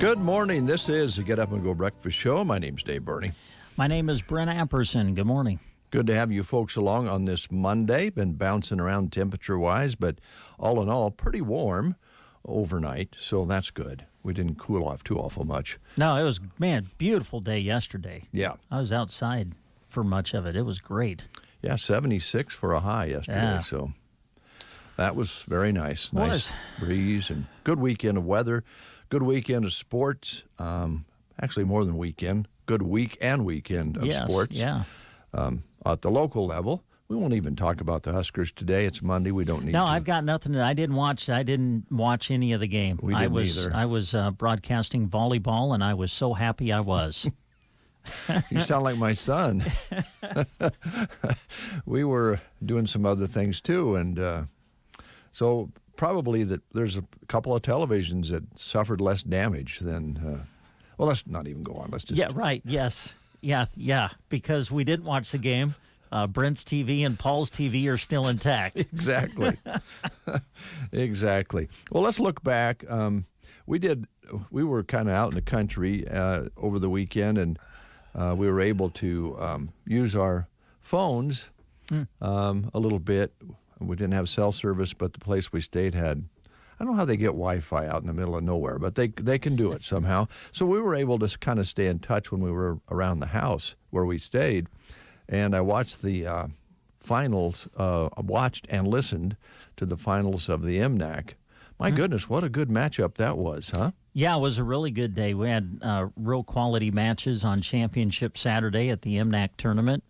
Good morning. This is the Get Up and Go Breakfast Show. My name's Dave Burney. My name is Brent Apperson. Good morning. Good to have you folks along on this Monday. Been bouncing around temperature-wise, but all in all, pretty warm overnight, so that's good. We didn't cool off too awful much. No, it was, beautiful day yesterday. Yeah. I was outside for much of it. It was great. Yeah, 76 for a high yesterday, so that was very nice. Nice breeze and good weekend of weather. Good weekend of sports. Actually, more than weekend. Good week and weekend of sports. Yeah. At the local level, we won't even talk about the Huskers today. It's Monday. We don't need to. No, I've got nothing. I didn't watch any of the game. We didn't either. I was broadcasting volleyball, and I was so happy I was. You sound like my son. We were doing some other things, too, and so probably that there's a couple of televisions that suffered less damage than, well, let's not even go on. Let's just. Yeah, right, yes. Yeah, because we didn't watch the game. Brent's TV and Paul's TV are still intact. Exactly. Exactly. Well, let's look back. We were kind of out in the country over the weekend, and we were able to use our phones a little bit. We didn't have cell service, but the place we stayed had, I don't know how they get Wi-Fi out in the middle of nowhere, but they can do it somehow. So we were able to kind of stay in touch when we were around the house where we stayed. And I watched the finals, watched and listened to the finals of the MNAC. My goodness, what a good matchup that was, huh? Yeah, it was a really good day. We had real quality matches on Championship Saturday at the MNAC tournament.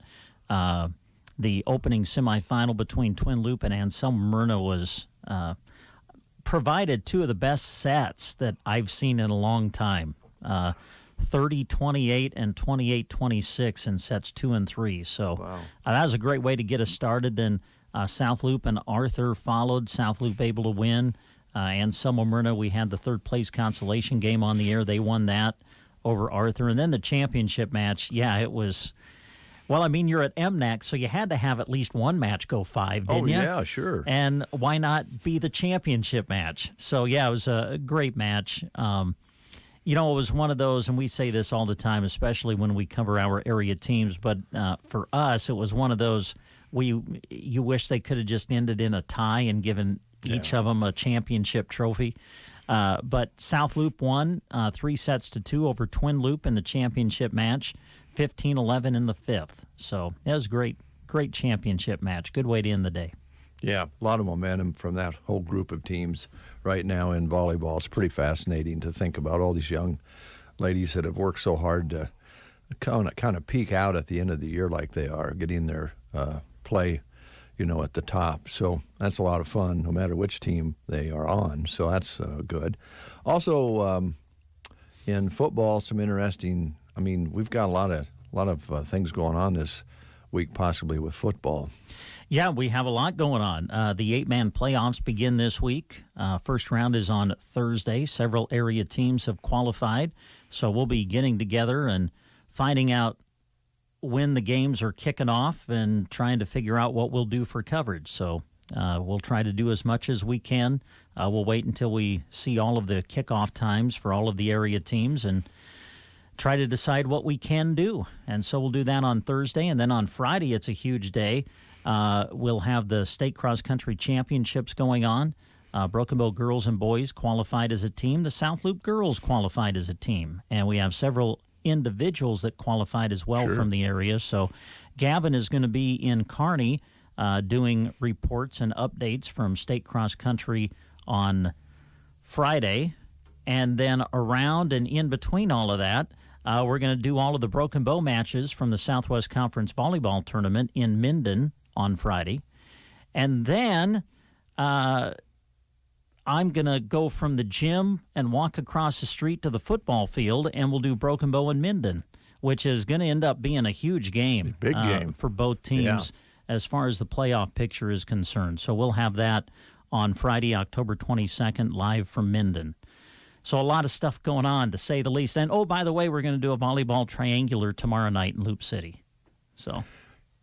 The opening semifinal between Twin Loop and Anselm Myrna was provided two of the best sets that I've seen in a long time. 30-28 and 28-26 in sets 2 and 3. So that was a great way to get us started. Then South Loop and Arthur followed. South Loop able to win. Anselm Myrna, we had the third place consolation game on the air. They won that over Arthur. And then the championship match, it was... Well, I mean, you're at MNAC, so you had to have at least one match go 5, didn't you? Oh, yeah, sure. And why not be the championship match? So, it was a great match. It was one of those, and we say this all the time, especially when we cover our area teams, but for us, it was one of those you wish they could have just ended in a tie and given each of them a championship trophy. But South Loop won 3-2 over Twin Loop in the championship match. 15-11 in the 5th. So that was a great championship match. Good way to end the day. Yeah, a lot of momentum from that whole group of teams right now in volleyball. It's pretty fascinating to think about all these young ladies that have worked so hard to kind of peak out at the end of the year like they are, getting their play, at the top. So that's a lot of fun, no matter which team they are on. So that's good. Also, in football, some interesting. I mean, we've got a lot of things going on this week, possibly with football. Yeah, we have a lot going on. The 8-man playoffs begin this week. First round is on Thursday. Several area teams have qualified, so we'll be getting together and finding out when the games are kicking off and trying to figure out what we'll do for coverage. So we'll try to do as much as we can. We'll wait until we see all of the kickoff times for all of the area teams and try to decide what we can do. And so we'll do that on Thursday. And then on Friday, it's a huge day. We'll have the state cross-country championships going on. Broken Bow girls and boys qualified as a team. The South Loop girls qualified as a team. And we have several individuals that qualified as well from the area. So Gavin is going to be in Kearney doing reports and updates from state cross-country on Friday. And then around and in between all of that, We're going to do all of the Broken Bow matches from the Southwest Conference Volleyball Tournament in Minden on Friday. And then I'm going to go from the gym and walk across the street to the football field, and we'll do Broken Bow in Minden, which is going to end up being a huge game. Big game. For both teams as far as the playoff picture is concerned. So we'll have that on Friday, October 22nd, live from Minden. So a lot of stuff going on, to say the least. And, oh, by the way, we're going to do a volleyball triangular tomorrow night in Loop City. So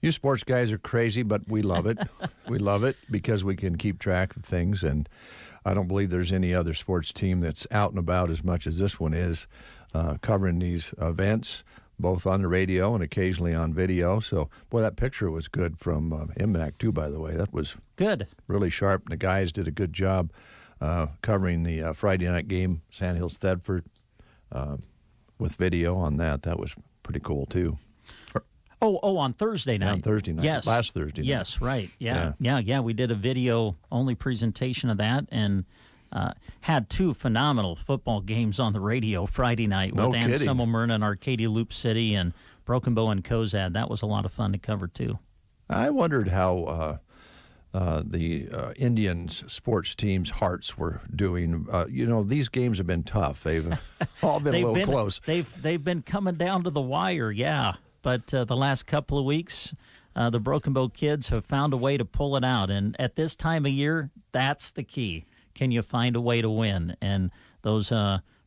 you sports guys are crazy, but we love it. We love it because we can keep track of things, and I don't believe there's any other sports team that's out and about as much as this one is, covering these events, both on the radio and occasionally on video. So, boy, that picture was good from MNAC, too, by the way. That was good, really sharp. The guys did a good job covering the Friday night game, Sandhills Thedford, with video on that. That was pretty cool, too. Oh, on Thursday night. Yeah, on Thursday night. Yes. Last Thursday night. Yes, right. Yeah. We did a video-only presentation of that, and had two phenomenal football games on the radio Friday night with Anselmo Myrna and Arcadia Loop City and Broken Bow and Cozad. That was a lot of fun to cover, too. I wondered how the Indians sports teams' hearts were doing. These games have been tough. They've all been a little close. They've been coming down to the wire, yeah. But the last couple of weeks, the Broken Bow kids have found a way to pull it out. And at this time of year, that's the key. Can you find a way to win? And those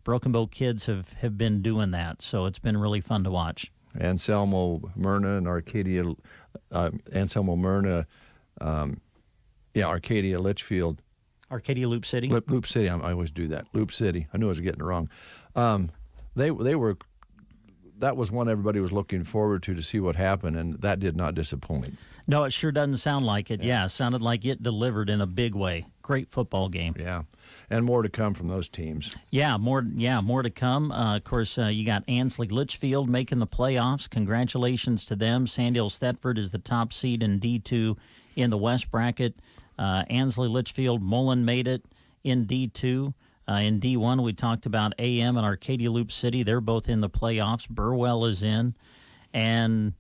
Broken Bow kids have been doing that. So it's been really fun to watch. Anselmo Myrna and Arcadia Arcadia Litchfield. Arcadia Loop City? Loop City. I always do that. Loop City. I knew I was getting it wrong. They were. That was one everybody was looking forward to see what happened, and that did not disappoint. No, it sure doesn't sound like it. Yeah, it sounded like it delivered in a big way. Great football game. Yeah, and more to come from those teams. Yeah, more to come. Of course, you got Ansley Litchfield making the playoffs. Congratulations to them. Sandhills Thetford is the top seed in D2 in the West bracket. Ansley Litchfield Mullen made it in D2. In D1, we talked about AM and Arcadia Loop City. They're both in the playoffs. Burwell is in. And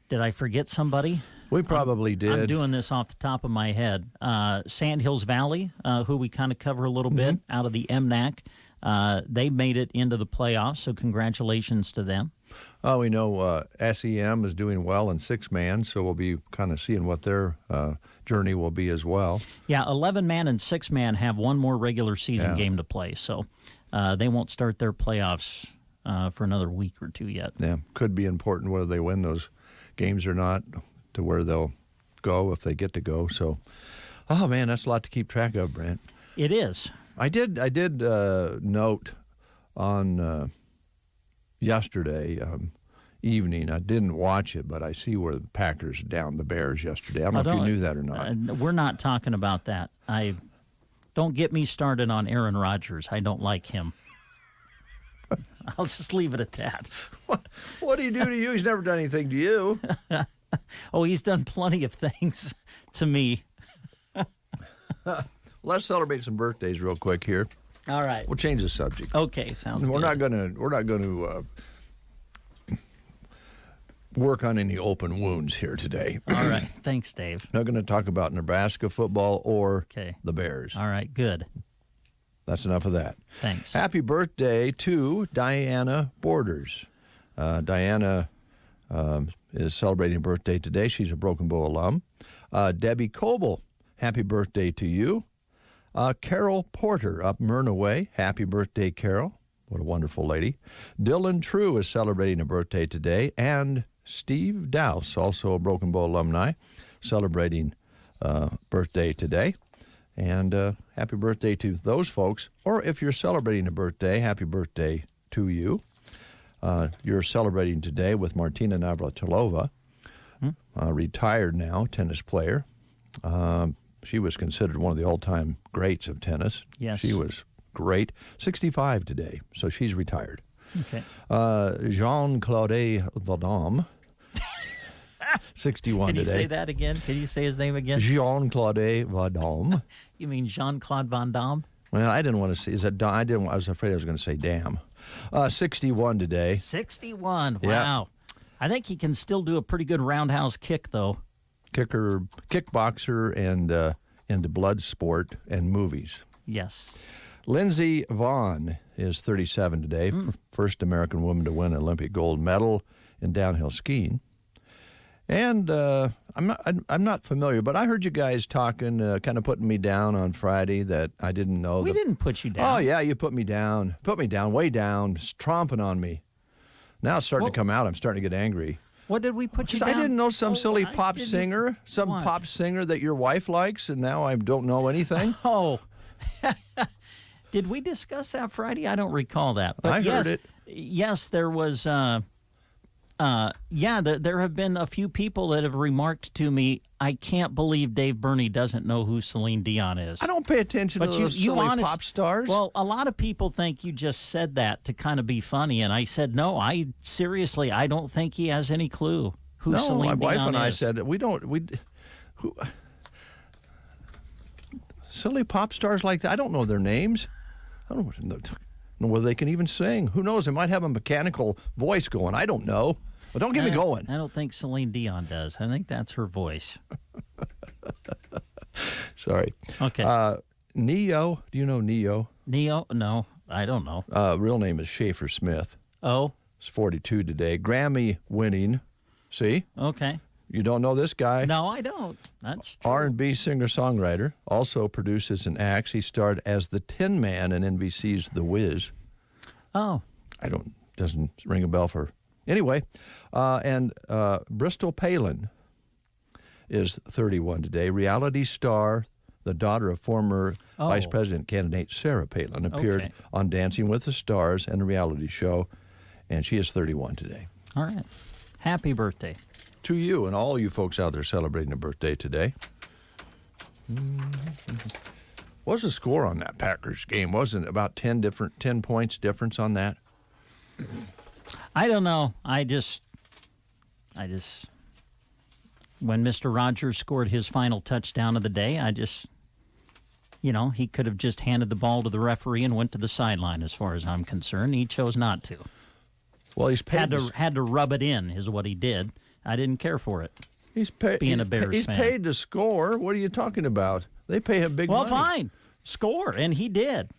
did I forget somebody? We probably did. I'm doing this off the top of my head. Sandhills Valley, who we kind of cover a little bit out of the MNAC, they made it into the playoffs, so congratulations to them. Oh, we know SEM is doing well in six-man, so we'll be kind of seeing what their journey will be as well. Yeah, 11-man and six-man have one more regular season game to play, so they won't start their playoffs for another week or two yet. Yeah, could be important whether they win those games or not, to where they'll go if they get to go. So, oh man, that's a lot to keep track of, Brent. It is. I did note on yesterday evening. I didn't watch it, but I see where the Packers downed the Bears yesterday. I don't know if you knew that or not. We're not talking about that. Don't get me started on Aaron Rodgers. I don't like him. I'll just leave it at that. What do you do to you? He's never done anything to you. Oh, he's done plenty of things to me. Let's celebrate some birthdays real quick here. All right. We'll change the subject. Okay, sounds good. We're not going to work on any open wounds here today. All right. Thanks, Dave. Not going to talk about Nebraska football or the Bears. All right, good. That's enough of that. Thanks. Happy birthday to Diana Borders. Diana is celebrating a birthday today. She's a Broken Bow alum. Debbie Coble, happy birthday to you. Carol Porter up Myrna Way. Happy birthday, Carol. What a wonderful lady. Dylan True is celebrating a birthday today. And Steve Dowse, also a Broken Bow alumni, celebrating birthday today. And happy birthday to those folks. Or if you're celebrating a birthday, happy birthday to you. You're celebrating today with Martina Navratilova, retired now tennis player. She was considered one of the all-time greats of tennis. Yes. She was great. 65 today, so she's retired. Okay. Jean-Claude Vadam, 61 today. Can you today. say that again? Can you say his name again? Jean-Claude You mean Jean-Claude Van Damme? Well, I didn't want to say. Is that? I was afraid I was going to say damn. 61 today. 61. Yeah. Wow. I think he can still do a pretty good roundhouse kick, though. Kickboxer, and into blood sport and movies. Yes. Lindsey Vonn is 37 today, first American woman to win an Olympic gold medal in downhill skiing. And I'm not familiar, but I heard you guys talking, kind of putting me down on Friday that I didn't know. We didn't put you down. Oh, yeah, you put me down, way down, tromping on me. Now it's starting to come out. I'm starting to get angry. What did we put you down? I didn't know some silly pop singer, pop singer that your wife likes, and now I don't know anything. Oh. Did we discuss that Friday? I don't recall that. But I heard it. Yes, there was. There have been a few people that have remarked to me, I can't believe Dave Burney doesn't know who Celine Dion is. I don't pay attention to those silly pop stars. Well, a lot of people think you just said that to kind of be funny, and I said, no, I don't think he has any clue who Celine Dion is. No, my wife and I said, silly pop stars like that, I don't know their names. I don't know whether they can even sing. Who knows? They might have a mechanical voice going. I don't know. But don't get me going. I don't think Celine Dion does. I think that's her voice. Sorry. Okay. Neo. Do you know Neo? Neo? No, I don't know. Real name is Schaefer Smith. Oh? He's 42 today. Grammy winning. See? Okay. You don't know this guy? No, I don't. That's true. R&B singer-songwriter. Also produces and acts. He starred as the Tin Man in NBC's The Wiz. Oh. Doesn't ring a bell for... Anyway, and Bristol Palin is 31 today. Reality star, the daughter of former Vice President candidate Sarah Palin, appeared on Dancing with the Stars and a reality show, and she is 31 today. All right. Happy birthday. To you and all you folks out there celebrating a birthday today. What's the score on that Packers game? Wasn't it about 10 points difference on that? I don't know. I just when Mr. Rogers scored his final touchdown of the day, he could have just handed the ball to the referee and went to the sideline as far as I'm concerned. He chose not to. Well, he's paid had to rub it in is what he did. I didn't care for it. He's being a Bears fan. He's paid to score. What are you talking about? They pay him big money. Well, fine. Score, and he did.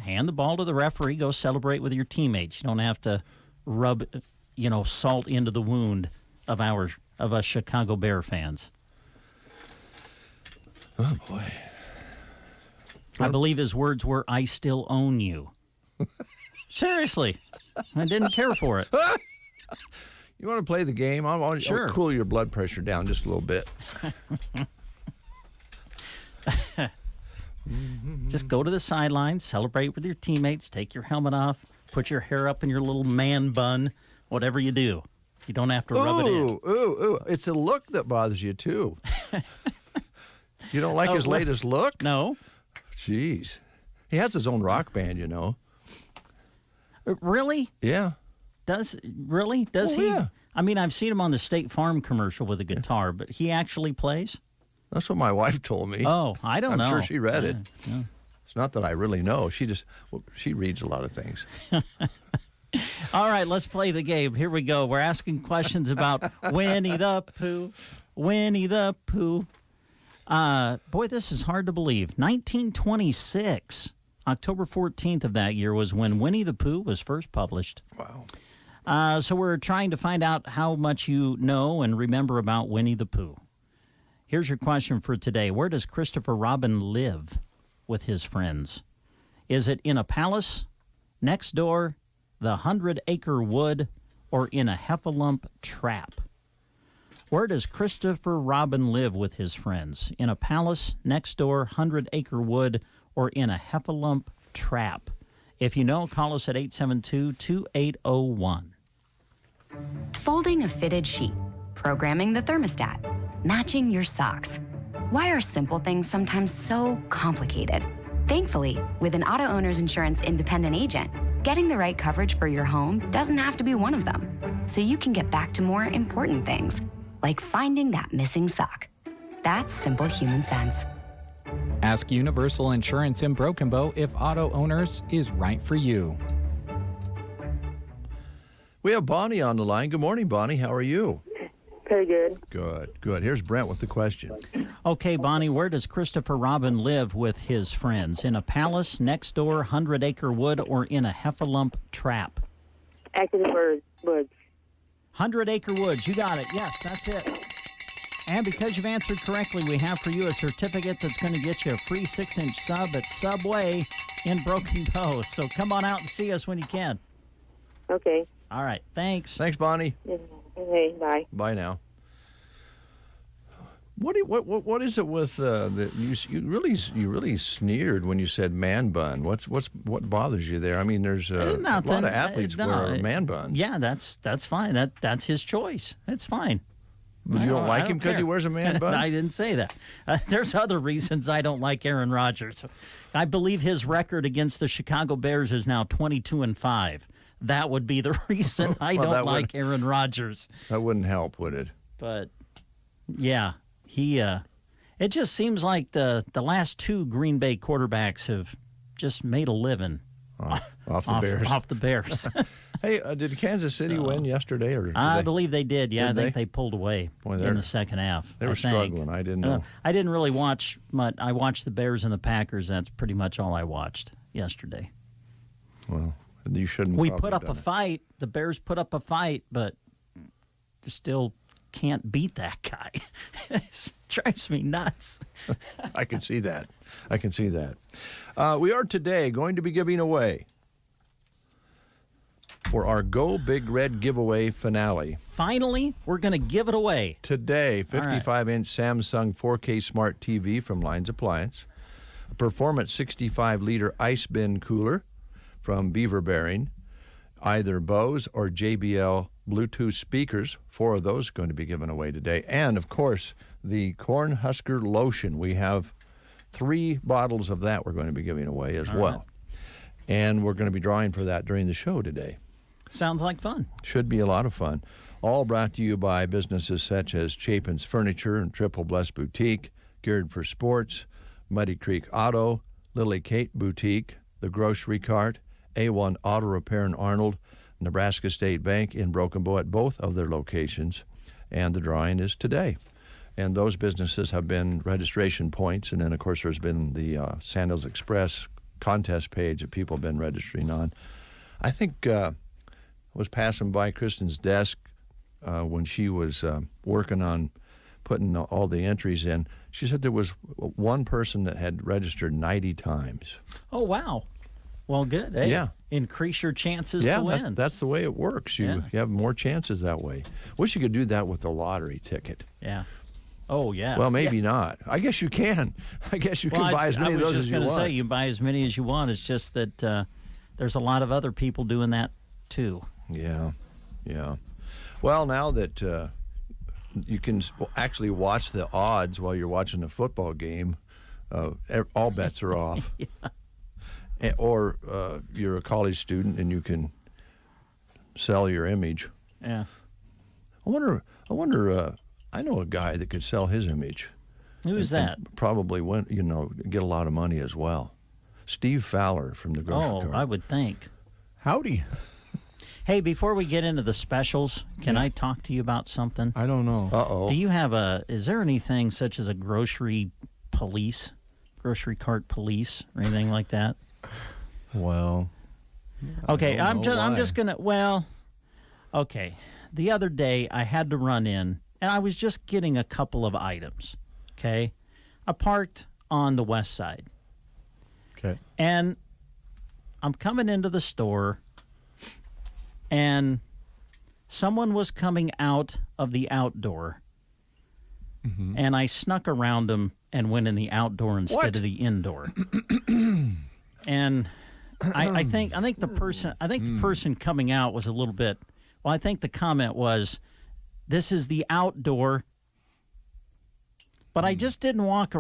Hand the ball to the referee. Go celebrate with your teammates. You don't have to rub, salt into the wound of us Chicago Bear fans. Oh boy! I believe his words were, "I still own you." Seriously, I didn't care for it. You want to play the game? I'll cool your blood pressure down just a little bit. Just go to the sidelines, celebrate with your teammates, take your helmet off, put your hair up in your little man bun, whatever you do. You don't have to rub it in. Ooh. It's a look that bothers you, too. You don't like his latest look? No. Jeez. He has his own rock band, you know. Really? Yeah. Does he? Yeah. I mean, I've seen him on the State Farm commercial with a guitar, but he actually plays? That's what my wife told me. Oh, I don't know. I'm sure she read it. Yeah. It's not that I really know. She reads a lot of things. All right, let's play the game. Here we go. We're asking questions about Winnie the Pooh. Winnie the Pooh. Boy, this is hard to believe. 1926, October 14th of that year was when Winnie the Pooh was first published. Wow. So we're trying to find out how much you know and remember about Winnie the Pooh. Here's your question for today. Where does Christopher Robin live with his friends? Is it in a palace, next door, the 100-acre wood, or in a heffalump trap? Where does Christopher Robin live with his friends? In a palace, next door, 100-acre wood, or in a heffalump trap? If you know, call us at 872-2801. Folding a fitted sheet, programming the thermostat, matching your socks. Why are simple things sometimes so complicated? Thankfully, with an auto owner's insurance independent agent, getting the right coverage for your home doesn't have to be one of them. So you can get back to more important things, like finding that missing sock. That's simple human sense. Ask Universal Insurance in Broken Bow if auto owners is right for you. We have Bonnie on the line. Good morning, Bonnie. How are you? Very good. Good. Here's Brent with the question. Okay, Bonnie, where does Christopher Robin live with his friends? In a palace, next door, 100-acre wood, or in a heffalump trap? Acton Woods. 100-acre woods. You got it. Yes, that's it. And because you've answered correctly, we have for you a certificate that's going to get you a free 6-inch sub at Subway in Broken Bow. So come on out and see us when you can. Okay. All right. Thanks. Thanks, Bonnie. Okay, bye. Bye now. What is it with you really sneered when you said man bun? What bothers you there? I mean, there's a lot of athletes wear man buns. Yeah, that's fine. That's his choice. That's fine. But you don't like him because he wears a man bun? I didn't say that. There's other reasons I don't like Aaron Rodgers. I believe his record against the Chicago Bears is now 22-5. That would be the reason I don't like Aaron Rodgers. That wouldn't help, would it? But yeah, it just seems like the last two Green Bay quarterbacks have just made a living off the Bears. Off the Bears. Hey, did Kansas City win yesterday? Or I believe they did. Yeah, I think they pulled away in the second half. They were struggling. I didn't know. I didn't really watch much. I watched the Bears and the Packers. That's pretty much all I watched yesterday. Well, you shouldn't. We put up a fight. The Bears put up a fight, but still can't beat that guy. It drives me nuts. I can see that. We are today going to be giving away for our Go Big Red giveaway finale. Finally, we're going to give it away. Today, 55-inch Samsung 4K Smart TV from Lines Appliance, a Performance 65-liter ice bin cooler from Beaver Bearing, either Bose or JBL Bluetooth speakers, 4 of those going to be given away today, and, of course, the Corn Husker Lotion. We have 3 bottles of that we're going to be giving away as well. And we're going to be drawing for that during the show today. Sounds like fun. Should be a lot of fun. All brought to you by businesses such as Chapin's Furniture and Triple Bless Boutique, Geared for Sports, Muddy Creek Auto, Lily Kate Boutique, The Grocery Cart, A1 Auto Repair in Arnold, Nebraska State Bank in Broken Bow at both of their locations. And the drawing is today. And those businesses have been registration points. And then, of course, there's been the Sandals Express contest page that people have been registering on. I think was passing by Kristen's desk when she was working on putting all the entries in. She said there was one person that had registered 90 times. Oh, wow. Well, good. Hey, yeah. Increase your chances to win. That's the way it works. You have more chances that way. Wish you could do that with the lottery ticket. Yeah. Oh, yeah. Well, maybe not. I guess you can. I guess you can buy as many of those as you want. I was just going to say, you buy as many as you want. It's just that there's a lot of other people doing that, too. Yeah. Well, now that you can actually watch the odds while you're watching a football game, all bets are off. Yeah. Or you're a college student and you can sell your image. Yeah. I wonder. I know a guy that could sell his image. Who's that? Probably get a lot of money as well. Steve Fowler from the Grocery Cart. I would think. Howdy. Hey, before we get into the specials, can I talk to you about something? I don't know. Uh-oh. Do you have is there anything such as a grocery cart police, or anything like that? Well, okay, I'm just going to, okay. The other day I had to run in, and I was just getting a couple of items, okay? I parked on the west side. Okay. And I'm coming into the store, and someone was coming out of the outdoor, and I snuck around them and went in the outdoor instead of the indoor. And I think the person coming out was a little bit. Well, I think the comment was, "This is the outdoor," but I just didn't walk.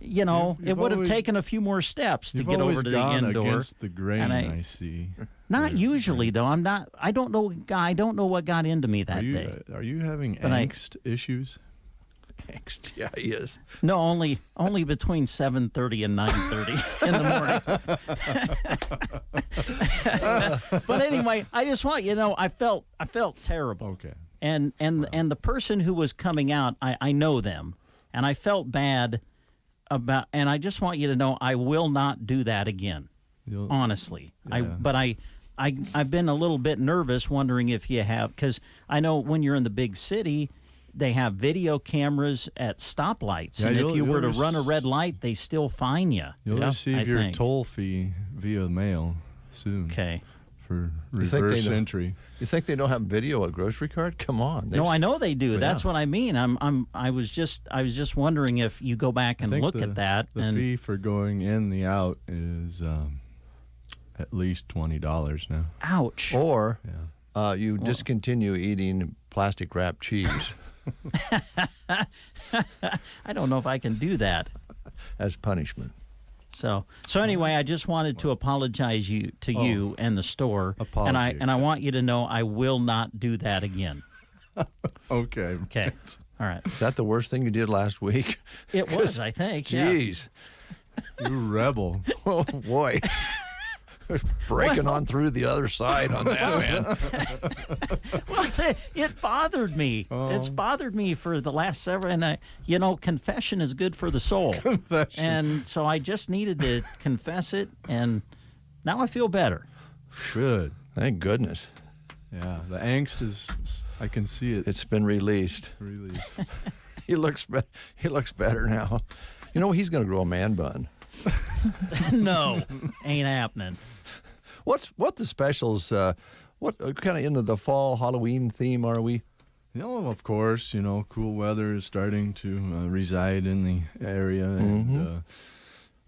It would have taken a few more steps to get over to the indoor. Against the grain, I see. Not usually, though. I'm not. I don't know what got into me that day. Are you having angst issues? angst. Yeah, he is. No, only between 7:30 and 9:30 in the morning. But anyway, I just want you to know I felt terrible. Okay. And the person who was coming out, I know them, and I felt bad about. And I just want you to know I will not do that again. Honestly, Yeah. I've been a little bit nervous, wondering if you have, because I know when you're in the big city, they have video cameras at stoplights, Yeah, and if you you'll were to run a red light, they still fine you. You'll receive your think. toll fee via mail soon. Okay. For You think reverse they know- entry. You think they don't have video at grocery cart? Come on. No, I know they do. Yeah. That's what I mean. I was just wondering if you go back and I think look at that. The and fee for going in the out is at least $20 now. ouch. Or Yeah. you discontinue eating plastic wrapped cheese I don't know if I can do that. as punishment. So anyway, I just wanted to apologize to you and the store, and I Apology want you to know I will not do that again. Okay. Okay, all right. Is that the worst thing you did last week? It was, I think. Yeah. Jeez. You rebel. Oh, boy. Breaking on through the other side on that, man. Well, it bothered me. It's bothered me for the last several. And confession is good for the soul. Confession. And so I just needed to confess it, and now I feel better. Good. Thank goodness. Yeah. The angst is, I can see it. It's been released. Really. He looks better now. You know, he's going to grow a man bun. No, ain't happening. What the specials? What kind of into the fall Halloween theme are we? Of course, cool weather is starting to reside in the area, and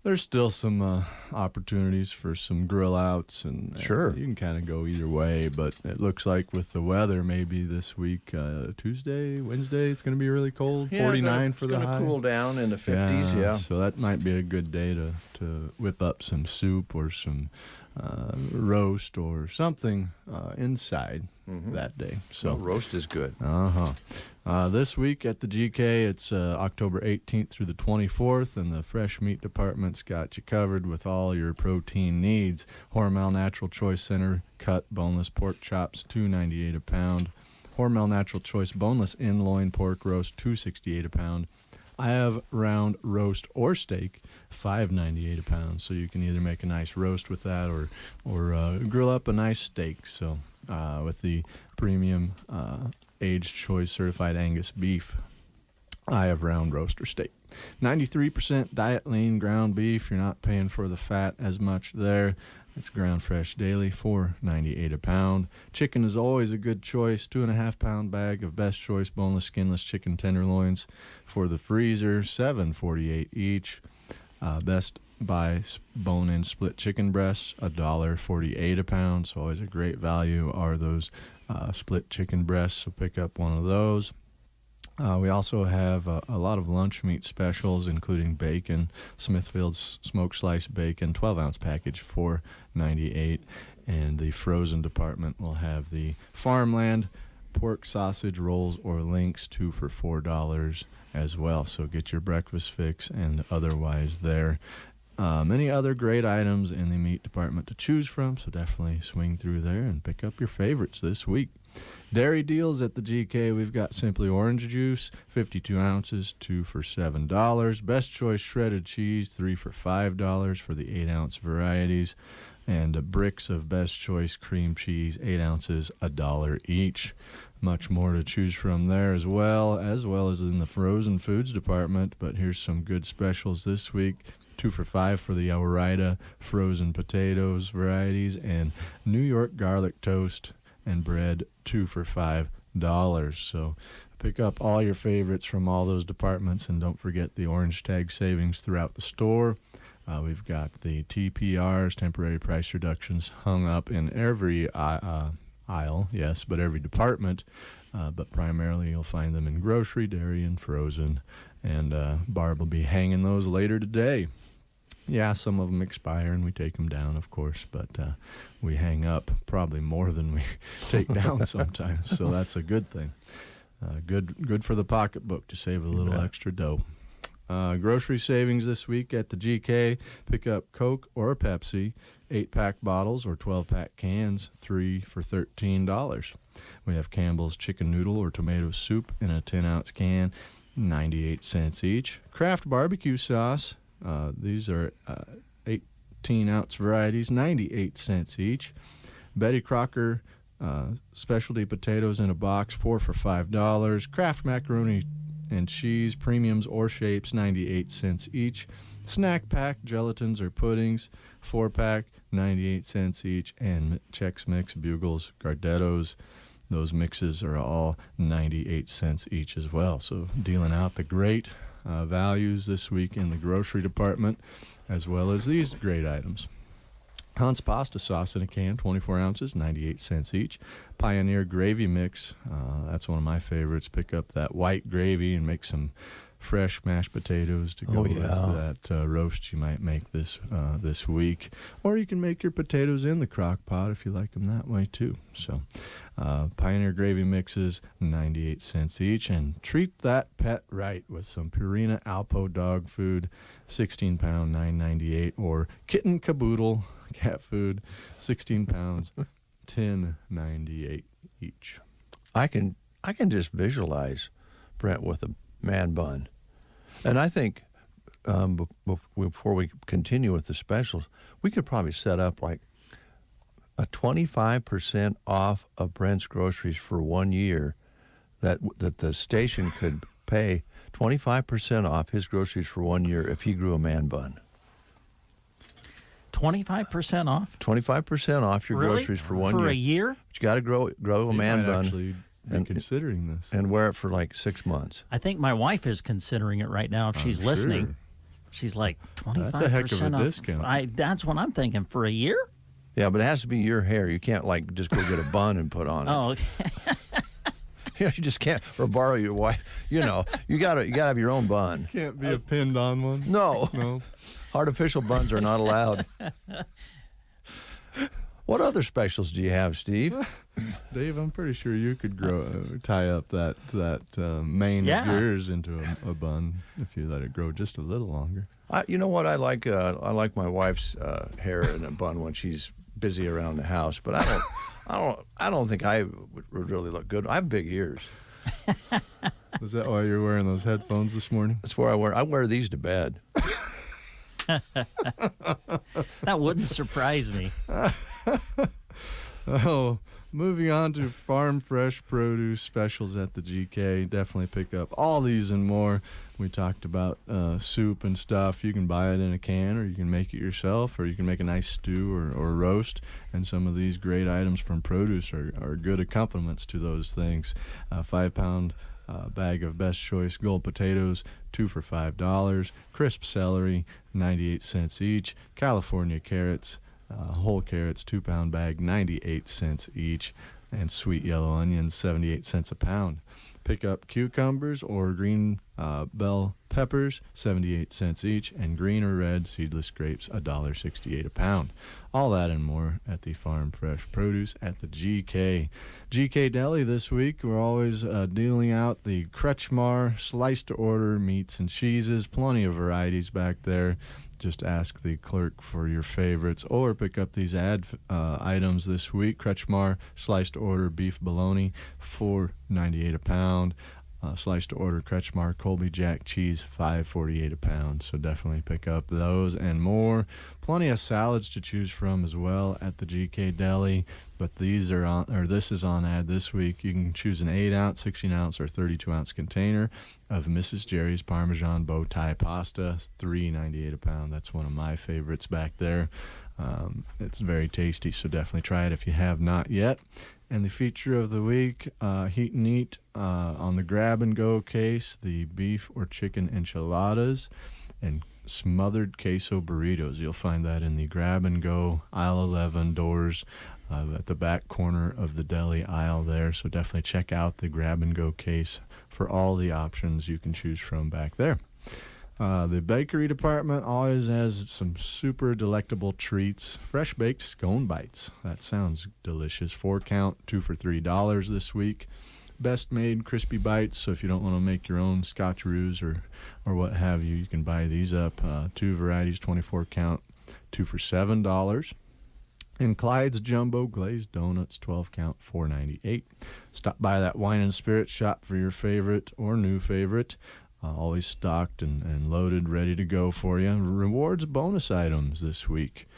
there's still some opportunities for some grill outs, and Sure. you can kind of go either way. But it looks like with the weather, maybe this week, Tuesday, Wednesday, it's going to be really cold. 49 for the high. It's going to cool down in the 50s. Yeah. So that might be a good day to whip up some soup or some roast or something inside that day. So roast is good. This week at the GK, it's October 18th through the 24th, and the fresh meat department's got you covered with all your protein needs. Hormel Natural Choice Center cut boneless pork chops, $2.98 a pound. Hormel Natural Choice boneless loin pork roast, $2.68 a pound. I have round roast or steak, $5.98 a pound. So you can either make a nice roast with that or grill up a nice steak. So with the premium aged choice certified Angus beef, I have round roast or steak. 93% diet lean ground beef. You're not paying for the fat as much there. It's ground fresh daily, $4.98 a pound. Chicken is always a good choice. 2.5 pound bag of best choice boneless, skinless chicken tenderloins for the freezer, $7.48 each. Best Buy bone-in split chicken breasts, $1.48 a pound. So always a great value are those split chicken breasts. So pick up one of those. We also have a lot of lunch meat specials, including bacon, Smithfield's smoked sliced bacon, 12-ounce package, $4.98. And the frozen department will have the Farmland pork sausage rolls or links, 2 for $4 as well. So get your breakfast fix and otherwise there. Many other great items in the meat department to choose from, so definitely swing through there and pick up your favorites this week. Dairy deals at the GK, we've got Simply Orange Juice, 52 ounces, 2 for $7. Best Choice Shredded Cheese, 3 for $5 for the 8-ounce varieties. And bricks of Best Choice Cream Cheese, 8 ounces, $1 each. Much more to choose from there as well as in the frozen foods department. But here's some good specials this week. 2 for $5 for the Ore-Ida frozen potatoes varieties, and New York garlic toast and bread, 2 for $5. So pick up all your favorites from all those departments, and don't forget the orange tag savings throughout the store. We've got the TPRs, temporary price reductions, hung up in every aisle, yes, but every department. But primarily you'll find them in grocery, dairy, and frozen. And Barb will be hanging those later today. Yeah, some of them expire and we take them down, of course, but we hang up probably more than we take down sometimes, so that's a good thing. Good for the pocketbook to save a little extra dough. Grocery savings this week at the GK. Pick up Coke or Pepsi, 8-pack bottles or 12-pack cans, 3 for $13. We have Campbell's chicken noodle or tomato soup in a 10-ounce can, 98 cents each. Kraft barbecue sauce, these are 18-ounce varieties, 98 cents each. Betty Crocker specialty potatoes in a box, 4 for $5. Kraft macaroni and cheese, premiums or shapes, 98 cents each. Snack pack gelatins or puddings, 4-pack, 98 cents each. And Chex Mix, Bugles, Gardettos, those mixes are all 98 cents each as well. So dealing out the great values this week in the grocery department, as well as these great items. Hunt's pasta sauce in a can, 24 ounces, 98 cents each. Pioneer gravy mix, that's one of my favorites. Pick up that white gravy and make some fresh mashed potatoes to go with that roast you might make this week. Or you can make your potatoes in the crock pot if you like them that way too. So Pioneer gravy mixes, 98 cents each. And treat that pet right with some Purina Alpo dog food, 16-pound, $9.98. Or Kitten Caboodle cat food, 16 pounds, $10.98 each. I can just visualize Brent with a man bun. And I think before we continue with the specials, we could probably set up like a 25% off of Brent's groceries for 1 year, that the station could pay 25% off his groceries for 1 year if he grew a man bun. 25% off? 25% off your groceries for 1 year. For a year? But you got to grow a man bun. Actually be considering this. And wear it for like 6 months. I think my wife is considering it right now if she's listening. Sure. She's like, 25% That's a heck of a off. discount. That's what I'm thinking. For a year? Yeah, but it has to be your hair. You can't like just go get a bun and put on it. Oh, okay. You just can't, or borrow your wife. You gotta have your own bun. Can't be a pinned on one. No. Artificial buns are not allowed. What other specials do you have, Steve? Dave, I'm pretty sure you could tie up that mane of yours into a bun if you let it grow just a little longer. You know what? I like my wife's hair in a bun when she's busy around the house, but I don't think I would really look good. I have big ears. Is that why you're wearing those headphones this morning? That's where I wear these to bed. That wouldn't surprise me. Oh, moving on to farm fresh produce specials at the GK. Definitely pick up all these and more. We talked about soup and stuff. You can buy it in a can, or you can make it yourself, or you can make a nice stew or roast. And some of these great items from produce are good accompaniments to those things. 5-pound bag of Best Choice Gold potatoes, 2 for $5. Crisp celery, 98 cents each. California carrots, whole carrots, 2-pound bag, 98 cents each. And sweet yellow onions, 78 cents a pound. Pick up cucumbers or green bell peppers, 78 cents each, and green or red seedless grapes, $1.68 a pound. All that and more at the Farm Fresh Produce at the GK. GK Deli this week, we're always dealing out the Kretschmar sliced-to-order meats and cheeses. Plenty of varieties back there. Just ask the clerk for your favorites, or pick up these items this week. Kretschmar sliced to order beef bologna, $4.98 a pound. Sliced to order Kretschmar Colby Jack cheese, $5.48 a pound. So definitely pick up those and more. Plenty of salads to choose from as well at the GK Deli. But these are on, or this is on ad this week. You can choose an 8-ounce, 16-ounce, or 32-ounce container of Mrs. Jerry's Parmesan bow tie pasta, $3.98 a pound. That's one of my favorites back there. It's very tasty, so definitely try it if you have not yet. And the feature of the week, Heat and Eat on the grab-and-go case, the beef or chicken enchiladas and smothered queso burritos. You'll find that in the grab-and-go aisle 11 doors at the back corner of the deli aisle there. So definitely check out the grab-and-go case for all the options you can choose from back there. The bakery department always has some super delectable treats. Fresh baked scone bites. That sounds delicious. 4-count, 2 for $3 this week. best made crispy bites. So if you don't want to make your own scotcheroos or what have you, you can buy these up. 2 varieties, 24 count, 2 for $7. And Clyde's Jumbo Glazed Donuts, 12 count, $4.98. Stop by that wine and spirit shop for your favorite or new favorite. Always stocked and loaded, ready to go for you. Rewards bonus items this week.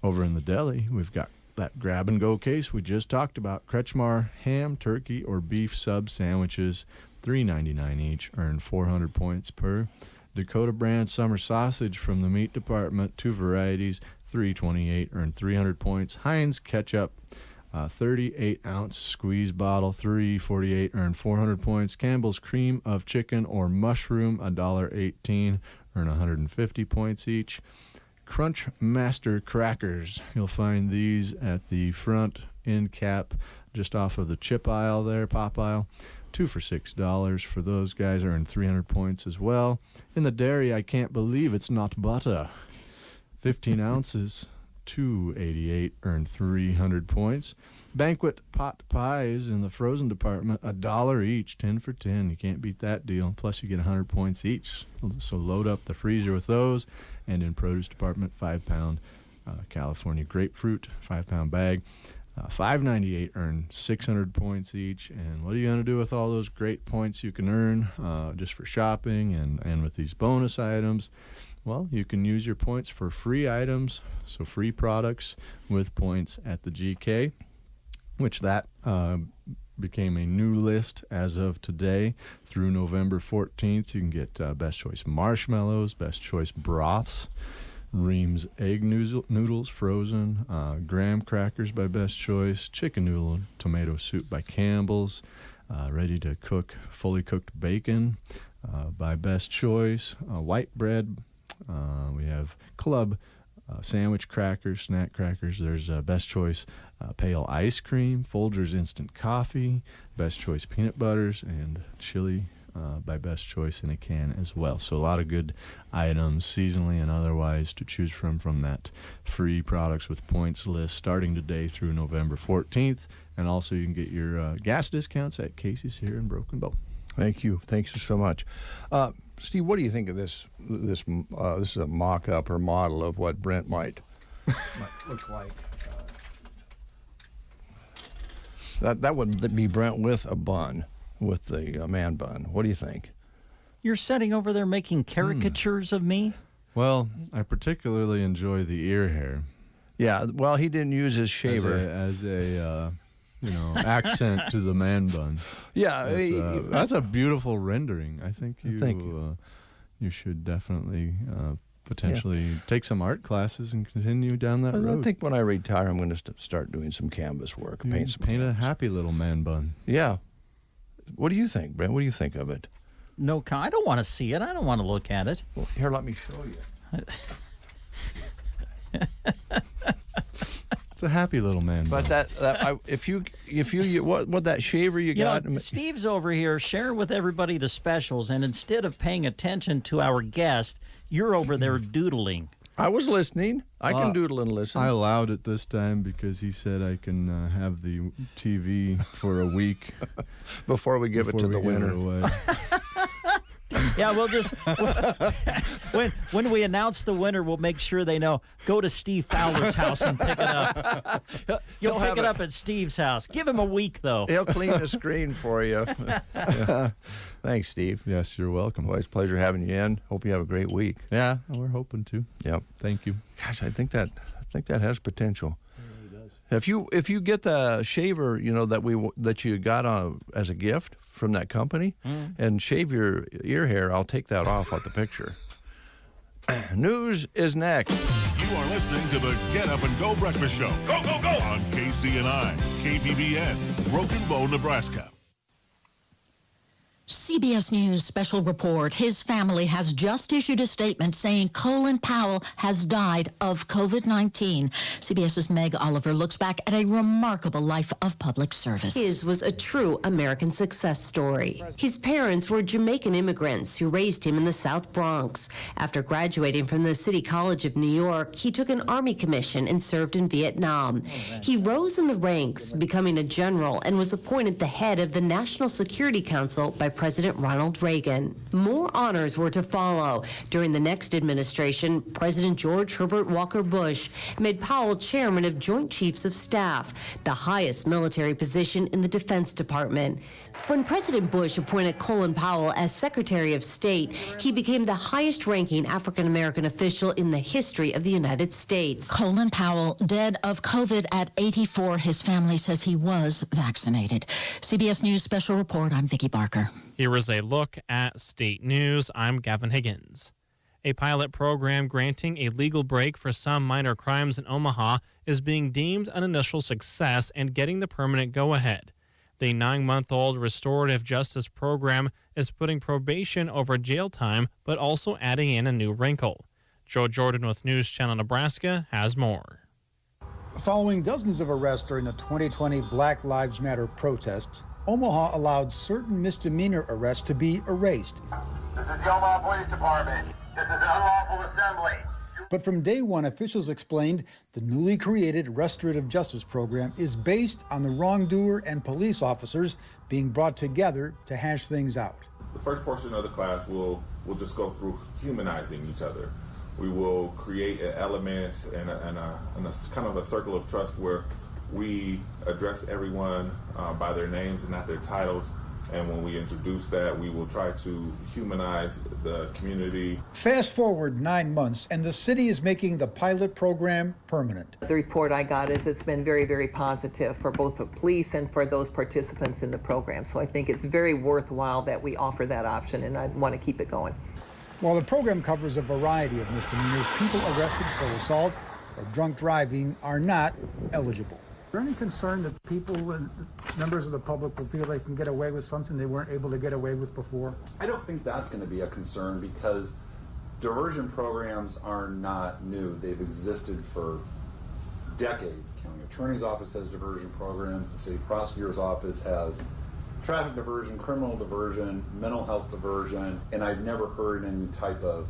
Over in the deli, we've got that grab-and-go case we just talked about. Kretschmar ham, turkey, or beef sub sandwiches, $3.99 each. Earn 400 points per. Dakota brand summer sausage from the meat department, 2 varieties, $3.28. Earn 300 points. Heinz ketchup, 38-ounce squeeze bottle, $3.48. Earn 400 points. Campbell's cream of chicken or mushroom, $1.18. Earn 150 points each. Crunch Master crackers. You'll find these at the front end cap just off of the chip aisle there, pop aisle. 2 for $6 for those guys. Earn 300 points as well. In the dairy, I can't believe it's not butter. 15 ounces, $2.88. Earn 300 points. Banquet Pot Pies in the frozen department, $1 each, 10 for 10. You can't beat that deal. Plus, you get 100 points each. So load up the freezer with those. And in produce department, 5-pound California grapefruit, 5-pound bag, $5.98. Earn 600 points each. And what are you going to do with all those great points you can earn just for shopping and with these bonus items? Well, you can use your points for free items, so free products with points at the GK, which that became a new list as of today through November 14th. You can get Best Choice marshmallows, Best Choice broths, Ream's egg noodles frozen, graham crackers by Best Choice, chicken noodle tomato soup by Campbell's, ready to cook fully cooked bacon by Best Choice, white bread. We have Club sandwich crackers, snack crackers. There's Best Choice pale ice cream, Folgers instant coffee, Best Choice peanut butters, and chili by Best Choice in a can as well. So a lot of good items, seasonally and otherwise, to choose from that free products with points list starting today through November 14th. And also you can get your gas discounts at Casey's here in Broken Bow. Thank you. Thanks so much. Steve, what do you think of this? This is a mock-up or model of what Brent might look like. That would be Brent with a bun, with the man bun. What do you think? You're sitting over there making caricatures of me? Well, I particularly enjoy the ear hair. Yeah, well, he didn't use his shaver. As a accent to the man bun. Yeah. That's a beautiful rendering. I think you should definitely potentially take some art classes and continue down that road. I think when I retire, I'm going to start doing some canvas work. Paint a happy little man bun. Yeah. What do you think, Brent? What do you think of it? No, I don't want to see it. I don't want to look at it. Well, here, let me show you. It's a happy little man bun. But if you what that shaver you got. Steve's over here sharing with everybody the specials, and instead of paying attention to our guest, you're over there doodling. I was listening. I can doodle and listen. I allowed it this time because he said I can have the TV for a week before we give it to the winner. Yeah, we'll just when we announce the winner, we'll make sure they know. Go to Steve Fowler's house and pick it up. You'll pick it up at Steve's house. Give him a week, though. He'll clean the screen for you. Yeah. Thanks, Steve. Yes, you're welcome. Always a pleasure having you in. Hope you have a great week. Yeah, we're hoping to. Yep. Thank you. Gosh, I think that has potential. It really does. If you get the shaver, that you got as a gift from that company, and shave your ear hair, I'll take that off the picture. News is next. You are listening to the Get Up and Go Breakfast Show. Go, go, go! On KCNI, KPVN, Broken Bow, Nebraska. CBS News special report. His family has just issued a statement saying Colin Powell has died of COVID-19. CBS's Meg Oliver looks back at a remarkable life of public service. His was a true American success story. His parents were Jamaican immigrants who raised him in the South Bronx. After graduating from the City College of New York, he took an Army commission and served in Vietnam. He rose in the ranks, becoming a general, and was appointed the head of the National Security Council by President Ronald Reagan. More honors were to follow. During the next administration, President George Herbert Walker Bush made Powell chairman of Joint Chiefs of Staff, the highest military position in the Defense Department. When President Bush appointed Colin Powell as Secretary of State, he became the highest-ranking African-American official in the history of the United States. Colin Powell, dead of COVID at 84. His family says he was vaccinated. CBS News special report. I'm Vicki Barker. Here is a look at state news. I'm Gavin Higgins. A pilot program granting a legal break for some minor crimes in Omaha is being deemed an initial success and getting the permanent go-ahead. The 9-month-old restorative justice program is putting probation over jail time, but also adding in a new wrinkle. Joe Jordan with News Channel Nebraska has more. Following dozens of arrests during the 2020 Black Lives Matter protests, Omaha allowed certain misdemeanor arrests to be erased. This is the Omaha Police Department. This is an unlawful assembly. But from day one, officials explained the newly created restorative justice program is based on the wrongdoer and police officers being brought together to hash things out. The first portion of the class will just go through humanizing each other. We will create an element and a kind of a circle of trust where we address everyone by their names and not their titles. And when we introduce that, we will try to humanize the community. Fast forward 9 months, and the city is making the pilot program permanent. The report I got is it's been very, very positive for both the police and for those participants in the program. So I think it's very worthwhile that we offer that option, and I want to keep it going. While the program covers a variety of misdemeanors, people arrested for assault or drunk driving are not eligible. Is there any concern that people and members of the public will feel they can get away with something they weren't able to get away with before? I don't think that's going to be a concern because diversion programs are not new. They've existed for decades. The county attorney's office has diversion programs. The city prosecutor's office has traffic diversion, criminal diversion, mental health diversion, and I've never heard any type of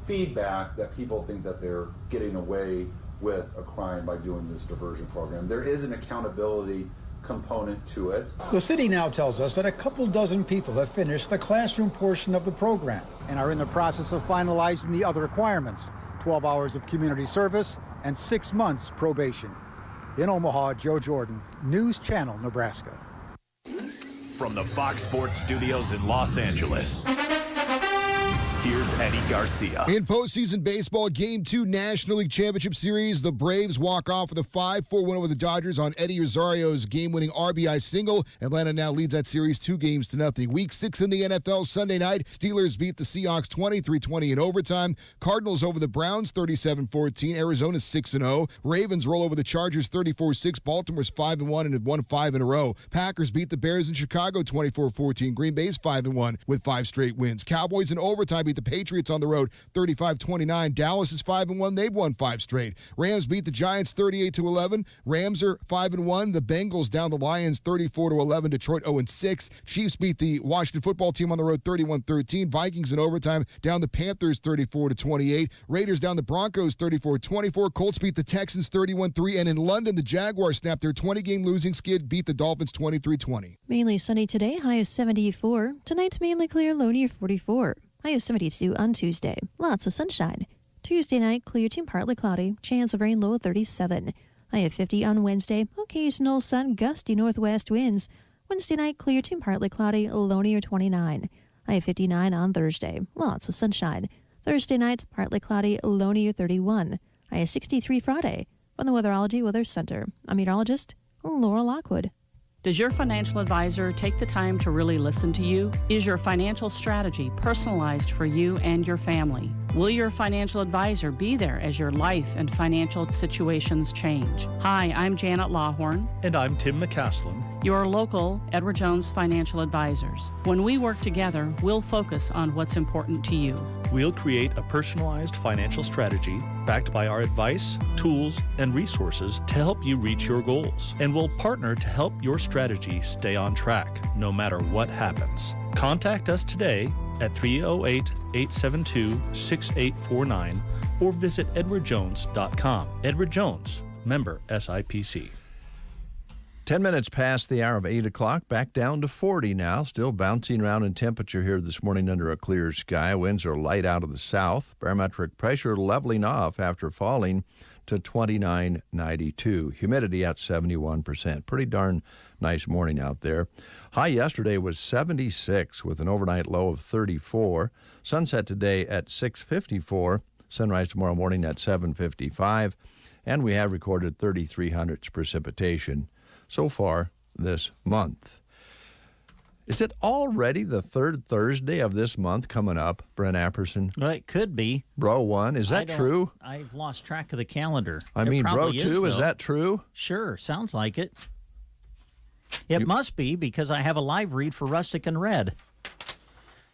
feedback that people think that they're getting away with a crime by doing this diversion program. There is an accountability component to it. The city now tells us that a couple dozen people have finished the classroom portion of the program and are in the process of finalizing the other requirements, 12 hours of community service and 6 months probation. In Omaha, Joe Jordan, News Channel, Nebraska. From the Fox Sports Studios in Los Angeles, here's Eddie Garcia. In postseason baseball, Game 2 National League Championship Series, the Braves walk off with a 5-4 win over the Dodgers on Eddie Rosario's game-winning RBI single. Atlanta now leads that series 2-0. Week 6 in the NFL Sunday night, Steelers beat the Seahawks 23-20 in overtime. Cardinals over the Browns 37-14. Arizona's 6-0. Ravens roll over the Chargers 34-6. Baltimore's 5-1 and have won 5 in a row. Packers beat the Bears in Chicago 24-14. Green Bay's 5-1 with 5 straight wins. Cowboys in overtime beat the Patriots on the road 35-29. Dallas is 5-1. They've won 5 straight. Rams beat the Giants 38-11. Rams are 5-1. The Bengals down the Lions 34-11. Detroit 0-6. Chiefs beat the Washington football team on the road 31-13. Vikings in overtime down the Panthers 34-28. Raiders down the Broncos 34-24. Colts beat the Texans 31-3. And in London, the Jaguars snapped their 20-game losing skid, beat the Dolphins 23-20. Mainly sunny today, high of 74. Tonight, mainly clear, low near 44. High of 72 on Tuesday. Lots of sunshine. Tuesday night, clear to partly cloudy. Chance of rain, low of 37. High of 50 on Wednesday. Occasional sun, gusty northwest winds. Wednesday night, clear to partly cloudy, low near 29. High of 59 on Thursday. Lots of sunshine. Thursday night, partly cloudy, low near 31. High of 63 Friday. From the Weatherology Weather Center, I'm meteorologist Laura Lockwood. Does your financial advisor take the time to really listen to you? Is your financial strategy personalized for you and your family? Will your financial advisor be there as your life and financial situations change? Hi, I'm Janet Lawhorn. And I'm Tim McCaslin. Your local Edward Jones financial advisors. When we work together, we'll focus on what's important to you. We'll create a personalized financial strategy backed by our advice, tools, and resources to help you reach your goals. And we'll partner to help your strategy stay on track, no matter what happens. Contact us today at 308-872-6849 or visit edwardjones.com. Edward Jones, member SIPC. 10 minutes past the hour of 8 o'clock, back down to 40 now. Still bouncing around in temperature here this morning under a clear sky. Winds are light out of the south. Barometric pressure leveling off after falling to 29.92. Humidity at 71%. Pretty darn nice morning out there. High yesterday was 76 with an overnight low of 34. Sunset today at 6:54. Sunrise tomorrow morning at 7:55. And we have recorded 33 hundredths precipitation so far this month. Is it already the third Thursday of this month coming up, Brent Apperson? Well, it could be. Bro 1, is that true? I've lost track of the calendar. I mean, Bro 2, is that true? Sure, sounds like it. It must be because I have a live read for Rustic and Red.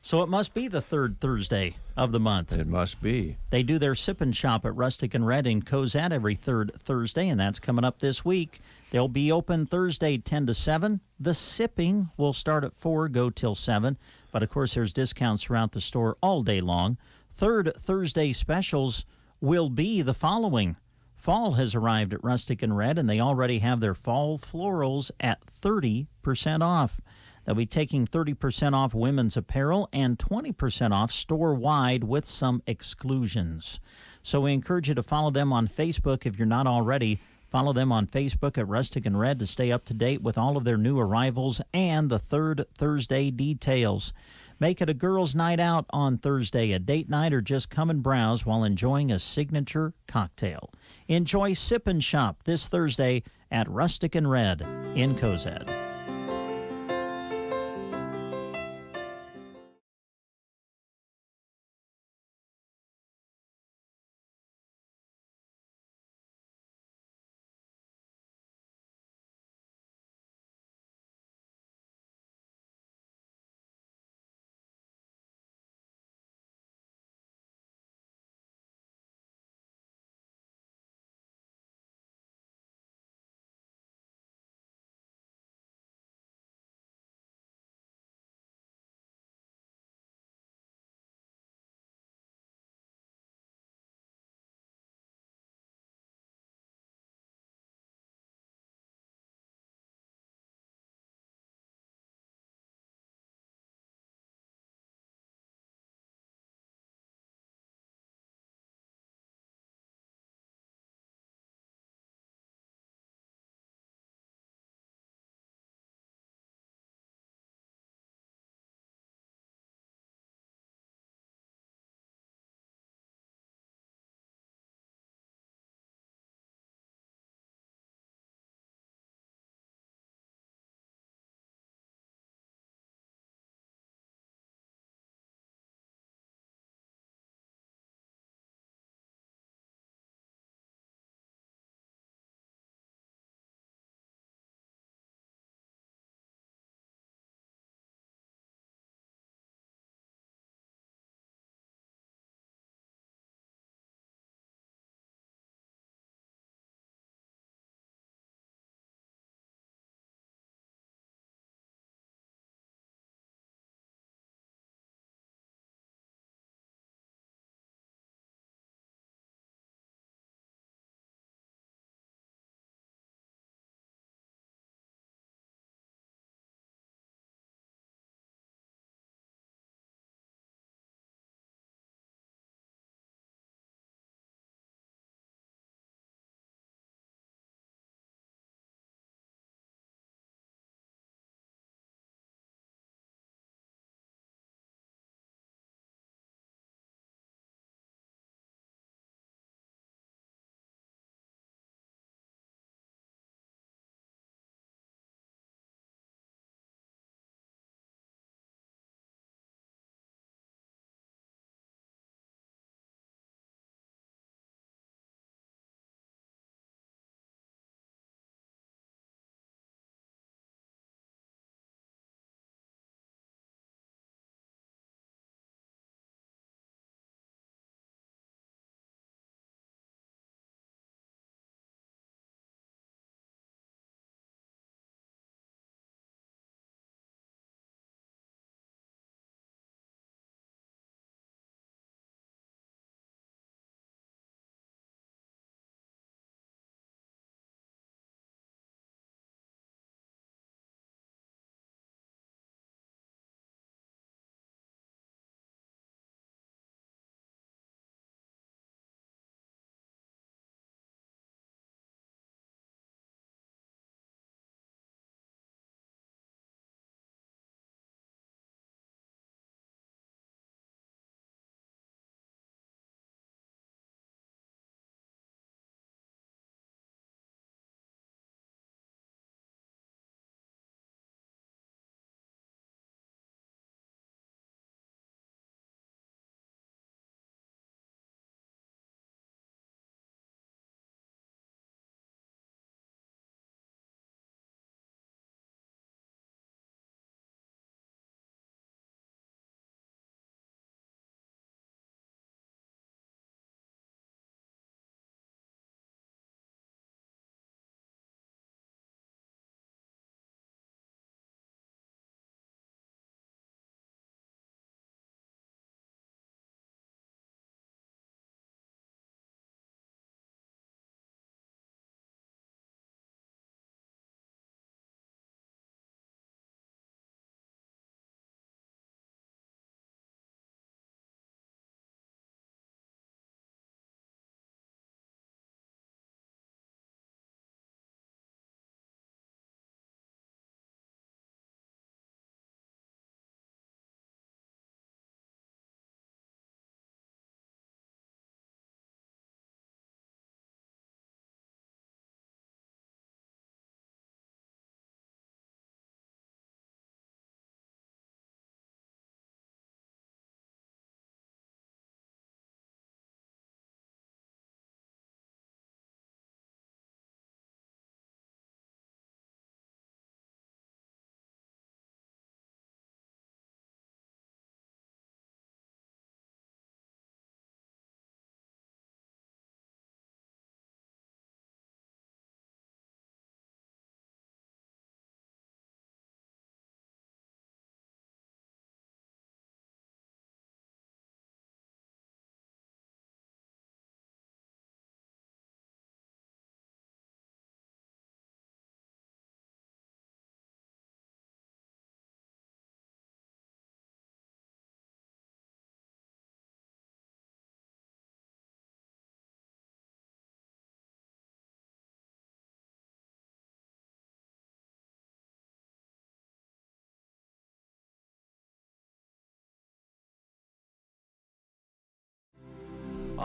So it must be the third Thursday of the month. It must be. They do their sip and shop at Rustic and Red in Cozad every third Thursday, and that's coming up this week. They'll be open Thursday 10 to 7. The sipping will start at 4, go till 7. But, of course, there's discounts throughout the store all day long. Third Thursday specials will be the following. Fall has arrived at Rustic and Red, and they already have their fall florals at 30% off. They'll be taking 30% off women's apparel and 20% off store-wide with some exclusions. So we encourage you to follow them on Facebook if you're not already. Follow them on Facebook at Rustic and Red to stay up to date with all of their new arrivals and the third Thursday details. Make it a girls' night out on Thursday, a date night, or just come and browse while enjoying a signature cocktail. Enjoy Sip and Shop this Thursday at Rustic and Red in Cozad.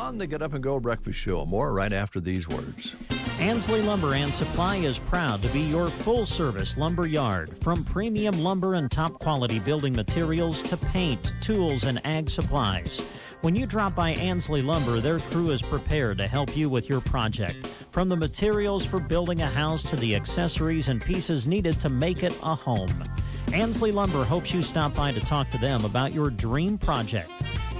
On the Get Up and Go Breakfast Show. More right after these words. Ansley Lumber and Supply is proud to be your full-service lumber yard. From premium lumber and top-quality building materials to paint, tools, and ag supplies. When you drop by Ansley Lumber, their crew is prepared to help you with your project. From the materials for building a house to the accessories and pieces needed to make it a home. Ansley Lumber hopes you stop by to talk to them about your dream project.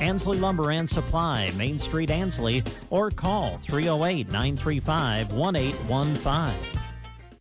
Ansley Lumber and Supply, Main Street, Ansley, or call 308-935-1815.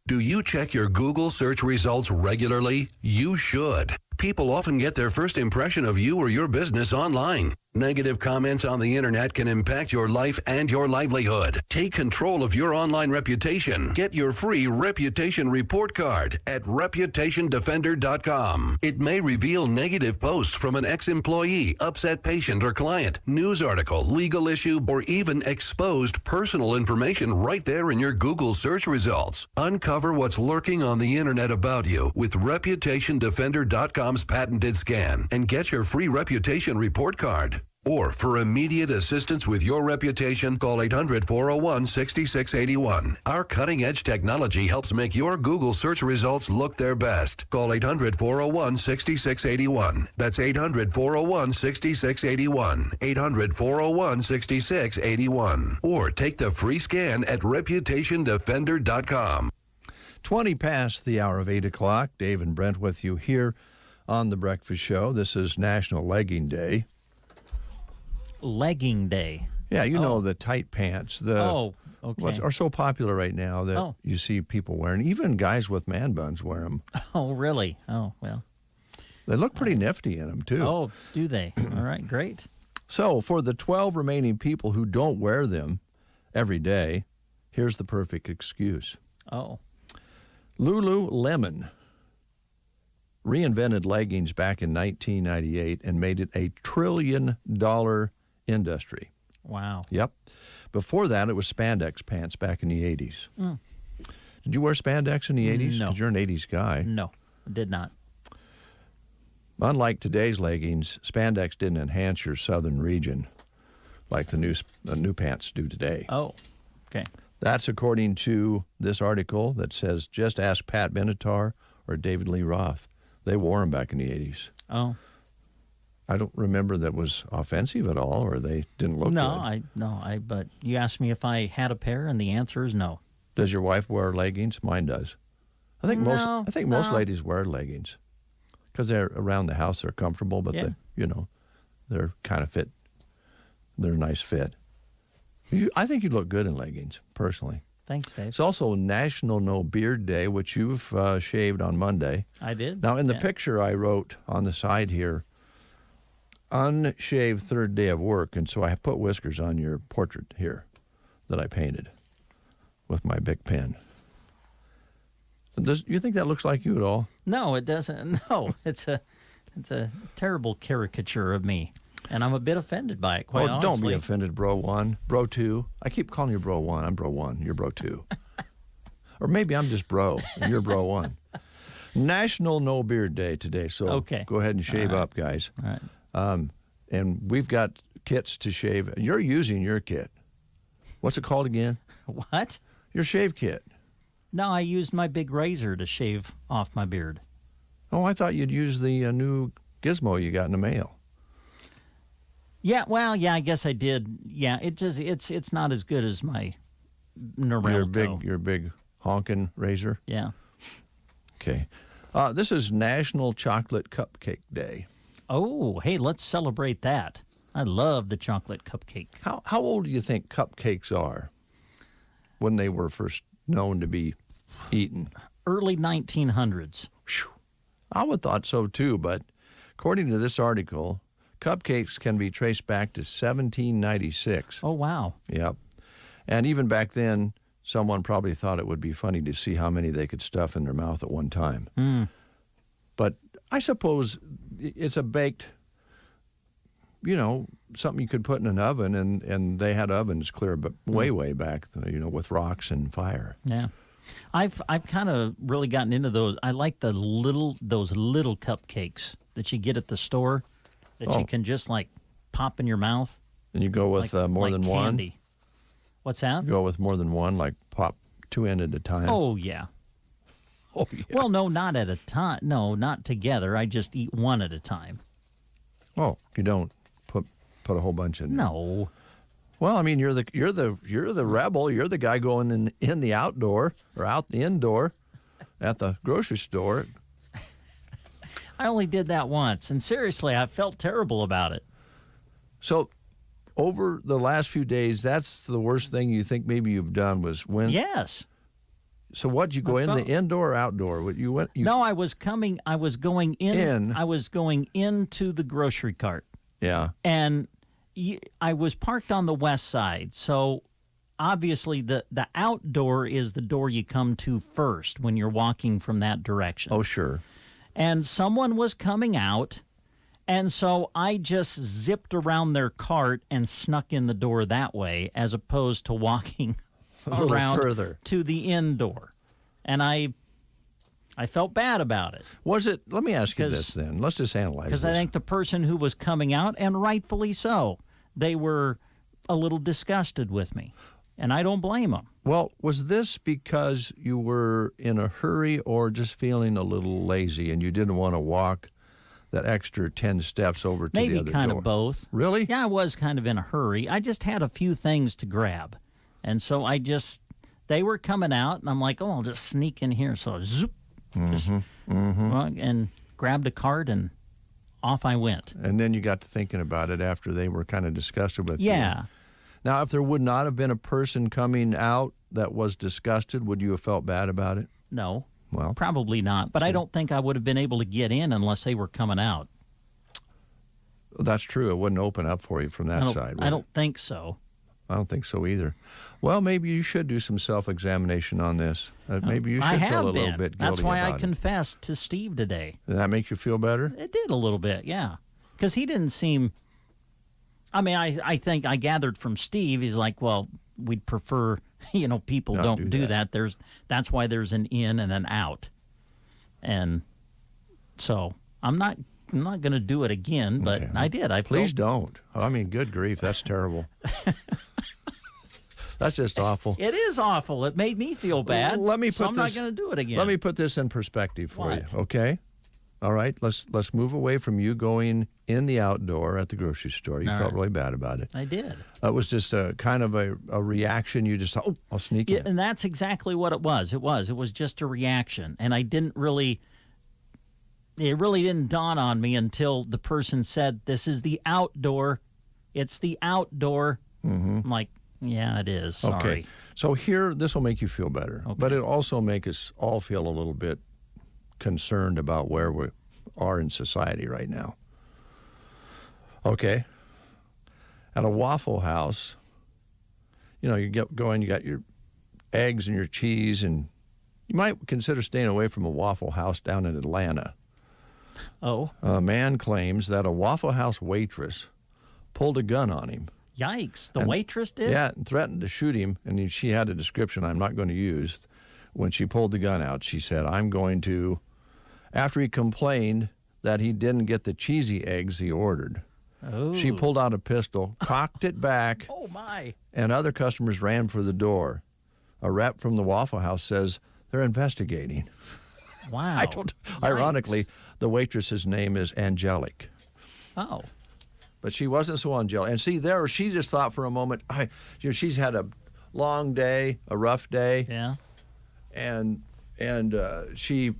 Do you check your Google search results regularly? You should. People often get their first impression of you or your business online. Negative comments on the internet can impact your life and your livelihood. Take control of your online reputation. Get your free reputation report card at reputationdefender.com. It may reveal negative posts from an ex-employee, upset patient or client, news article, legal issue, or even exposed personal information right there in your Google search results. Uncover what's lurking on the internet about you with reputationdefender.com's patented scan and get your free reputation report card. Or for immediate assistance with your reputation, call 800-401-6681. Our cutting-edge technology helps make your Google search results look their best. Call 800-401-6681. That's 800-401-6681. 800-401-6681. Or take the free scan at reputationdefender.com. 20 past the hour of 8 o'clock. Dave and Brent with you here on The Breakfast Show. This is National Legging Day. Legging Day. Yeah, you know, the tight pants. Okay. What are so popular right now that you see people wearing. Even guys with man buns wear them. Oh, really? Oh, well. They look pretty nifty in them, too. Oh, do they? All right, great. So, for the 12 remaining people who don't wear them every day, here's the perfect excuse. Oh. Lululemon reinvented leggings back in 1998 and made it a $1 trillion industry. Wow. Yep. Before that, it was spandex pants back in the 80s. Mm. Did you wear spandex in the 80s? No. Because you're an 80s guy. No, I did not. Unlike today's leggings, spandex didn't enhance your southern region like the new pants do today. Oh, okay. That's according to this article that says, just ask Pat Benatar or David Lee Roth. They wore them back in the 80s. Oh. I don't remember that was offensive at all, or they didn't look good. But you asked me if I had a pair, and the answer is no. Does your wife wear leggings? Mine does. I think most ladies wear leggings because they're around the house. They're comfortable, but they're kind of fit. They're a nice fit. I think you look good in leggings, personally. Thanks, Dave. It's also National No Beard Day, which you've shaved on Monday. I did. Now, in the picture I wrote on the side here, unshaved third day of work, and so I put whiskers on your portrait here that I painted with my big pen. Do you think that looks like you at all? No, it doesn't. No, it's a terrible caricature of me, and I'm a bit offended by it, quite honestly. Don't be offended, Bro 1. Bro 2. I keep calling you Bro 1. I'm Bro 1. You're Bro 2. Or maybe I'm just Bro, and you're Bro 1. National No Beard Day today, so go ahead and shave up, guys. All right. And we've got kits to shave. You're using your kit. What's it called again? What? Your shave kit. No, I used my big razor to shave off my beard. Oh, I thought you'd use the new gizmo you got in the mail. Yeah, well, I guess I did. Yeah, it's not as good as my Norelco. Your big honkin' razor? Yeah. Okay. This is National Chocolate Cupcake Day. Oh, hey, let's celebrate that. I love the chocolate cupcake. How old do you think cupcakes are when they were first known to be eaten? Early 1900s. I would have thought so too, but according to this article, cupcakes can be traced back to 1796. Oh, wow. Yep. And even back then, someone probably thought it would be funny to see how many they could stuff in their mouth at one time. Mm. But I suppose it's a baked, something you could put in an oven, and they had ovens clear, but way back, with rocks and fire. Yeah. I've kind of really gotten into those. I like those little cupcakes that you get at the store that you can just like pop in your mouth. And you go with more like than candy. one? What's that? You go with more than one, like pop 2 in at a time? Oh, yeah. Oh, yeah. Well, no, not at a time. No, not together. I just eat one at a time. Oh, you don't put a whole bunch in there? No. Well, I mean, you're the rebel. You're the guy going in the outdoor or out the indoor at the grocery store. I only did that once, and seriously, I felt terrible about it. So, over the last few days, that's the worst thing you think maybe you've done was when? Yes. So what'd you go in the indoor or outdoor? What you went? No, I was going in. I was going into the grocery cart. Yeah. And I was parked on the west side, so obviously the outdoor is the door you come to first when you're walking from that direction. Oh, sure. And someone was coming out, and so I just zipped around their cart and snuck in the door that way, as opposed to walking around further to the indoor. And I felt bad about it. Was it? Let me ask you this then. Let's just analyze this. Because I think the person who was coming out, and rightfully so, they were a little disgusted with me. And I don't blame them. Well, was this because you were in a hurry or just feeling a little lazy and you didn't want to walk that extra 10 steps over to the other door? Maybe kind of both. Really? Yeah, I was kind of in a hurry. I just had a few things to grab. And so they were coming out, and I'm like, I'll just sneak in here. So zoop, and grabbed a cart, and off I went. And then you got to thinking about it after they were kind of disgusted with you. Yeah. Now, if there would not have been a person coming out that was disgusted, would you have felt bad about it? No. Well, probably not. But I don't think I would have been able to get in unless they were coming out. That's true. It wouldn't open up for you from that side. I don't think so. I don't think so either. Well, maybe you should do some self-examination on this. Maybe you should feel a little bit guilty. That's why I about confessed to Steve today. Did that make you feel better? It did a little bit, yeah. Because he didn't seem... I mean, I think I gathered from Steve, he's like, well, we'd prefer, people don't do that. That's why there's an in and an out. And so I'm not going to do it again, but I did. Please don't. I mean, good grief, that's terrible. That's just awful. It is awful. It made me feel bad. I'm not going to do it again. Let me put this in perspective for you, okay? All right, let's move away from you going in the outdoor at the grocery store. You felt really bad about it. I did. It was just a kind of a reaction. You just thought, oh, I'll sneak in. And that's exactly what it was. It was just a reaction. And it really didn't dawn on me until the person said, this is the outdoor. It's the outdoor. I'm like, yeah, it is. Sorry. Okay, so here, this will make you feel better. Okay. But it'll also make us all feel a little bit concerned about where we are in society right now. Okay. At a Waffle House, you got your eggs and your cheese, and you might consider staying away from a Waffle House down in Atlanta. Oh. A man claims that a Waffle House waitress pulled a gun on him. Yikes. The waitress did? Yeah, and threatened to shoot him, and she had a description I'm not going to use. When she pulled the gun out, she said, after he complained that he didn't get the cheesy eggs he ordered. Oh. She pulled out a pistol, cocked it back, oh my! And other customers ran for the door. A rep from the Waffle House says they're investigating. Wow. Ironically, the waitress's name is Angelic. Oh. But she wasn't so angelic. And see, she just thought for a moment, she's had a long day, a rough day. Yeah. And she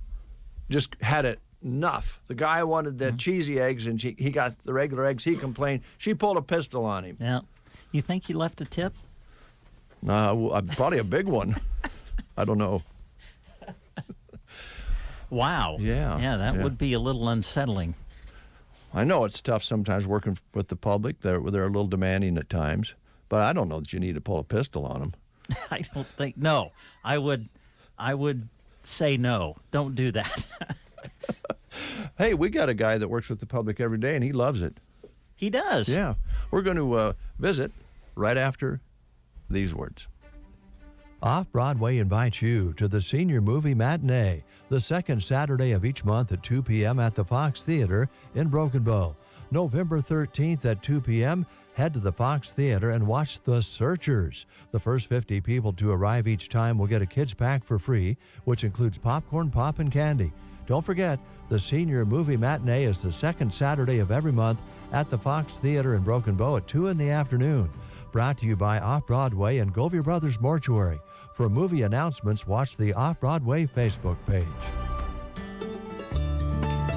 just had it enough. The guy wanted the cheesy eggs, and he got the regular eggs. He complained. She pulled a pistol on him. Yeah. You think he left a tip? Probably a big one. I don't know. Wow. Yeah. Yeah, that would be a little unsettling. I know it's tough sometimes working with the public. They're a little demanding at times, but I don't know that you need to pull a pistol on them. I don't think. No, I would say no. Don't do that. Hey, we got a guy that works with the public every day, and he loves it. He does. Yeah. We're going to visit right after these words. Off-Broadway invites you to the Senior Movie Matinee, the second Saturday of each month at 2 p.m. at the Fox Theater in Broken Bow. November 13th at 2 p.m., head to the Fox Theater and watch The Searchers. The first 50 people to arrive each time will get a kids pack for free, which includes popcorn, pop, and candy. Don't forget, the Senior Movie Matinee is the second Saturday of every month at the Fox Theater in Broken Bow at 2 in the afternoon. Brought to you by Off-Broadway and Govia Brothers Mortuary. For movie announcements, watch the Off-Broadway Facebook page.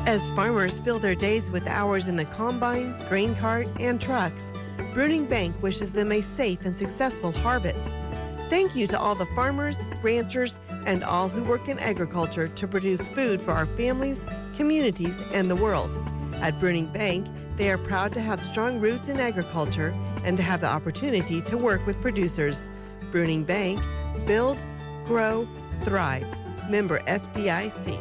As farmers fill their days with hours in the combine, grain cart, and trucks, Bruning Bank wishes them a safe and successful harvest. Thank you to all the farmers, ranchers, and all who work in agriculture to produce food for our families, communities, and the world. At Bruning Bank, they are proud to have strong roots in agriculture and to have the opportunity to work with producers. Bruning Bank, build, grow, thrive. Member FDIC.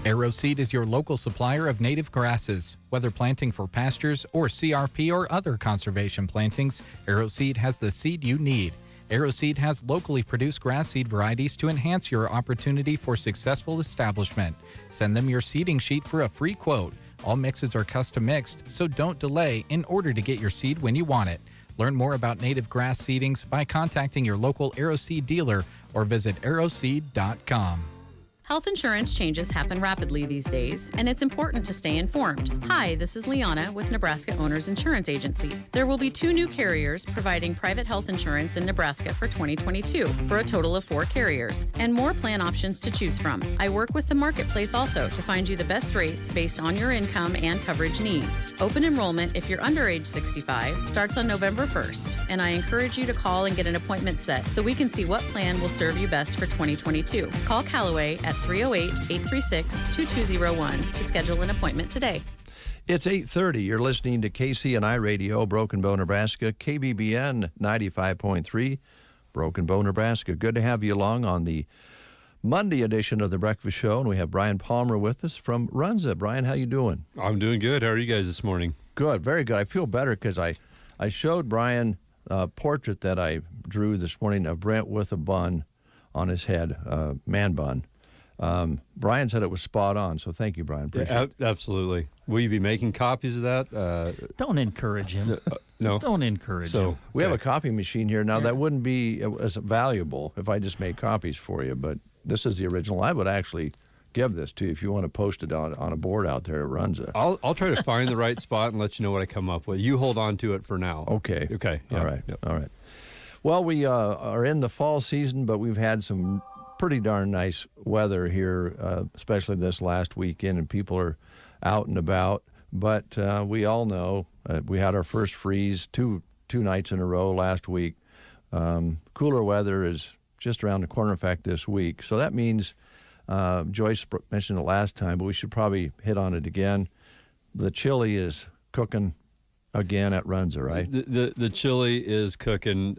AeroSeed is your local supplier of native grasses. Whether planting for pastures or CRP or other conservation plantings, AeroSeed has the seed you need. AeroSeed has locally produced grass seed varieties to enhance your opportunity for successful establishment. Send them your seeding sheet for a free quote. All mixes are custom mixed, so don't delay in order to get your seed when you want it. Learn more about native grass seedings by contacting your local AeroSeed dealer or visit aeroseed.com. Health insurance changes happen rapidly these days, and it's important to stay informed. Hi, this is Liana with Nebraska Owners Insurance Agency. There will be 2 new carriers providing private health insurance in Nebraska for 2022, for a total of 4 carriers, and more plan options to choose from. I work with the marketplace also to find you the best rates based on your income and coverage needs. Open enrollment, if you're under age 65, starts on November 1st, and I encourage you to call and get an appointment set so we can see what plan will serve you best for 2022. Call Callaway at 308-836-2201 to schedule an appointment today. It's 8:30. You're listening to KCNI Radio, Broken Bow, Nebraska, KBBN 95.3, Broken Bow, Nebraska. Good to have you along on the Monday edition of The Breakfast Show, and we have Brian Palmer with us from Runza. Brian, how you doing? I'm doing good. How are you guys this morning? Good, very good. I feel better because I showed Brian a portrait that I drew this morning of Brent with a bun on his head, man bun. Brian said it was spot on, so thank you, Brian. Appreciate it. Absolutely. Will you be making copies of that? Don't encourage him. No. Don't encourage him. We have a copy machine here. Now, that wouldn't be as valuable if I just made copies for you, but this is the original. I would actually give this to you if you want to post it on a board out there at Runza. I'll try to find the right spot and let you know what I come up with. You hold on to it for now. Okay. Okay. Yeah. All right. Yep. All right. Well, we are in the fall season, but we've had some pretty darn nice weather here, especially this last weekend, and people are out and about. But we all know we had our first freeze two nights in a row last week. Cooler weather is just around the corner, in fact, this week. So that means, Joyce mentioned it last time, but we should probably hit on it again. The chili is cooking again at Runza, right? The chili is cooking.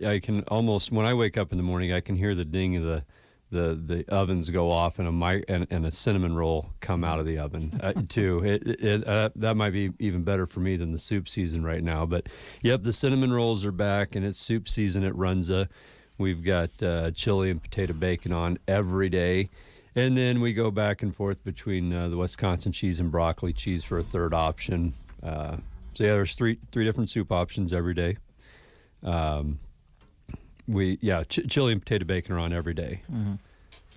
I can almost, when I wake up in the morning, I can hear the ding of the ovens go off and a cinnamon roll come out of the oven too. That might be even better for me than the soup season right now. But yep, the cinnamon rolls are back, and it's soup season at Runza. We've got chili and potato bacon on every day. And then we go back and forth between the Wisconsin cheese and broccoli cheese for a third option. So yeah, there's three different soup options every day. Chili and potato bacon are on every day. Mm-hmm.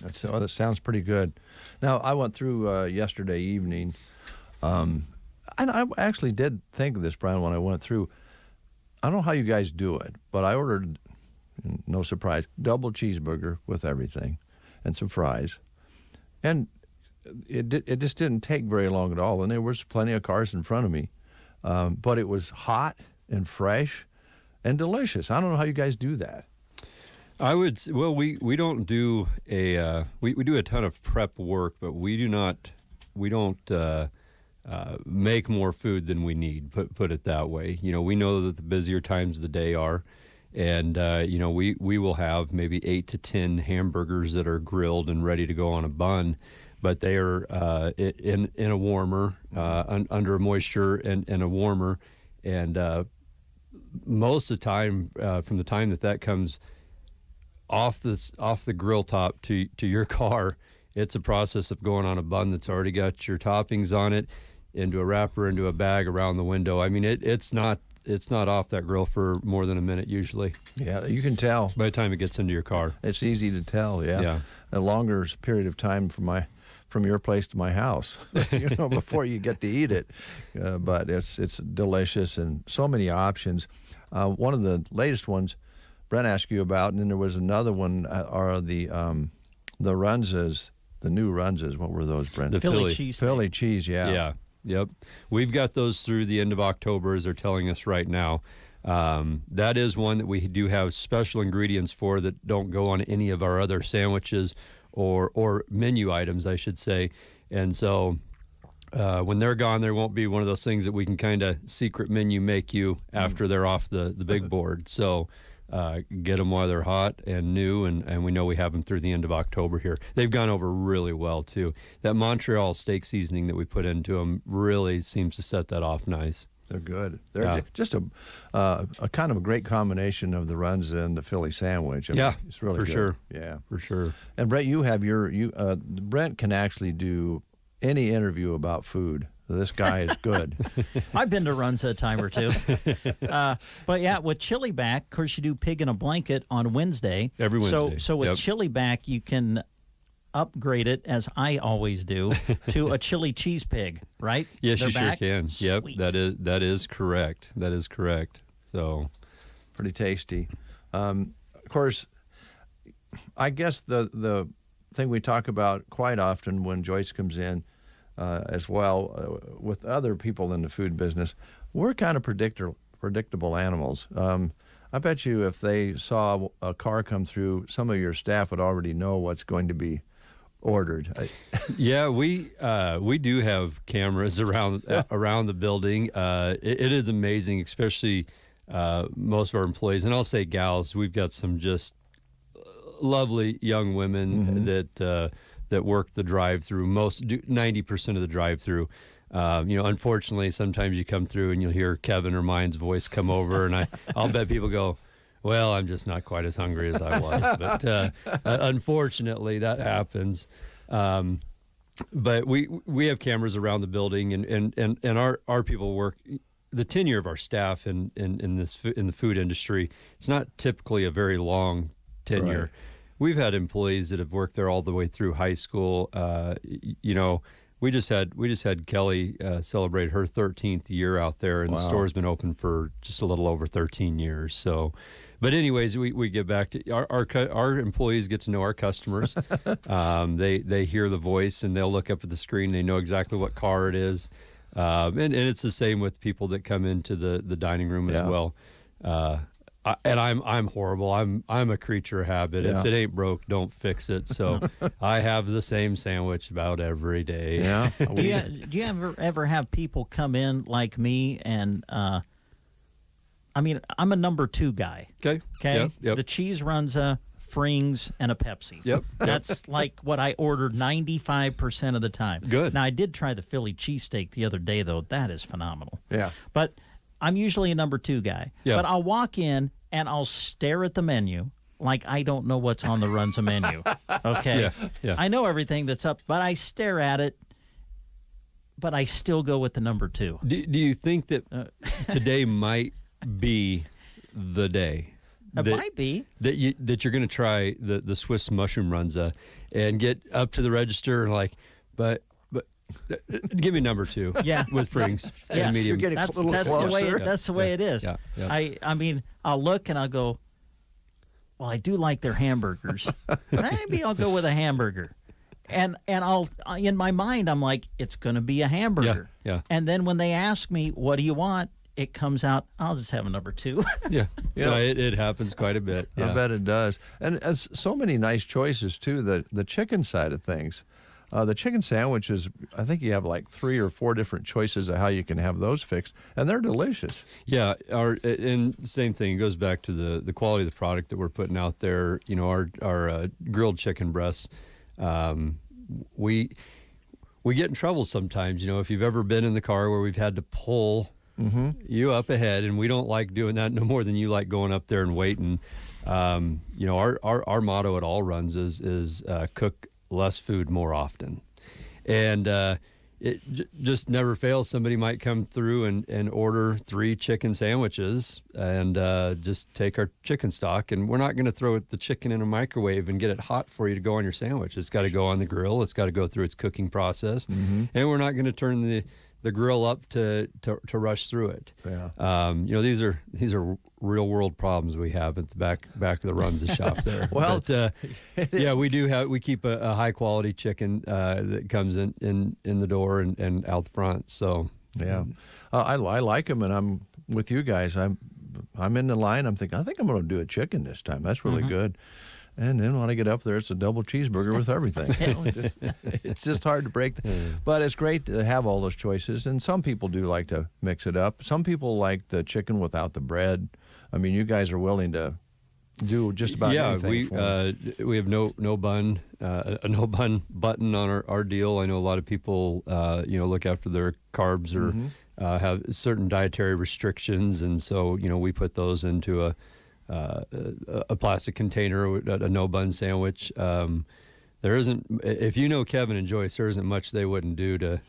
That sounds pretty good. Now, I went through yesterday evening, and I actually did think of this, Brian, when I went through. I don't know how you guys do it, but I ordered, no surprise, double cheeseburger with everything and some fries. And it just didn't take very long at all, and there was plenty of cars in front of me. But it was hot and fresh and delicious. I don't know how you guys do that. We don't do we do a ton of prep work, but we don't make more food than we need, put it that way. We know that the busier times of the day are, and we will have maybe 8 to 10 hamburgers that are grilled and ready to go on a bun, but they are in a warmer, under moisture and a warmer, and most of the time, from the time that comes off the grill top to your car, it's a process of going on a bun that's already got your toppings on it, into a wrapper, into a bag around the window. I mean, it's not off that grill for more than a minute usually. Yeah, you can tell. By the time it gets into your car. It's easy to tell, yeah. A longer period of time from your place to my house, before you get to eat it. But it's delicious and so many options. One of the latest ones Brent asked you about, and then there was another one, are the Runzas, the new Runzas. What were those, Brent? The Philly cheese. Philly cheese, yeah. Yeah. Yep. We've got those through the end of October, as they're telling us right now. That is one that we do have special ingredients for that don't go on any of our other sandwiches or menu items, I should say. And so when they're gone, there won't be one of those things that we can kind of secret menu make you after they're off the big board. So get them while they're hot and new, and we know we have them through the end of October here. They've gone over really well, too. That Montreal steak seasoning that we put into them really seems to set that off nice. They're good. They're just a kind of a great combination of the Runza and the Philly sandwich. I mean, it's really for good. Sure. Yeah, for sure. And Brent, you have Brent can actually do any interview about food. This guy is good. I've been to Runza a time or two. But yeah, with chili back, of course, you do pig in a blanket on Wednesday. Every Wednesday. So with chili back, you can upgrade it, as I always do, to a chili cheese pig, right? Yes, They're you back? sure can. Yep, Sweet. that is correct. That is correct. So, pretty tasty. Of course, I guess the thing we talk about quite often when Joyce comes in, as well, with other people in the food business, we're kind of predictable animals. I bet you if they saw a car come through, some of your staff would already know what's going to be ordered. Yeah, we do have cameras around the building. It is amazing, especially most of our employees, and I'll say gals. We've got some just lovely young women that work the drive-through. 90% of the drive-through. Unfortunately, sometimes you come through and you'll hear Kevin or mine's voice come over, and I'll bet people go, well, I'm just not quite as hungry as I was. But unfortunately, that happens. But we have cameras around the building, and our people work. The tenure of our staff in the food industry, it's not typically a very long tenure. Right. We've had employees that have worked there all the way through high school. We just had Kelly celebrate her 13th year out there, and the store's been open for just a little over 13 years. So, but anyways, we get back to our employees get to know our customers. They hear the voice and they'll look up at the screen. They know exactly what car it is, and it's the same with people that come into the dining room as well. I'm horrible. I'm a creature of habit. If it ain't broke, don't fix it. So I have the same sandwich about every day. Yeah. Do you ever have people come in like me and I'm a number 2 guy. Okay. Yep. The cheese Runza, Frings, and a Pepsi. Yep. That's like what I ordered 95% of the time. Good. Now I did try the Philly cheesesteak the other day though. That is phenomenal. Yeah. But I'm usually a number 2 guy. Yeah. But I'll walk in and I'll stare at the menu like I don't know what's on the Runza menu. Okay? Yeah. I know everything that's up, but I stare at it, but I still go with the number 2. Do you think that today might be the day? It might be. That you're going to try the Swiss mushroom Runza and get up to the register and like, but give me number 2. Yeah. With Frings and medium. That's the way it is. Yeah. I mean, I'll look and I'll go, well, I do like their hamburgers. Maybe I'll go with a hamburger. And I'll in my mind I'm like, it's going to be a hamburger. Yeah. And then when they ask me, what do you want? It comes out, I'll just have a number 2. Yeah. It happens quite a bit. Yeah. I bet it does. And as so many nice choices too. The chicken side of things. The chicken sandwiches, I think you have like 3 or 4 different choices of how you can have those fixed, and they're delicious. Yeah, and same thing. It goes back to the quality of the product that we're putting out there. Our grilled chicken breasts, we get in trouble sometimes. If you've ever been in the car where we've had to pull you up ahead, and we don't like doing that no more than you like going up there and waiting. Our motto at All Runs is cook less food more often. And it just never fails. Somebody might come through and order 3 chicken sandwiches and just take our chicken stock. And we're not going to throw the chicken in a microwave and get it hot for you to go on your sandwich. It's got to go on the grill. It's got to go through its cooking process. And we're not going to turn the grill up to rush through it. Yeah. These are real world problems we have at the back of the Runza shop there. Well, but, we keep a high quality chicken that comes in the door and out the front. So yeah, I like them, and I'm with you guys. I'm in the line. I'm thinking, I think I'm going to do a chicken this time. That's really good. And then when I get up there, it's a double cheeseburger with everything. It's just hard to break. But it's great to have all those choices. And some people do like to mix it up. Some people like the chicken without the bread. I mean, you guys are willing to do just about anything. We have no bun, a no bun button on our deal. I know a lot of people, look after their carbs or have certain dietary restrictions, and so we put those into a plastic container, a no bun sandwich. There isn't, if you know Kevin and Joyce, there isn't much they wouldn't do to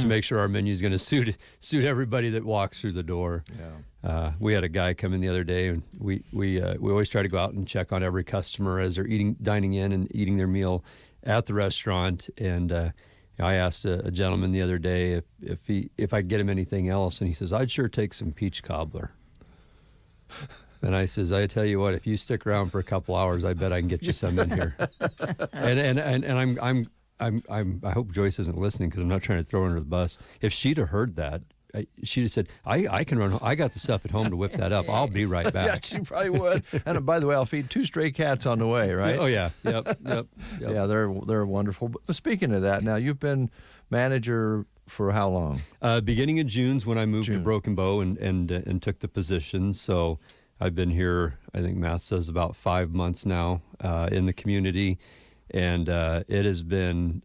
make sure our menu is going to suit everybody that walks through the door. Yeah. We had a guy come in the other day, and we always try to go out and check on every customer as they're dining in and eating their meal at the restaurant. And I asked a gentleman the other day if I could get him anything else, and he says, "I'd sure take some peach cobbler." And I says, I tell you what, if you stick around for a couple hours, I bet I can get you some in here. and I hope Joyce isn't listening, because I'm not trying to throw her under the bus. If she'd have heard that, she'd have said, I can run home. I got the stuff at home to whip that up. I'll be right back. Yeah, she probably would. And by the way, I'll feed 2 stray cats on the way, right? Oh, yeah. Yep. Yeah, they're wonderful. But speaking of that, now you've been manager for how long? Beginning of June's when I moved to Broken Bow and took the position. So I've been here, I think math says about 5 months now in the community, and it has been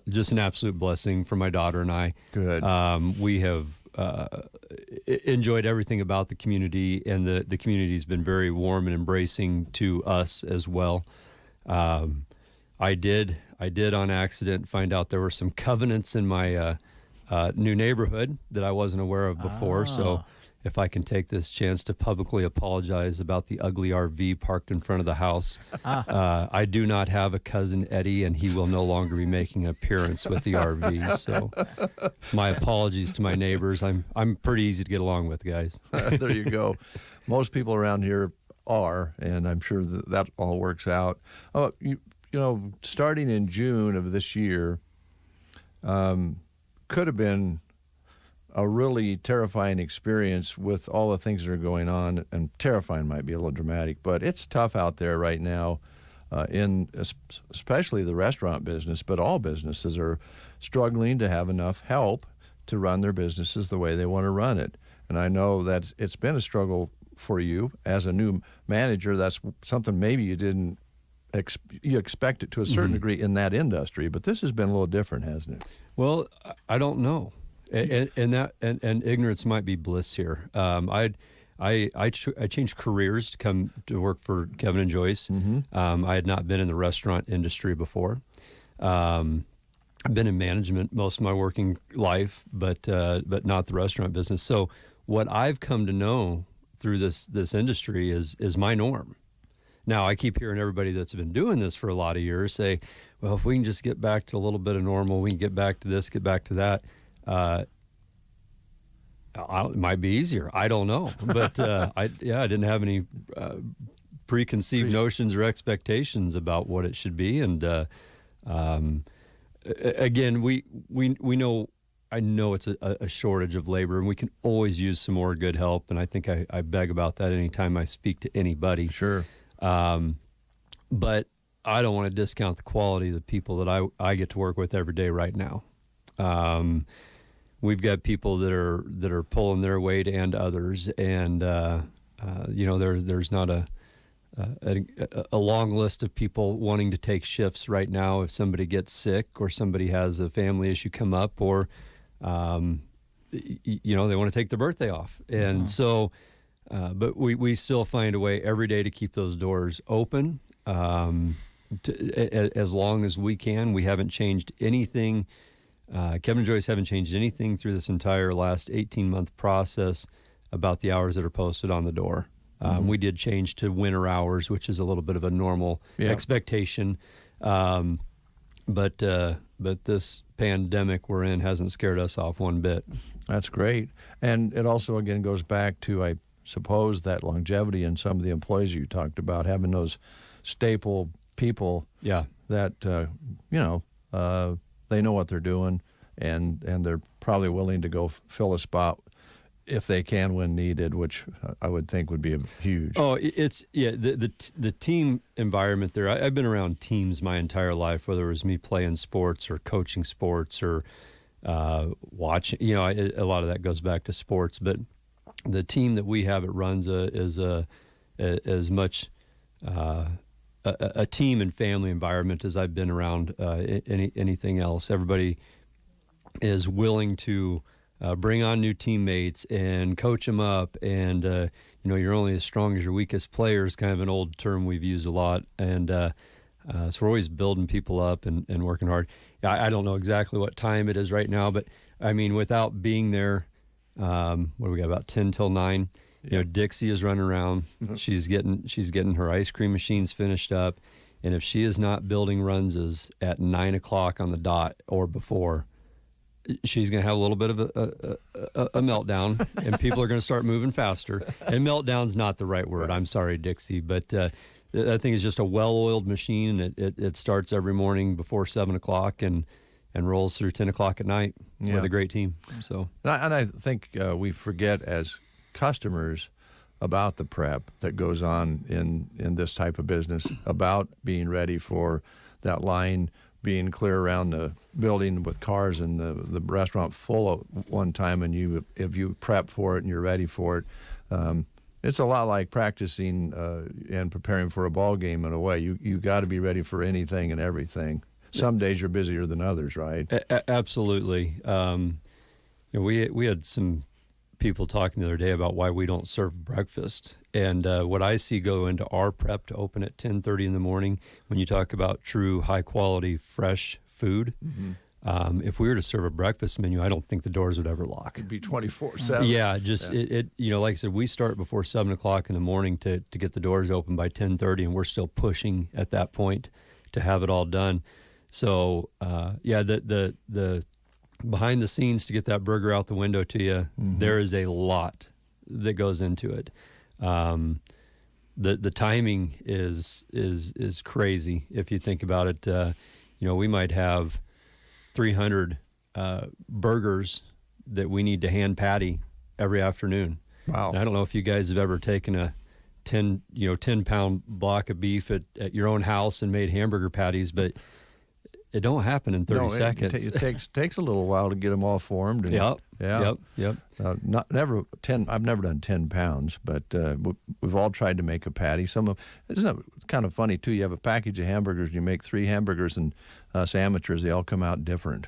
just an absolute blessing for my daughter and I. Good. We have enjoyed everything about the community, and the community's been very warm and embracing to us as well. I did on accident find out there were some covenants in my new neighborhood that I wasn't aware of before, so if I can take this chance to publicly apologize about the ugly RV parked in front of the house. I do not have a cousin Eddie, and he will no longer be making an appearance with the RV. So my apologies to my neighbors. I'm pretty easy to get along with, guys. There you go. Most people around here are, and I'm sure that all works out. Starting in June of this year, could have been a really terrifying experience with all the things that are going on, and terrifying might be a little dramatic, but it's tough out there right now, especially the restaurant business, but all businesses are struggling to have enough help to run their businesses the way they want to run it. And I know that it's been a struggle for you as a new manager. That's something maybe you didn't you expect it to a certain degree in that industry, but this has been a little different, hasn't it? Well, I don't know. And ignorance might be bliss here. I changed careers to come to work for Kevin and Joyce. I had not been in the restaurant industry before. I've been in management most of my working life, but not the restaurant business. So what I've come to know through this industry is my norm. Now, I keep hearing everybody that's been doing this for a lot of years say, well, if we can just get back to a little bit of normal, we can get back to this, get back to that. It might be easier. I don't know. But I didn't have any preconceived notions or expectations about what it should be. And again, we know, I know it's a shortage of labor, and we can always use some more good help. And I think I beg about that anytime I speak to anybody. Sure. But I don't want to discount the quality of the people that I get to work with every day right now. We've got people that are pulling their weight, and others, and there's not a long list of people wanting to take shifts right now if somebody gets sick or somebody has a family issue come up, or they want to take their birthday off, and so. But we still find a way every day to keep those doors open. as long as we can. We haven't changed anything. Kevin and Joyce haven't changed anything through this entire last 18-month process about the hours that are posted on the door. We did change to winter hours, which is a little bit of a normal expectation. But this pandemic we're in hasn't scared us off one bit. That's great. And it also, again, goes back to, I suppose, that longevity in some of the employees you talked about, having those staple people that, they know what they're doing, and they're probably willing to go fill a spot if they can when needed, which I would think would be huge. Oh, it's the team environment there. I've been around teams my entire life, whether it was me playing sports or coaching sports or watching. A lot of that goes back to sports, but the team that we have at Runza is as much a team and family environment as I've been around anything else. Everybody is willing to bring on new teammates and coach them up, and you're only as strong as your weakest player is kind of an old term we've used a lot, and so we're always building people up and working hard. I don't know exactly what time it is right now, but I mean, without being there, what do we got, about 10 till 9? Dixie is running around. She's getting her ice cream machines finished up, and if she is not building Runzas at 9 o'clock on the dot or before, she's going to have a little bit of a meltdown, and people are going to start moving faster. And meltdown's not the right word. I'm sorry, Dixie, but that thing is just a well-oiled machine. It starts every morning before 7 o'clock and rolls through 10 o'clock at night with a great team. So, and I think we forget as customers about the prep that goes on in this type of business, about being ready for that line being clear around the building with cars and the restaurant full at one time, and if you prep for it and you're ready for it, it's a lot like practicing and preparing for a ball game in a way. You got to be ready for anything and everything. Some days you're busier than others, right? Absolutely. We had some people talking the other day about why we don't serve breakfast, and what I see go into our prep to open at 10:30 in the morning. When you talk about true high quality fresh food, if we were to serve a breakfast menu, I don't think the doors would ever lock. It'd be 24/7. Yeah, it like I said, we start before 7 o'clock in the morning to get the doors open by 10:30, and we're still pushing at that point to have it all done. So the behind the scenes to get that burger out the window to you, there is a lot that goes into it. The timing is crazy if you think about it. We might have 300 burgers that we need to hand patty every afternoon. Wow! And I don't know if you guys have ever taken a 10-pound block of beef at your own house and made hamburger patties, but it don't happen in 30 seconds. It takes a little while to get them all formed. And, Yep. I've never done 10 pounds, but we've all tried to make a patty. Isn't it kind of funny too? You have a package of hamburgers, and you make 3 hamburgers, and us amateurs, they all come out different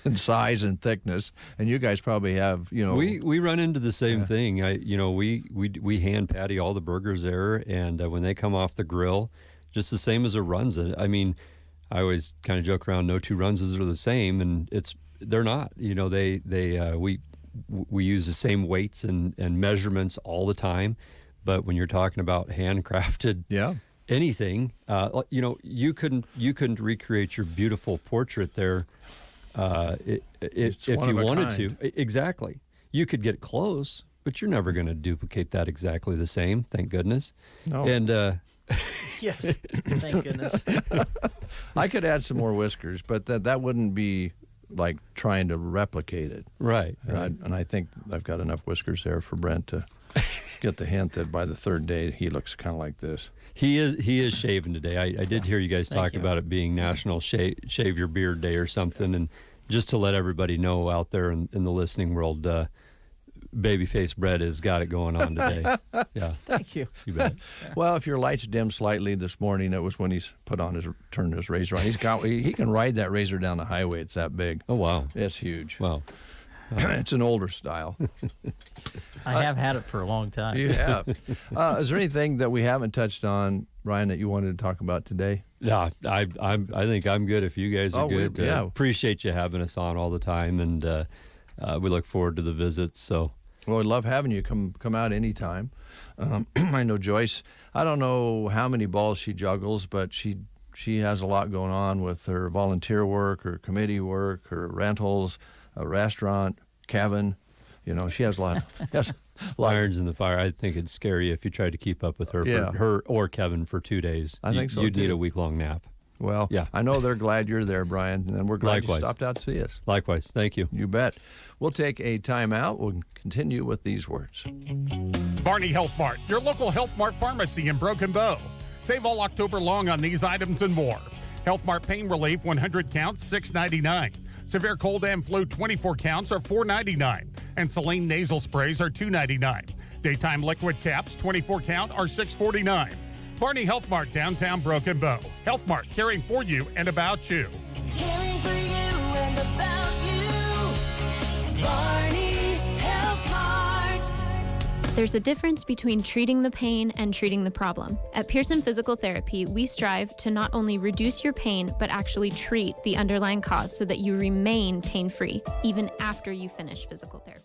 in size and thickness. And you guys probably have, We run into the same thing. We hand patty all the burgers there, and when they come off the grill, just the same as a Runza. I mean, I always kind of joke around, no 2 Runzas are the same, and they're not. We use the same weights and measurements all the time, but when you're talking about handcrafted anything, you couldn't recreate your beautiful portrait there if you wanted to. Exactly. You could get close, but you're never going to duplicate that exactly the same. Thank goodness. No. And yes, thank goodness. I could add some more whiskers, but that wouldn't be like trying to replicate it. Right. And I think I've got enough whiskers there for Brent to get the hint that by the 3rd day he looks kind of like this. He is shaving today. I did hear you guys talk about it being National Shave Your Beard Day or something, and just to let everybody know out there in the listening world, Babyface Brett has got it going on today. Yeah. Thank you. You bet. Well, if your lights dim slightly this morning, it was when he's turned his razor on. He can ride that razor down the highway. It's that big. Oh, wow. It's huge. Wow. It's an older style. I have had it for a long time. You have. Is there anything that we haven't touched on Brian, that you wanted to talk about today? Yeah, I think I'm good if you guys are good. Appreciate you having us on all the time, and we look forward to the visits. So, well, we love having you come out anytime. I know Joyce. I don't know how many balls she juggles, but she has a lot going on with her volunteer work, her committee work, her rentals, a restaurant, Kevin. She has a lot. Irons in the fire. I think it'd scare you if you tried to keep up with her, her or Kevin for 2 days. I think so. You'd need a week-long nap. Well, yeah. I know they're glad you're there, Brian, and we're glad you stopped out to see us. Likewise. Thank you. You bet. We'll take a time out. We'll continue with these words. Barney Healthmart, your local Healthmart pharmacy in Broken Bow. Save all October long on these items and more. Healthmart Pain Relief 100 counts, $6.99. Severe cold and flu 24 counts are $4.99. And Saline nasal sprays are $2.99. Daytime liquid caps 24 count are $6.49. Barney Healthmart, downtown Broken Bow. Healthmart, caring for you and about you. Caring for you and about you. Barney Healthmart. There's a difference between treating the pain and treating the problem. At Pearson Physical Therapy, we strive to not only reduce your pain, but actually treat the underlying cause so that you remain pain-free, even after you finish physical therapy.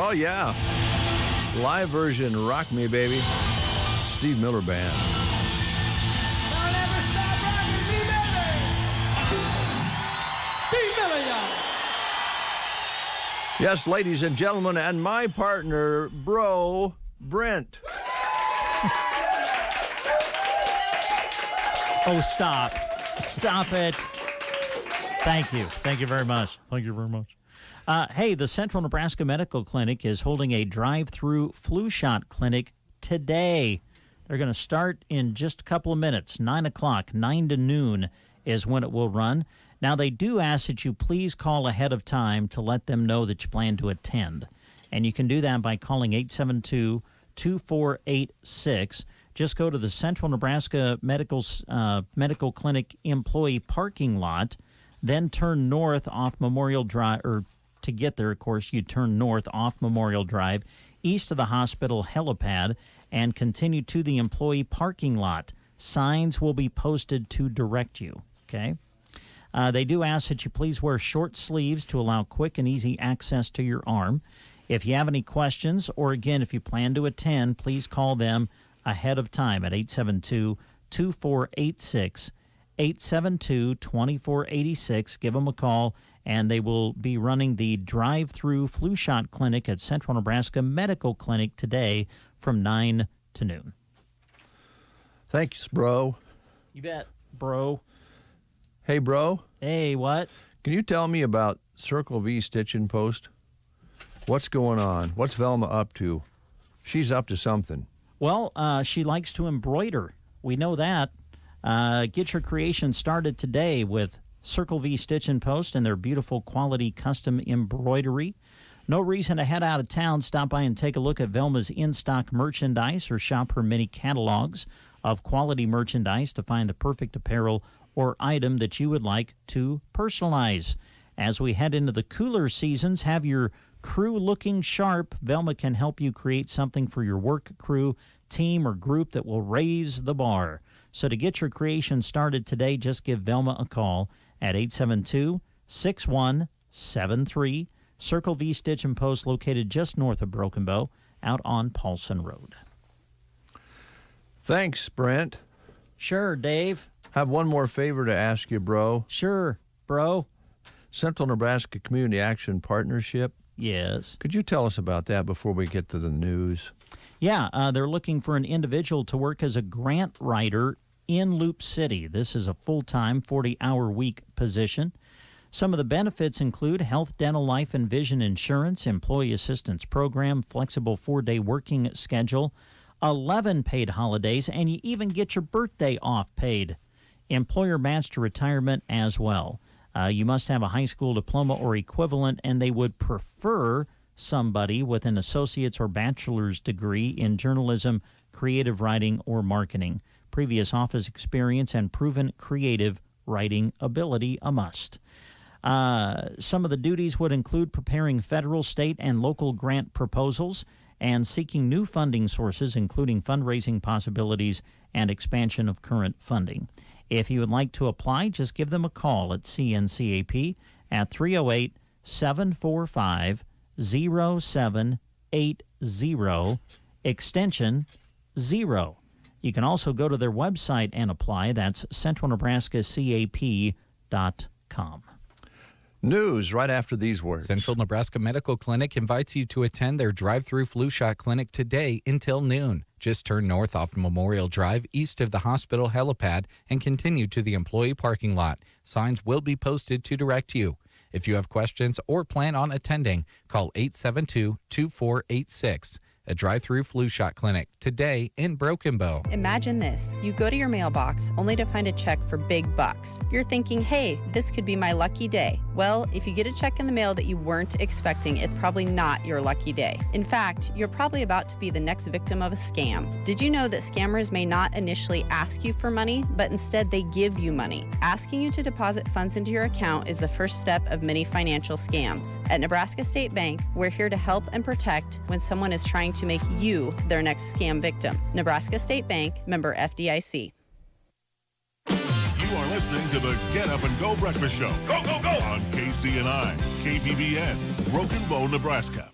Oh, yeah. Live version, Rock Me, Baby. Steve Miller Band. Steve Miller, y'all. Yes, ladies and gentlemen, and my partner, Bro Brent. Oh, stop. Stop it. Thank you. Thank you very much. Thank you very much. Hey, the Central Nebraska Medical Clinic is holding a drive-through flu shot clinic today. They're going to start in just a couple of minutes, 9 o'clock, 9 to noon is when it will run. Now, they do ask that you please call ahead of time to let them know that you plan to attend. And you can do that by calling 872-2486. Just go to the Central Nebraska Medical Clinic employee parking lot, then turn north off Memorial Drive, or to get there, of course, you turn north off Memorial Drive, east of the hospital helipad, and continue to the employee parking lot. Signs will be posted to direct you, okay? They do ask that you please wear short sleeves to allow quick and easy access to your arm. If you have any questions, or again, if you plan to attend, please call them ahead of time at 872-2486, 872-2486. Give them a call, and they will be running the drive-through flu shot clinic at Central Nebraska Medical Clinic today from 9 to noon. Thanks, bro. You bet, bro. Hey, bro. Hey, what? Can you tell me about Circle V Stitch and Post? What's going on? What's Velma up to? She's up to something. Well, she likes to embroider. We know that. Get your creation started today with Circle V Stitch and Post and their beautiful quality custom embroidery. No reason to head out of town. Stop by and take a look at Velma's in-stock merchandise or shop her many catalogs of quality merchandise to find the perfect apparel or item that you would like to personalize. As we head into the cooler seasons, have your crew looking sharp. Velma can help you create something for your work crew, team, or group that will raise the bar. So to get your creation started today, just give Velma a call at 872-6173. Circle V Stitch and Post, located just north of Broken Bow, out on Paulson Road. Thanks, Brent. Sure, Dave. I have one more favor to ask you, bro. Sure, bro. Central Nebraska Community Action Partnership. Yes. Could you tell us about that before we get to the news? Yeah, they're looking for an individual to work as a grant writer in Loop City. This is a full-time, 40-hour week position. Some of the benefits include health, dental, life, and vision insurance, employee assistance program, flexible 4-day working schedule, 11 paid holidays, and you even get your birthday off paid. Employer match to retirement as well. You must have a high school diploma or equivalent, and they would prefer somebody with an associate's or bachelor's degree in journalism, creative writing, or marketing. Previous office experience and proven creative writing ability a must. Some of the duties would include preparing federal, state, and local grant proposals and seeking new funding sources, including fundraising possibilities and expansion of current funding. If you would like to apply, just give them a call at CNCAP at 308-745-0780, extension 0. You can also go to their website and apply. That's centralnebraskacap.com. News right after these words. Central Nebraska Medical Clinic invites you to attend their drive-through flu shot clinic today until noon. Just turn north off Memorial Drive, east of the hospital helipad, and continue to the employee parking lot. Signs will be posted to direct you. If you have questions or plan on attending, call 872-2486. A drive-through flu shot clinic today in Broken Bow. Imagine this. You go to your mailbox only to find a check for big bucks. You're thinking, hey, this could be my lucky day. Well, if you get a check in the mail that you weren't expecting, it's probably not your lucky day. In fact, you're probably about to be the next victim of a scam. Did you know that scammers may not initially ask you for money, but instead they give you money? Asking you to deposit funds into your account is the first step of many financial scams. At Nebraska State Bank, we're here to help and protect when someone is trying to make you their next scam victim. Nebraska State Bank, member FDIC. You are listening to the Get Up and Go Breakfast Show. Go, go, go! On KCNI, KBBN, Broken Bow, Nebraska.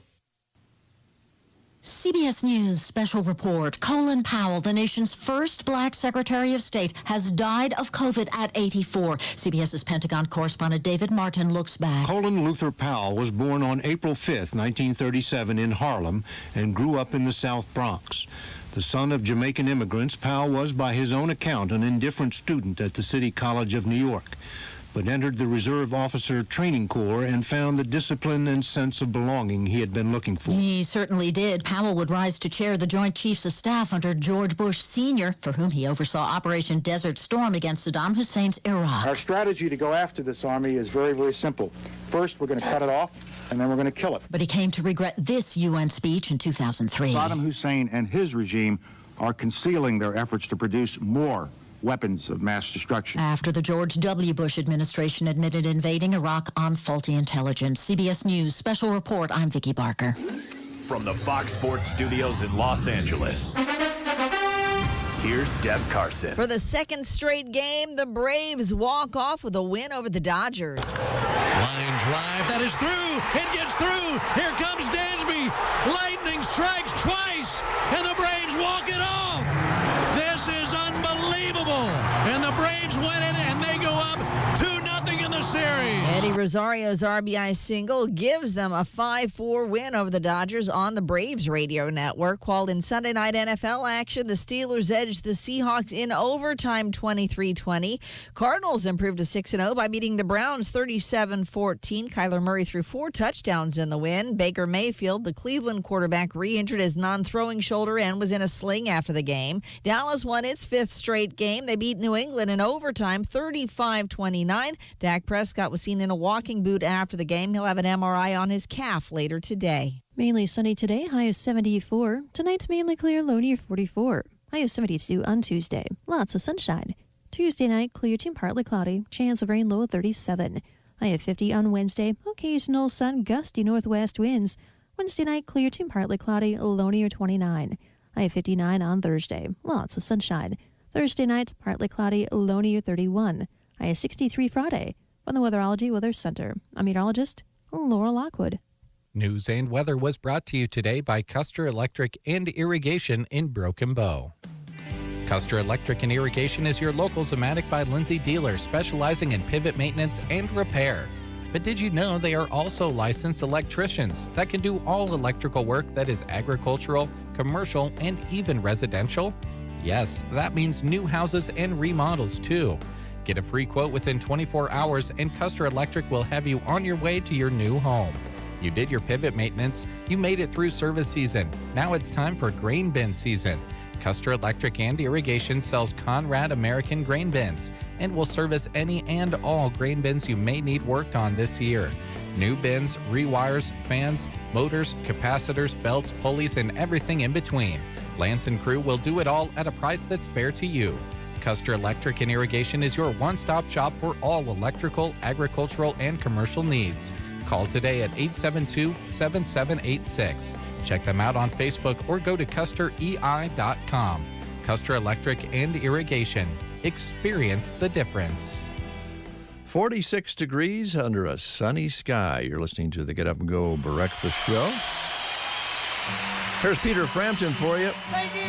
CBS News special report. Colin Powell, the nation's first black Secretary of State, has died of COVID at 84. CBS's Pentagon correspondent David Martin looks back. Colin Luther Powell was born on April 5th, 1937 in Harlem and grew up in the South Bronx. The son of Jamaican immigrants, Powell was, by his own account, an indifferent student at the City College of New York, but entered the Reserve Officer Training Corps and found the discipline and sense of belonging he had been looking for. He certainly did. Powell would rise to chair the Joint Chiefs of Staff under George Bush Sr., for whom he oversaw Operation Desert Storm against Saddam Hussein's Iraq. Our strategy to go after this army is very, very simple. First, we're going to cut it off, and then we're going to kill it. But he came to regret this UN speech in 2003. Saddam Hussein and his regime are concealing their efforts to produce more weapons of mass destruction. After the George W. Bush administration admitted invading Iraq on faulty intelligence. CBS News special report. I'm Vicki Barker. From the Fox Sports Studios in Los Angeles, here's Deb Carson. For the second straight game, the Braves walk off with a win over the Dodgers. Line drive, that is through. It gets through. Here comes Dansby. Lightning strikes twice, and the Braves walk it off. This is unbelievable. And the Braves win it, and they go up 2-0 in the series. Eddie Rosario's RBI single gives them a 5-4 win over the Dodgers on the Braves radio network. While in Sunday night NFL action, the Steelers edged the Seahawks in overtime 23-20. Cardinals improved to 6-0 by beating the Browns 37-14. Kyler Murray threw 4 touchdowns in the win. Baker Mayfield, the Cleveland quarterback, re-injured his non-throwing shoulder and was in a sling after the game. Dallas won its 5th straight game. They beat New England in overtime 35-29. Dak Prescott was seen in a walking boot after the game. He'll have an MRI on his calf later today. Mainly sunny today, high of 74. Tonight, mainly clear, low near 44. High of 72 on Tuesday. Lots of sunshine. Tuesday night, clear to partly cloudy. Chance of rain, low of 37. High of 50 on Wednesday. Occasional sun, gusty northwest winds. Wednesday night, clear to partly cloudy, low near 29. High of 59 on Thursday. Lots of sunshine. Thursday night, partly cloudy, low near 31. High of 63 Friday. From the Weatherology Weather Center, I'm meteorologist Laura Lockwood. News and weather was brought to you today by Custer Electric and Irrigation in Broken Bow. Custer Electric and Irrigation is your local Zematic by Lindsay dealer specializing in pivot maintenance and repair. But did you know they are also licensed electricians that can do all electrical work that is agricultural, commercial, and even residential? Yes, that means new houses and remodels too. Get a free quote within 24 hours and Custer Electric will have you on your way to your new home. You did your pivot maintenance, you made it through service season. Now it's time for grain bin season. Custer Electric and Irrigation sells Conrad American grain bins and will service any and all grain bins you may need worked on this year. New bins, rewires, fans, motors, capacitors, belts, pulleys, and everything in between. Lance and crew will do it all at a price that's fair to you. Custer Electric and Irrigation is your one-stop shop for all electrical, agricultural, and commercial needs. Call today at 872-7786. Check them out on Facebook or go to custerei.com. Custer Electric and Irrigation. Experience the difference. 46 degrees under a sunny sky. You're listening to the Get Up and Go Breakfast Show. Here's Peter Frampton for you. Thank you.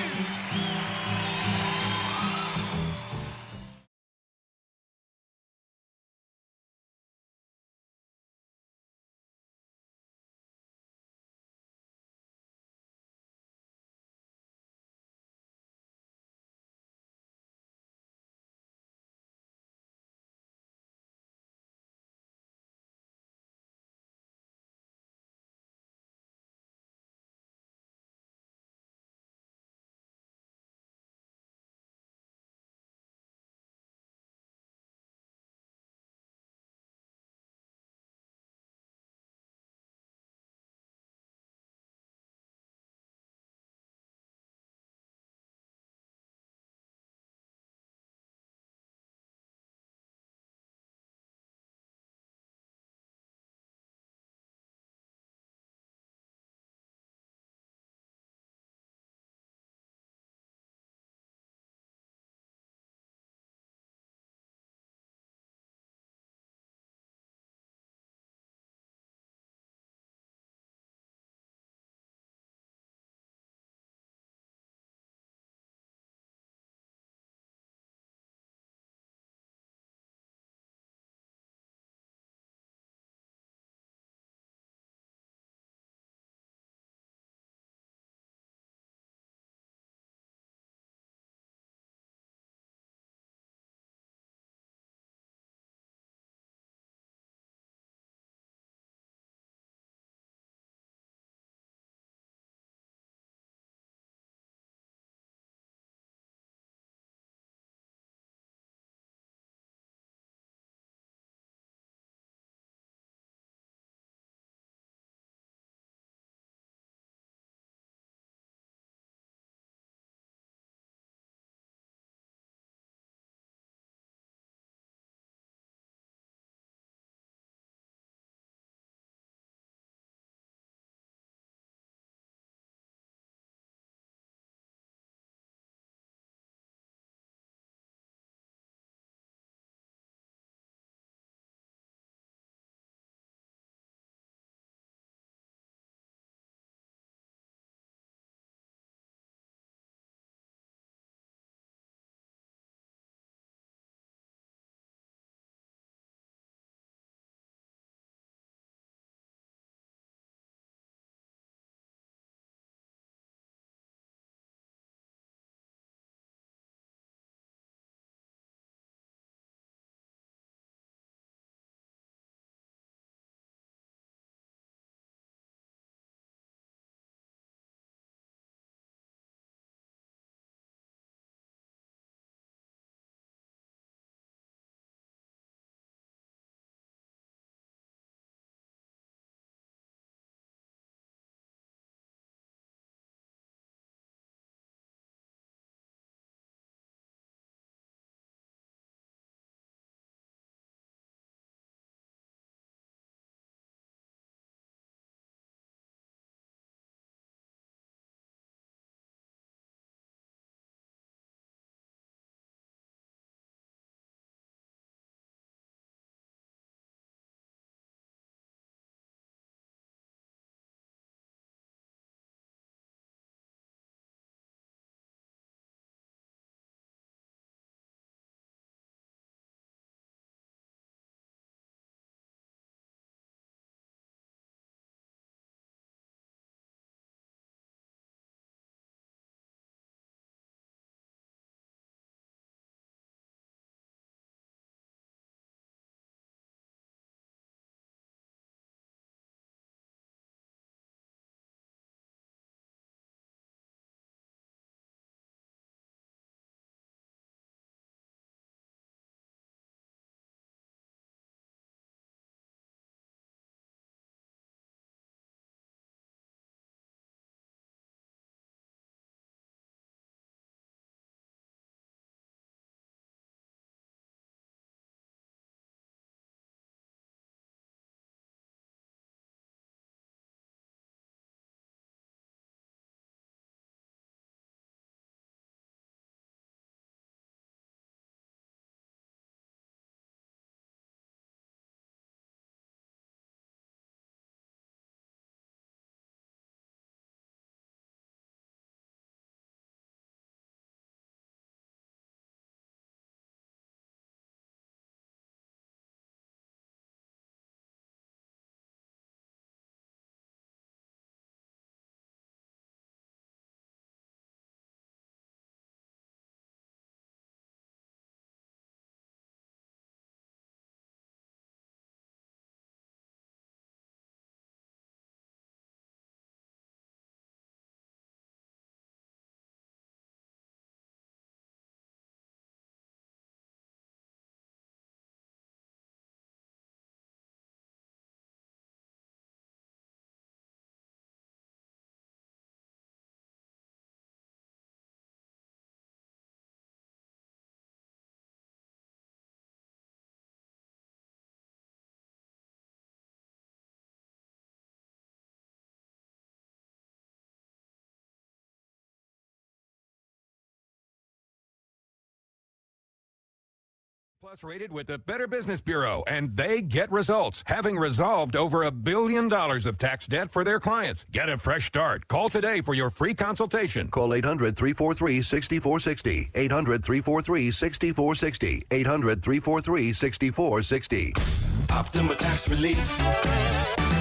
Plus rated with the Better Business Bureau, and they get results, having resolved over $1 billion of tax debt for their clients. Get a fresh start. Call today for your free consultation. Call 800-343-6460. 800-343-6460. 800-343-6460. Optima Tax Relief.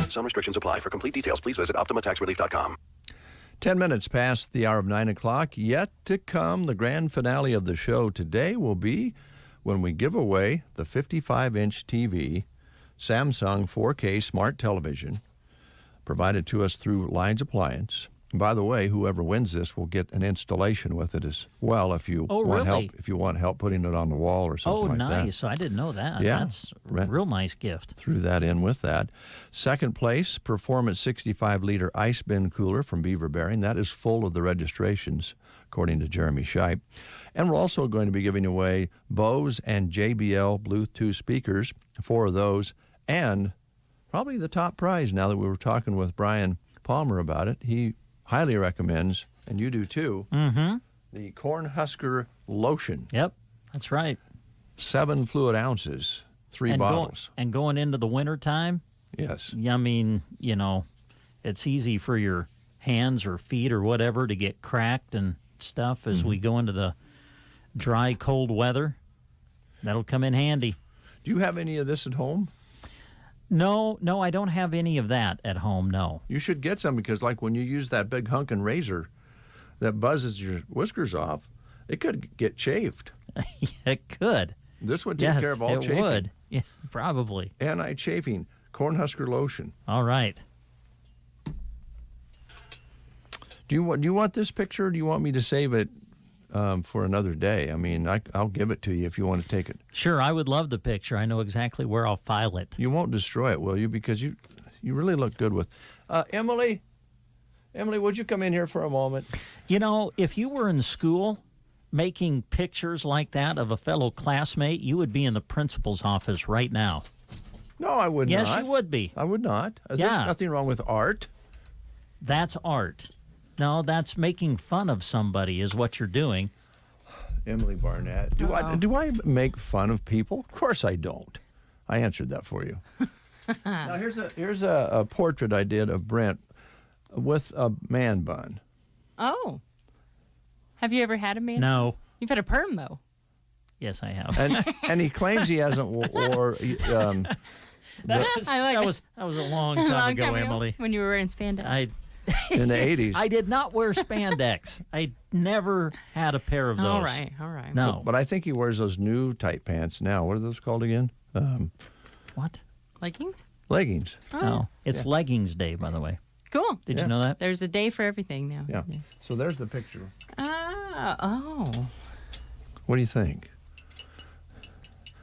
Some restrictions apply. For complete details, please visit OptimaTaxRelief.com. 10 minutes past the hour of 9 o'clock. Yet to come, the grand finale of the show today will be when we give away the 55-inch TV, Samsung 4K smart television, provided to us through Lines Appliance. And by the way, whoever wins this will get an installation with it as well if you want help. If you want help putting it on the wall or something like that. Oh, nice! So I didn't know that. Yeah, That's a real nice gift. Threw that in with that. Second place, Performance 65-liter ice bin cooler from Beaver Bearing. That is full of the registrations, according to Jeremy Shipe. And we're also going to be giving away Bose and JBL Bluetooth speakers, 4 of those, and probably the top prize. Now that we were talking with Brian Palmer about it, he highly recommends, and you do too, the Cornhusker lotion. Yep, that's right. 7 fluid ounces, 3 bottles. And going into the winter time, yes. I mean, you know, it's easy for your hands or feet or whatever to get cracked and stuff as we go into the dry, cold weather. That'll come in handy. Do you have any of this at home? No, I don't have any of that at home, no. You should get some because, like, when you use that big hunkin' razor that buzzes your whiskers off, it could get chafed. It could. This would take care of all chafing. It would. Yeah, probably. Anti-chafing. Cornhusker lotion. All right. Do you want this picture, or do you want me to save it for another day? I mean, I'll give it to you if you want to take it. Sure, I would love the picture. I know exactly where I'll file it. You won't destroy it, will you? Because you really look good with... Emily, would you come in here for a moment? You know, if you were in school making pictures like that of a fellow classmate, you would be in the principal's office right now. No, I would not. Yes, you would be. I would not. There's nothing wrong with art. That's art. No, that's making fun of somebody is what you're doing. Emily Barnett. Do I make fun of people? Of course I don't. I answered that for you. Now here's a portrait I did of Brent with a man bun. Oh. Have you ever had a man? No. You've had a perm, though. Yes, I have. And he claims he hasn't wore... that was a long time ago, Emily. When you were wearing spandex. In the 80s. I did not wear spandex. I never had a pair of those. All right. No. But I think he wears those new tight pants now. What are those called again? What? Leggings? Leggings. Oh, it's leggings day, by the way. Cool. Did you know that? There's a day for everything now. Yeah. So there's the picture. Oh. What do you think?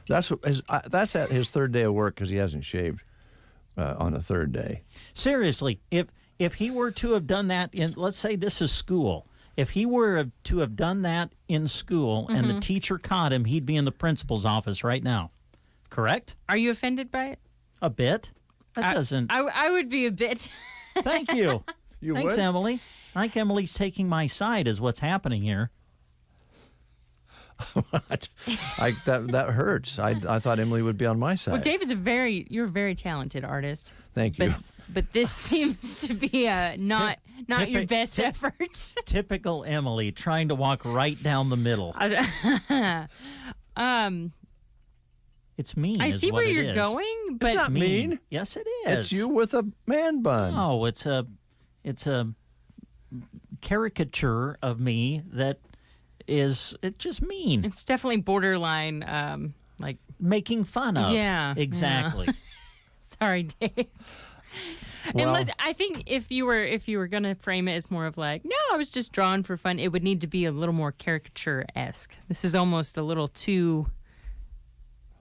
That's at his third day of work because he hasn't shaved on the third day. Seriously, if he were to have done that in, let's say this is school, if he were to have done that in school and the teacher caught him, he'd be in the principal's office right now. Correct? Are you offended by it? A bit. That doesn't... I would be a bit. Thank you. Thanks, would? Emily. I think Emily's taking my side is what's happening here. That hurts. I thought Emily would be on my side. Well, David's you're a very talented artist. Thank you. But this seems to be not your best effort. Typical Emily trying to walk right down the middle. It's mean. I see where you're going, but it's not mean. Yes, it is. It's you with a man bun. No, it's a caricature of me that is just mean. It's definitely borderline, like making fun of. Yeah, exactly. Yeah. Sorry, Dave. Well, Unless, I think if you were gonna frame it as more of like, no, I was just drawn for fun, it would need to be a little more caricature-esque. This is almost a little too.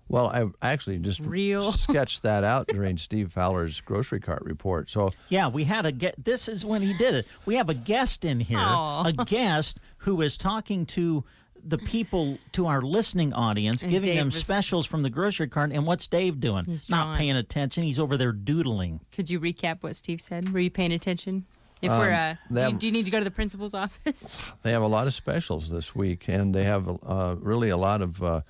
Well, I actually just real sketched that out during Steve Fowler's grocery cart report. So yeah, we had this is when he did it. We have a guest in here, a guest who is talking to the people, to our listening audience, and giving them specials from the grocery cart. And what's Dave doing? He's not paying attention. He's over there doodling. Could you recap what Steve said? Were you paying attention? If do you need to go to the principal's office? They have a lot of specials this week, and they have really a lot of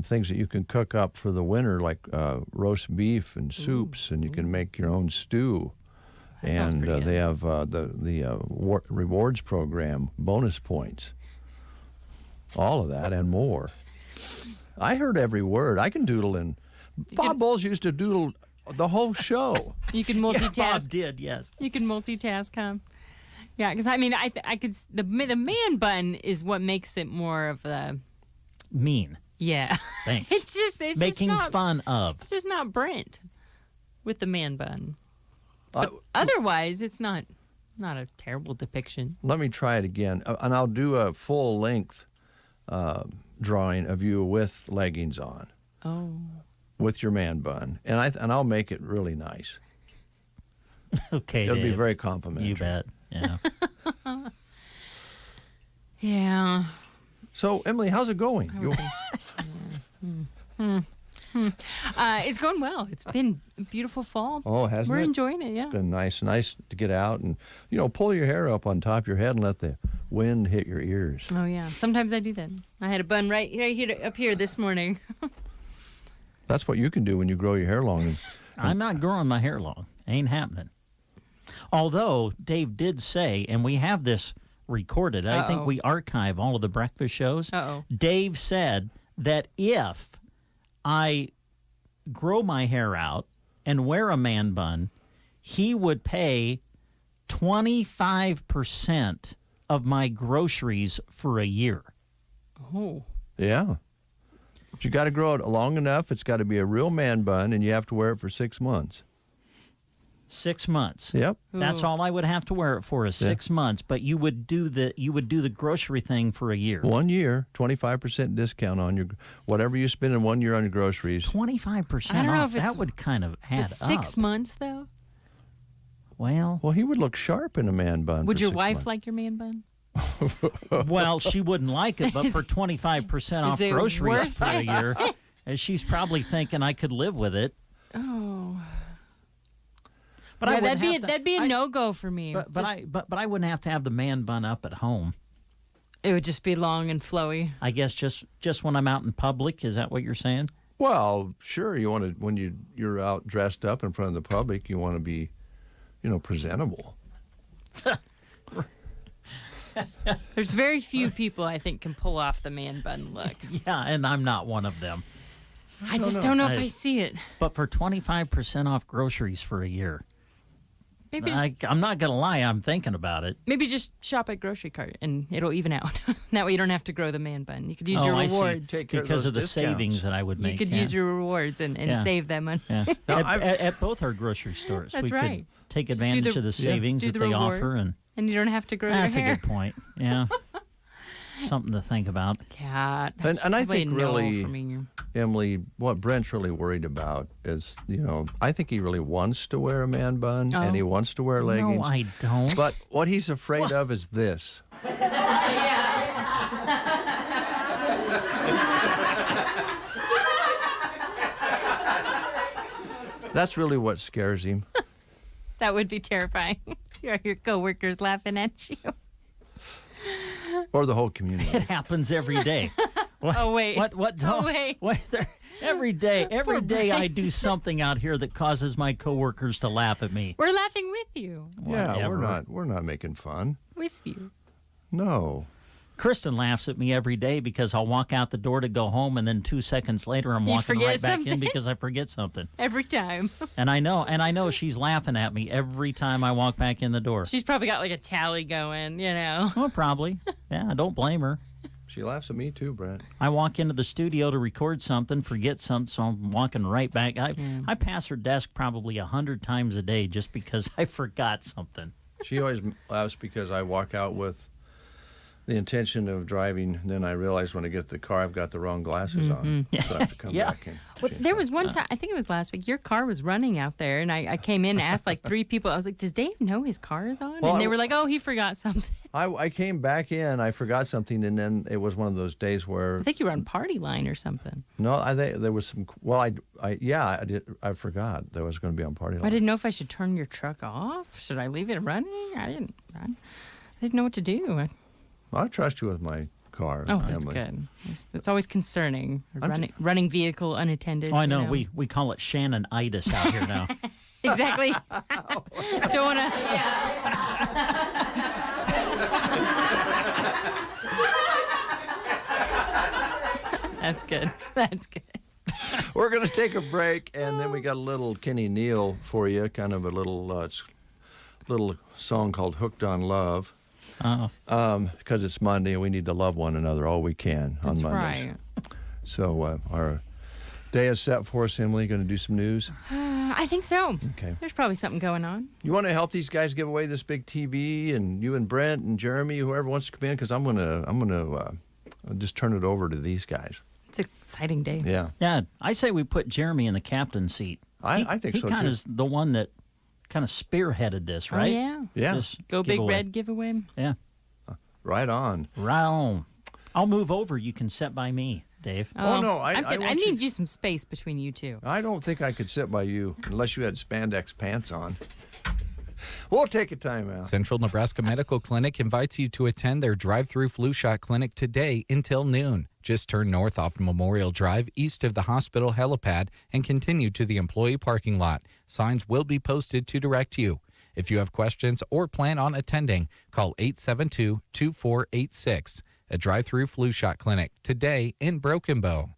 things that you can cook up for the winter, like roast beef and soups, and you can make your own stew. And they have the rewards program, bonus points, all of that and more. I heard every word. I can doodle in. Bob Bowles used to doodle the whole show. You can multitask. Yeah, Bob did, yes. You can multitask, huh? Yeah, because I mean, I could. The man bun is what makes it more of a mean. Yeah. Thanks. It's making just not, fun of. It's just not Brent with the man bun. But otherwise, it's not a terrible depiction. Let me try it again, and I'll do a full length drawing of you with leggings on. Oh. With your man bun, and I'll make it really nice. Okay, it'll be Dave. very complimentary. You bet. Yeah. Yeah. So, Emily, how's it going? It's going well. It's been a beautiful fall. Oh, hasn't it? We're enjoying it, yeah. It's been nice to get out and, pull your hair up on top of your head and let the wind hit your ears. Oh, yeah. Sometimes I do that. I had a bun right here up here this morning. That's what you can do when you grow your hair long. I'm not growing my hair long. Ain't happening. Although Dave did say, and we have this recorded, I think we archive all of the breakfast shows. Dave said that if I grow my hair out and wear a man bun, he would pay 25% of my groceries for a year. Oh. Yeah. But you got to grow it long enough. It's got to be a real man bun, and you have to wear it for 6 months. 6 months. Yep. That's all I would have to wear it for is 6 months. But you would do the grocery thing for a year. 1 year, 25% discount on your whatever you spend in 1 year on your groceries. 25% I don't know off. if it's That would kind of add up. 6 months though. Well, he would look sharp in a man bun. Would for your 6 wife months. like your man bun? Well, she wouldn't like it, but for 25% off it groceries worth for a it? year, and she's probably thinking I could live with it. Oh. But yeah, I wouldn't have to, that'd be a no-go for me. But I wouldn't have to have the man bun up at home. It would just be long and flowy. I guess just when I'm out in public. Is that what you're saying? Well, sure. You want to when you're out dressed up in front of the public, you want to be, presentable. There's very few people I think can pull off the man bun look. Yeah, and I'm not one of them. I just don't know if I see it. But for 25% off groceries for a year. Maybe I'm not going to lie, I'm thinking about it. Maybe just shop at Grocery Cart and it'll even out. That way you don't have to grow the man bun. You could use your rewards. Because of the savings that I would make. You could use your rewards and save them money. Yeah. At both our grocery stores. That's we right. could take advantage of the savings that they offer. And you don't have to grow your hair. That's a good point. Yeah. Something to think about. Yeah. And I think really, Emily, what Brent's really worried about is, I think he really wants to wear a man bun and he wants to wear leggings. No, I don't. But what he's afraid of is this. That's really what scares him. That would be terrifying. Your coworkers laughing at you. Or the whole community. It happens every day. Oh, wait. What? Oh, wait. Every day I do something out here that causes my coworkers to laugh at me. We're laughing with you. Yeah, we're not making fun. With you. No. Kristen laughs at me every day because I'll walk out the door to go home, and then 2 seconds later I'm walking right back in because I forget something. Every time. And I know she's laughing at me every time I walk back in the door. She's probably got like a tally going, Well, probably. Yeah, I don't blame her. She laughs at me too, Brent. I walk into the studio to record something, forget something, so I'm walking right back. I pass her desk probably 100 times a day just because I forgot something. She always laughs because I walk out with the intention of driving, and then I realize when I get to the car I've got the wrong glasses on. So I have to come back in. Well, there was one time, I think it was last week, your car was running out there, and I came in and asked like 3 people. I was like, does Dave know his car is on? Well, and they were like, oh, he forgot something. I came back in, I forgot something, and then it was one of those days where... I think you were on Party Line or something. No, I think there was some... Well, I did. I forgot that I was going to be on Party Line. I didn't know if I should turn your truck off. Should I leave it running? I didn't know what to do. I trust you with my car. Oh, that's Emily. good. It's always concerning. I'm Running vehicle unattended. Oh, I know. you We call it Shannon-itis out here now. Exactly. Don't want to. That's good. That's good. We're going to take a break, and then we got a little Kenny Neal for you, kind of a little little song called "Hooked on Love." Because it's Monday and we need to love one another all we can on That's Mondays. right. So our day is set for us. Emily, going to do some news. I think so. Okay. There's probably something going on. You want to help these guys give away this big TV, and you and Brent and Jeremy, whoever wants to come in, because I'm gonna just turn it over to these guys. It's an exciting day. Yeah. Yeah, I say we put Jeremy in the captain's seat. I think so, He kind too. of is the one that kind of spearheaded this, right? Oh, yeah. Yeah. This Go Big giveaway. Red giveaway. Yeah. Right on. Right on. I'll move over. You can sit by me, Dave. Oh, no, I want need you some space between you two. I don't think I could sit by you unless you had spandex pants on. We'll take a time out. Central Nebraska Medical Clinic invites you to attend their drive-through flu shot clinic today until noon. Just turn north off Memorial Drive, east of the hospital helipad, and continue to the employee parking lot. Signs will be posted to direct you. If you have questions or plan on attending, call 872-2486. A drive-through flu shot clinic today in Broken Bow.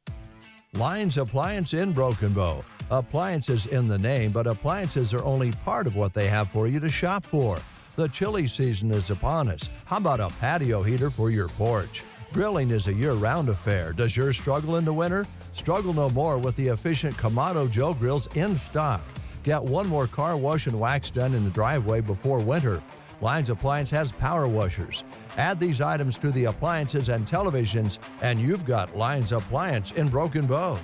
Lyons Appliance in Broken Bow. Appliances in the name, but appliances are only part of what they have for you to shop for. The chilly season is upon us. How about a patio heater for your porch? Grilling is a year-round affair. Does yours struggle in the winter? Struggle no more with the efficient Kamado Joe Grills in stock. Get one more car wash and wax done in the driveway before winter. Lyons Appliance has power washers. Add these items to the appliances and televisions, and you've got Lyons Appliance in Broken Bow.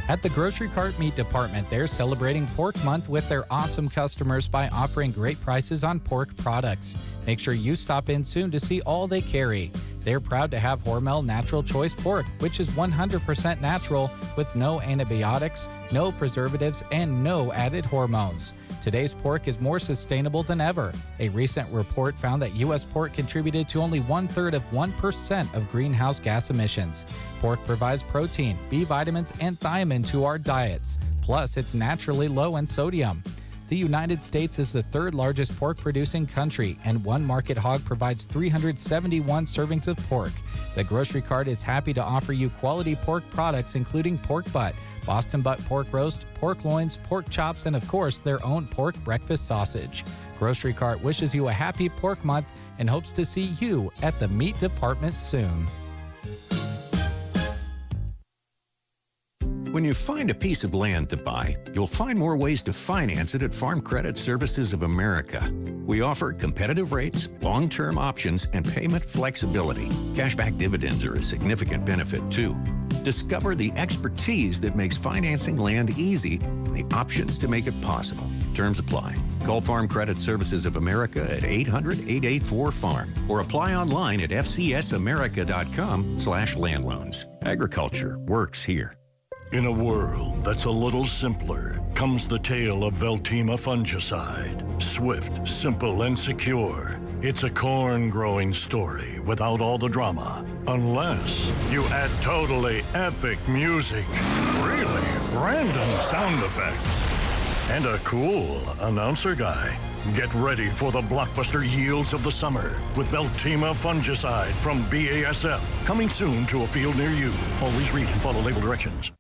At the Grocery Cart Meat Department, they're celebrating Pork Month with their awesome customers by offering great prices on pork products. Make sure you stop in soon to see all they carry. They're proud to have Hormel Natural Choice Pork, which is 100% natural with no antibiotics, no preservatives, and no added hormones. Today's pork is more sustainable than ever. A recent report found that U.S. pork contributed to only 1/3 of 1% of greenhouse gas emissions. Pork provides protein, B vitamins, and thiamine to our diets. Plus, it's naturally low in sodium. The United States is the third largest pork producing country, and one market hog provides 371 servings of pork. The Grocery Cart is happy to offer you quality pork products, including pork butt, Boston butt pork roast, pork loins, pork chops, and of course, their own pork breakfast sausage. Grocery Cart wishes you a happy pork month and hopes to see you at the meat department soon. When you find a piece of land to buy, you'll find more ways to finance it at Farm Credit Services of America. We offer competitive rates, long-term options, and payment flexibility. Cashback dividends are a significant benefit, too. Discover the expertise that makes financing land easy and the options to make it possible. Terms apply. Call Farm Credit Services of America at 800-884-FARM or apply online at fcsamerica.com/landloans. Agriculture works here. In a world that's a little simpler comes the tale of Veltima fungicide. Swift, simple, and secure. It's a corn-growing story without all the drama. Unless you add totally epic music, really random sound effects, and a cool announcer guy. Get ready for the blockbuster yields of the summer with Veltima fungicide from BASF. Coming soon to a field near you. Always read and follow label directions.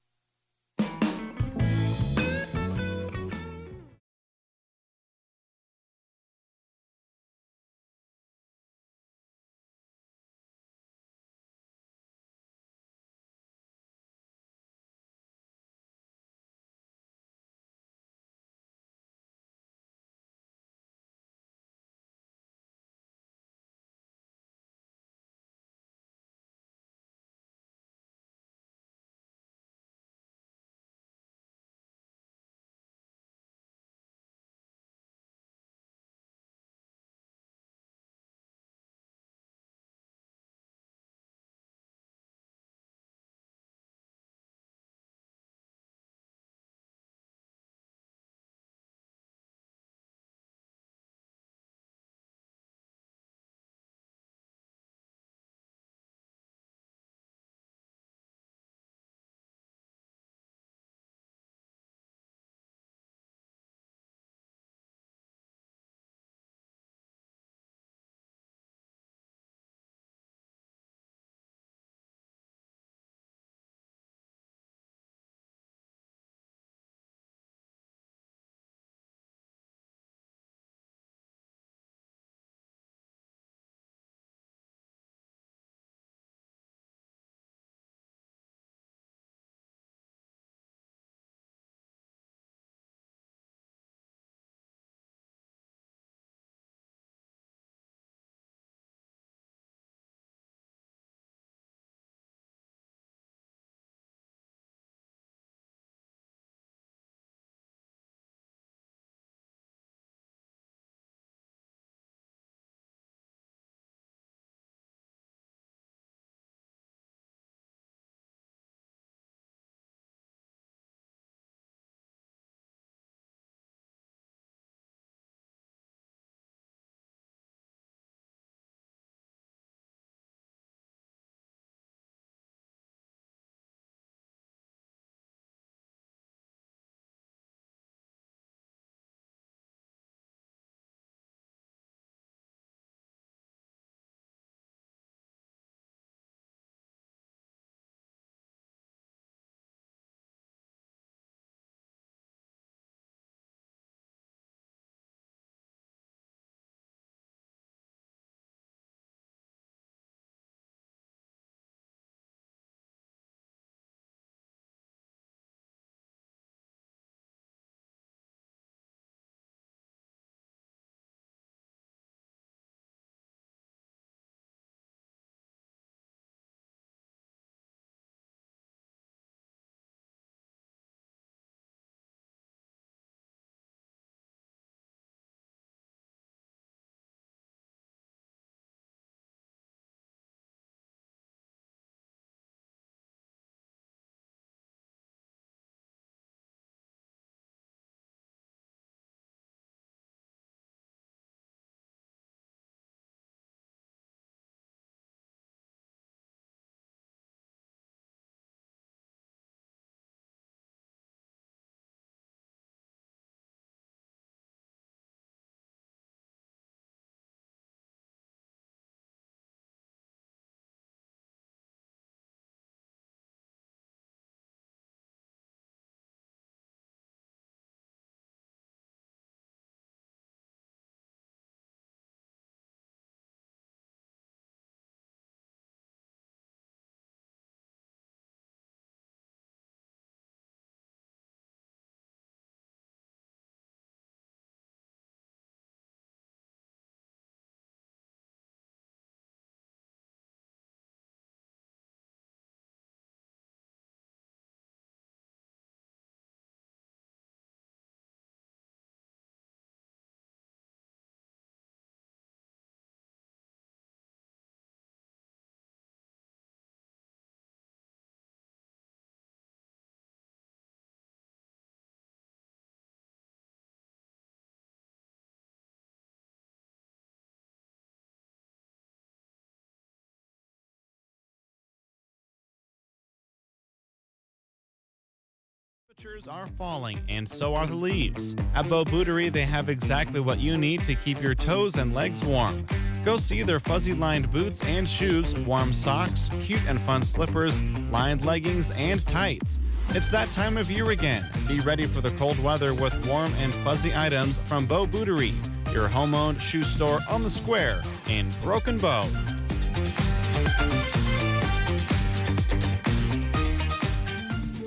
Temperatures are falling, and so are the leaves. At Bo Bootery, they have exactly what you need to keep your toes and legs warm. Go see their fuzzy-lined boots and shoes, warm socks, cute and fun slippers, lined leggings, and tights. It's that time of year again. Be ready for the cold weather with warm and fuzzy items from Bo Bootery, your home-owned shoe store on the square in Broken Bow.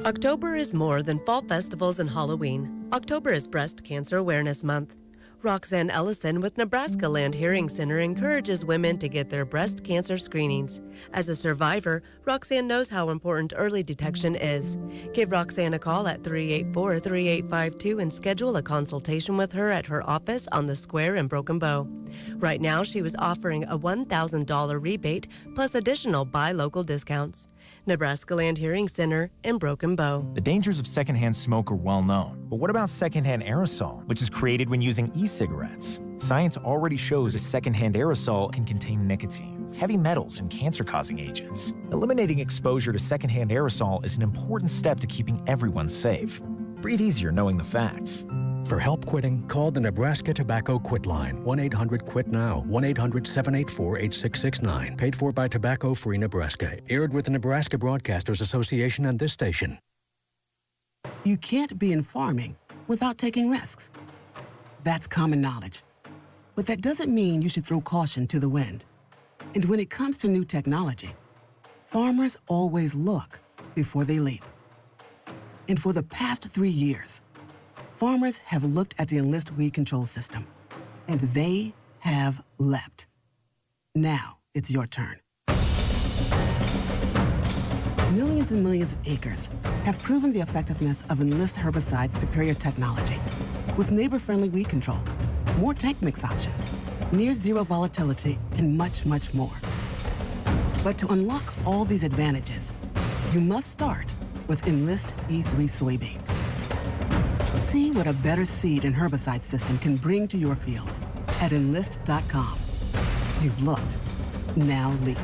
October is more than fall festivals and Halloween. October is Breast Cancer Awareness Month. Roxanne Ellison with Nebraska Land Hearing Center encourages women to get their breast cancer screenings. As a survivor, Roxanne knows how important early detection is. Give Roxanne a call at 384-3852 and schedule a consultation with her at her office on the square in Broken Bow. Right now, she was offering a $1,000 rebate plus additional buy local discounts. Nebraska Land Hearing Center in Broken Bow. The dangers of secondhand smoke are well known. But what about secondhand aerosol, which is created when using e-cigarettes? Science already shows a secondhand aerosol can contain nicotine, heavy metals, and cancer-causing agents. Eliminating exposure to secondhand aerosol is an important step to keeping everyone safe. Breathe easier knowing the facts. For help quitting, call the Nebraska Tobacco Quit Line, 1-800-QUIT-NOW, 1-800-784-8669. Paid for by Tobacco Free Nebraska. Aired with the Nebraska Broadcasters Association and this station. You can't be in farming without taking risks. That's common knowledge. But that doesn't mean you should throw caution to the wind. And when it comes to new technology, farmers always look before they leap. And for the past 3 years, farmers have looked at the Enlist weed control system, and they have leapt. Now it's your turn. Millions and millions of acres have proven the effectiveness of Enlist herbicide's superior technology with neighbor-friendly weed control, more tank mix options, near zero volatility, and much, much more. But to unlock all these advantages, you must start with Enlist E3 soybeans. See what a better seed and herbicide system can bring to your fields at Enlist.com. You've looked. Now leap.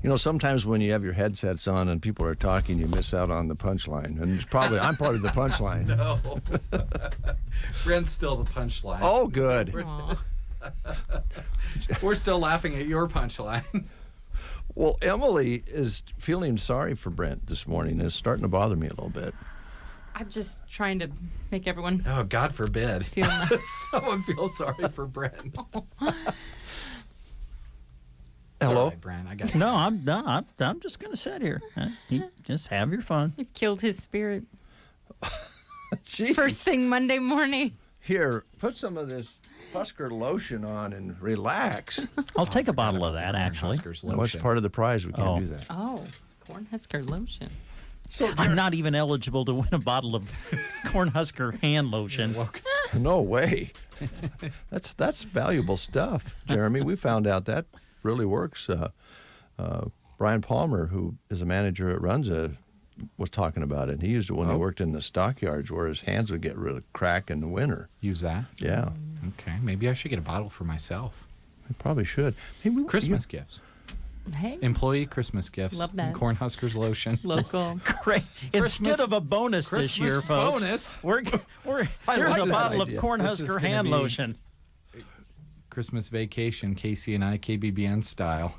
You know, sometimes when you have your headsets on and people are talking, you miss out on the punchline. And it's probably, I'm part of the punchline. No. Brent's still the punchline. Oh, good. We're still laughing at your punchline. Well, Emily is feeling sorry for Brent this morning. It's starting to bother me a little bit. I'm just trying to make everyone. Oh, God forbid. Feel nice. Someone feels sorry for Brent. Hello, right, Brent. I got you. No, I'm just going to sit here. You just have your fun. You've killed his spirit. Jeez. First thing Monday morning. Here, put some of this Husker lotion on and relax. I'll take a bottle of that, actually. What's part of the prize? We can't do that. Oh, Cornhusker lotion. So I'm not even eligible to win a bottle of Cornhusker hand lotion. No way. That's valuable stuff, Jeremy. We found out that really works. Brian Palmer, who is a manager at Runza, was talking about it. He used it when he worked in the stockyards where his hands would get really crack in the winter. Use that? Yeah. Okay, maybe I should get a bottle for myself. I probably should. Hey, Christmas gifts. Hey. Employee Christmas gifts. Love that. Cornhuskers lotion. Local. Great. Instead of a bonus this year, folks. Bonus. Here's a bottle of Cornhusker hand lotion. Christmas vacation, Casey and I, KBBN style.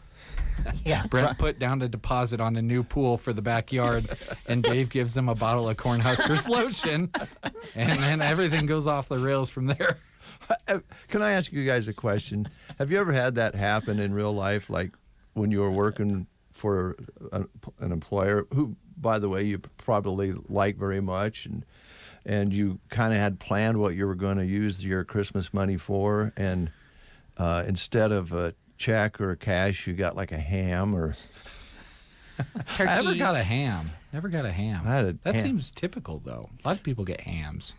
Yeah. Brent put down a deposit on a new pool for the backyard, and Dave gives them a bottle of Cornhuskers lotion, and then everything goes off the rails from there. Can I ask you guys a question? Have you ever had that happen in real life, like when you were working for an employer who, by the way, you probably like very much, and you kind of had planned what you were going to use your Christmas money for, and instead of a check or cash, you got like a ham or turkey. I never got a ham. That ham. seems typical, though. A lot of people get hams.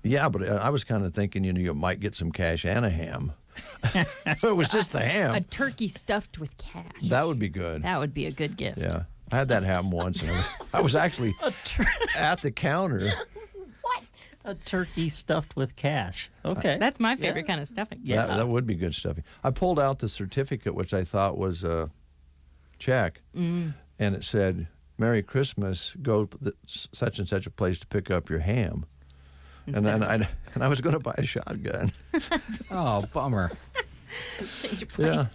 Yeah, but I was kind of thinking, you might get some cash and a ham. So it was just the ham. A turkey stuffed with cash. That would be good. That would be a good gift. Yeah. I had that happen once. And I was actually at the counter. What? A turkey stuffed with cash. Okay. That's my favorite kind of stuffing. Yeah. That would be good stuffing. I pulled out the certificate, which I thought was a check, and it said, Merry Christmas, go to such and such a place to pick up your ham. And then I was going to buy a shotgun. Oh, bummer. Change your plans. Yeah.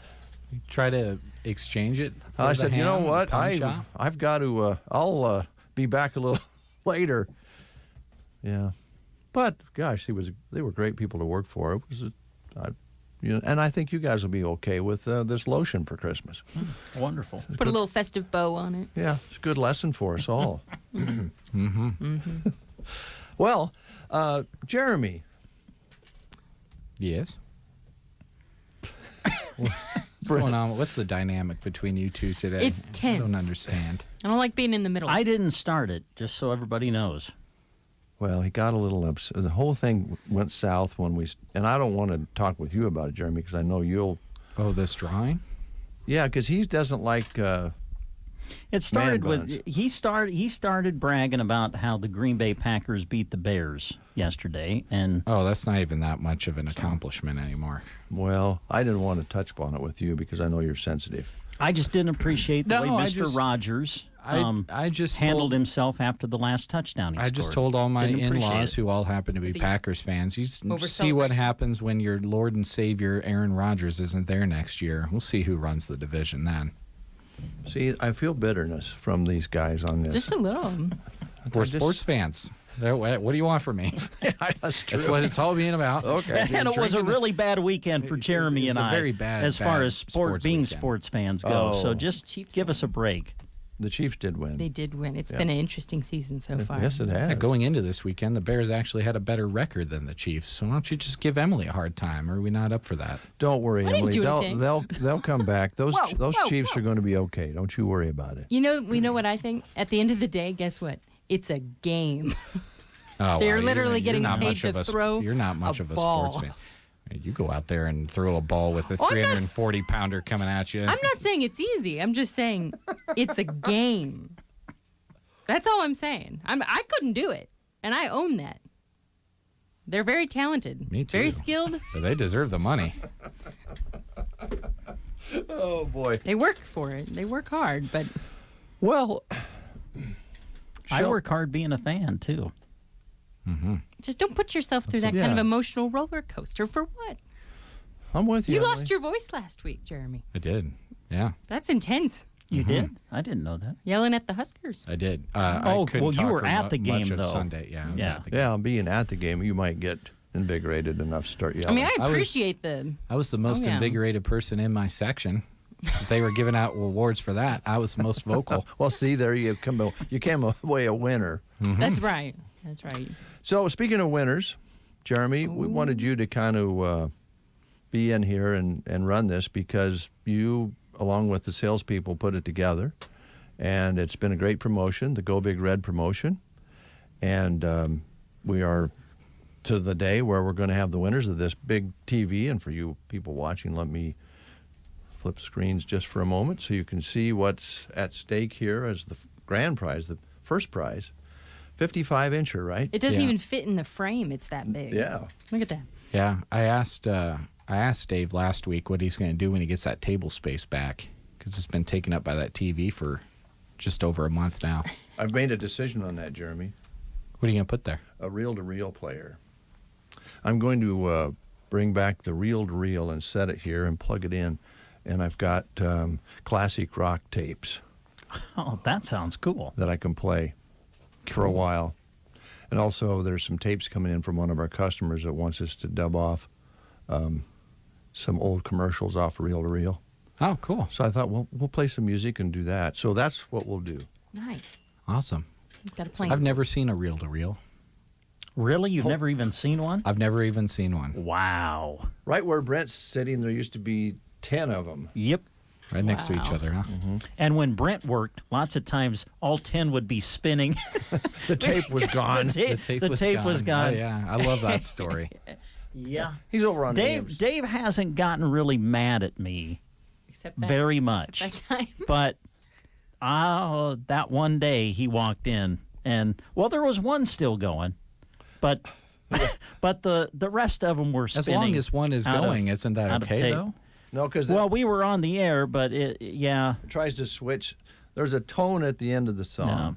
You try to exchange it. For I the said, you ham know at the what? pawn shop? I've got to. I'll be back a little later. Yeah, but gosh, they were great people to work for. It was, and I think you guys will be okay with this lotion for Christmas. Wonderful. Put a little festive bow on it. Yeah, it's a good lesson for us all. Mm-hmm. Well, Jeremy. Yes. What's going on? What's the dynamic between you two today? It's tense. I don't understand. I don't like being in the middle. I didn't start it, just so everybody knows. Well, he got a little upset. The whole thing went south and I don't want to talk with you about it, Jeremy, because I know you'll. Oh, this drawing? Yeah, because he doesn't like. It started man with he started bragging about how the Green Bay Packers beat the Bears yesterday, and that's not even that much of an accomplishment anymore. Well, I didn't want to touch upon it with you because I know you're sensitive. I just didn't appreciate the way Mr. Rogers I just handled himself after the last touchdown he scored. I just told all my Didn't appreciate in-laws, it. who all happen to be Packers fans, you see what happens when your Lord and Savior Aaron Rodgers isn't there next year. We'll see who runs the division then. See, I feel bitterness from these guys on this. Just a little. We're sports fans. What do you want from me? That's true. That's what it's all being about. Okay. And it was a really bad weekend for Jeremy and I, very bad, as far bad as sports being weekend. sports fans go. Oh. So just give us a break. The Chiefs did win. They did win. It's been an interesting season so far. Yes, it has. Yeah, going into this weekend, the Bears actually had a better record than the Chiefs. So why don't you just give Emily a hard time? Or are we not up for that? Don't worry, I didn't Emily. do anything. They'll come back. Those Whoa, Chiefs are going to be okay. Don't you worry about it. We know what I think? At the end of the day, guess what? It's a game. Oh, They're wow, literally you're getting not paid much to of a, throw You're not much a of a ball. sports fan. You go out there and throw a ball with a Oh, I'm not 340-pounder coming at you. I'm not saying it's easy. I'm just saying it's a game. That's all I'm saying. I couldn't do it, and I own that. They're very talented. Me too. Very skilled. So they deserve the money. Oh, boy. They work for it. They work hard, but Well, I work hard being a fan, too. Mm-hmm. just don't put yourself through that kind of emotional roller coaster. For what? I'm with you. You Emily. lost your voice last week, Jeremy. I did. Yeah, That's intense. You did? I didn't know that. Yelling at the Huskers. I did. Oh, I couldn't well, you talk were for at the much game, of though. Sunday. Yeah, I was Yeah. at the game. Yeah, being at the game, you might get invigorated enough to start yelling. I mean, I I was- appreciate the. I was the most yeah. invigorated person in my section. They were giving out awards for that. I was the most vocal. Well, see, there you came away a winner. That's right. That's right. So, speaking of winners, Jeremy, we wanted you to kind of be in here and run this because you, along with the salespeople, put it together. And it's been a great promotion, the Go Big Red promotion. And we are to the day where we're going to have the winners of this big TV. And for you people watching, let me flip screens just for a moment so you can see what's at stake here as the grand prize, the first prize. 55-incher, right? It doesn't even fit in the frame. It's that big. Yeah. Look at that. Yeah, I asked Dave last week what he's going to do when he gets that table space back because it's been taken up by that TV for just over a month now. I've made a decision on that, Jeremy. What are you going to put there? A reel-to-reel player. I'm going to bring back the reel-to-reel and set it here and plug it in. And I've got classic rock tapes. Oh, that sounds cool. That I can play for a while. And also there's some tapes coming in from one of our customers that wants us to dub off some old commercials off reel-to-reel. Oh, cool. So I thought, well, we'll play some music and do that. So that's what we'll do. Nice. Awesome. He's got a plan. I've never seen a reel-to-reel. Really? You've never even seen one? I've never even seen one. Wow. Right where Brent's sitting, there used to be 10 of them. Yep. Right next to each other, huh? And when Brent worked, lots of times all 10 would be spinning. The tape was gone. The tape was gone. Oh, yeah, I love that story. Yeah. He's over on Dave. games. Dave hasn't gotten really mad at me Except that, very much. Except that time. But that one day he walked in and, well, there was one still going, but the rest of them were As spinning. long as one is out of- going, isn't that out of okay, tape. though? No, because Well, we were on the air, but it tries to switch. There's a tone at the end of the song. Yeah.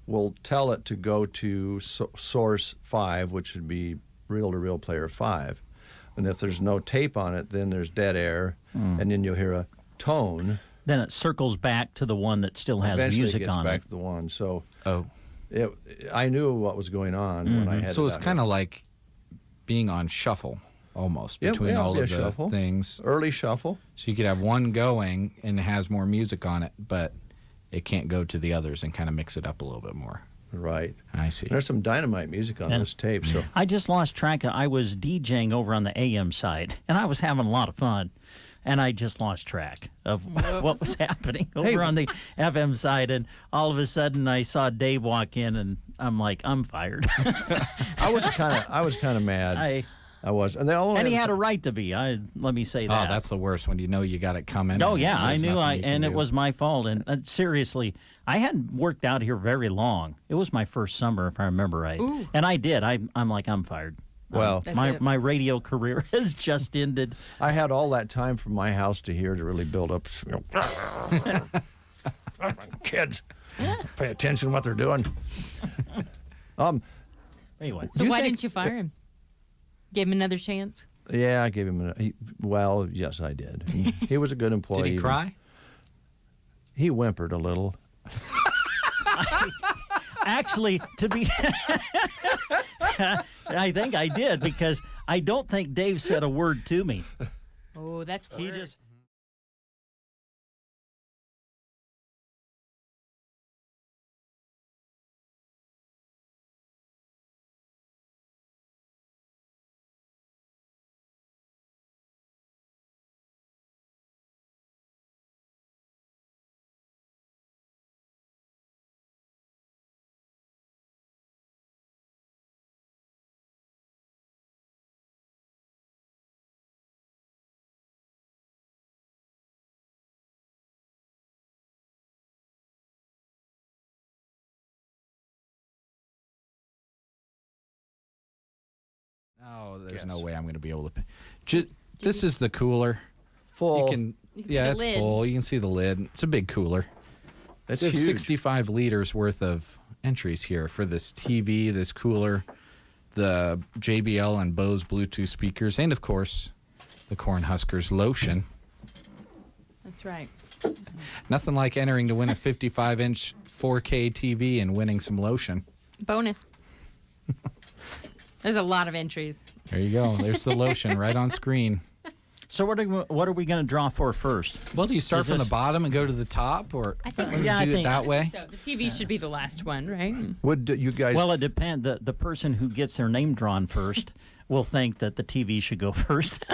We'll tell it to go to source 5, which would be reel-to-reel player 5. And if there's no tape on it, then there's dead air, and then you'll hear a tone. Then it circles back to the one that still has Eventually music it gets on back it. to the one. So I knew what was going on when I had So it it's out kind here. of like being on shuffle almost Yeah, between yeah, all yeah, of the shuffle. things. Early shuffle. So you could have one going and it has more music on it, but it can't go to the others and kind of mix it up a little bit more. Right. I see. There's some dynamite music on Yeah. this tape. So I just lost track. I was DJing over on the AM side, and I was having a lot of fun. And I just lost track of what was happening over on the FM side. And all of a sudden, I saw Dave walk in, and I'm like, I'm fired. I was kind of mad. I was, and he had a right to be. Let me say that. Oh, that's the worst when you know you got it coming. Oh and yeah, I there's knew nothing you can and it do. was my fault. And seriously, I hadn't worked out here very long. It was my first summer, if I remember right. Ooh. And I did. I'm like, I'm fired. Well, my radio career has just ended. I had all that time from my house to here to really build up. Kids, pay attention to what they're doing. Anyway, So why didn't you fire him? Give him another chance? Yeah, I gave him well, yes, I did. He was a good employee. Did he cry? He whimpered a little. Actually, to be, I think I did because I don't think Dave said a word to me. Oh, that's worse. He just. No, there's no way I'm going to be able to. This is the cooler. Full. You can see the it's lid. full. You can see the lid. It's a big cooler. It's There's huge. 65 liters worth of entries here for this TV, this cooler, the JBL and Bose Bluetooth speakers, and of course, the Cornhuskers lotion. That's right. Nothing like entering to win a 55-inch 4K TV and winning some lotion. Bonus. There's a lot of entries. There you go. There's the lotion right on screen. So what are we going to draw for first? Well, do you start Is from this- the bottom and go to the top, or I think do yeah, I it think- that way? So the TV should be the last one, right? Would you guys? Well, it depends. The person who gets their name drawn first will think that the TV should go first.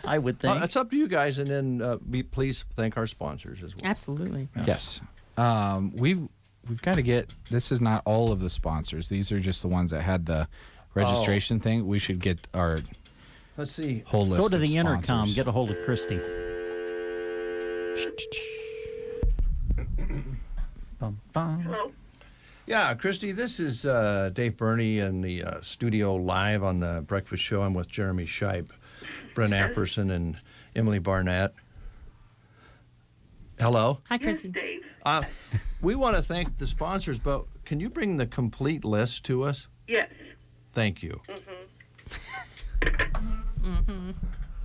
I would think. It's up to you guys, and then please thank our sponsors as well. Absolutely. Yes. We've got to get. This is not all of the sponsors. These are just the ones that had the registration thing. We should get our. Let's see. Whole list Go to of the intercom. sponsors. Get a hold of Christy. Bum, bum. Yeah, Christy, this is Dave Burney in the studio live on the Breakfast Show. I'm with Jeremy Scheib, Brent Apperson, and Emily Barnett. Hello. Hi, Christy. We want to thank the sponsors, but can you bring the complete list to us? Yes. Thank you. Mm-hmm.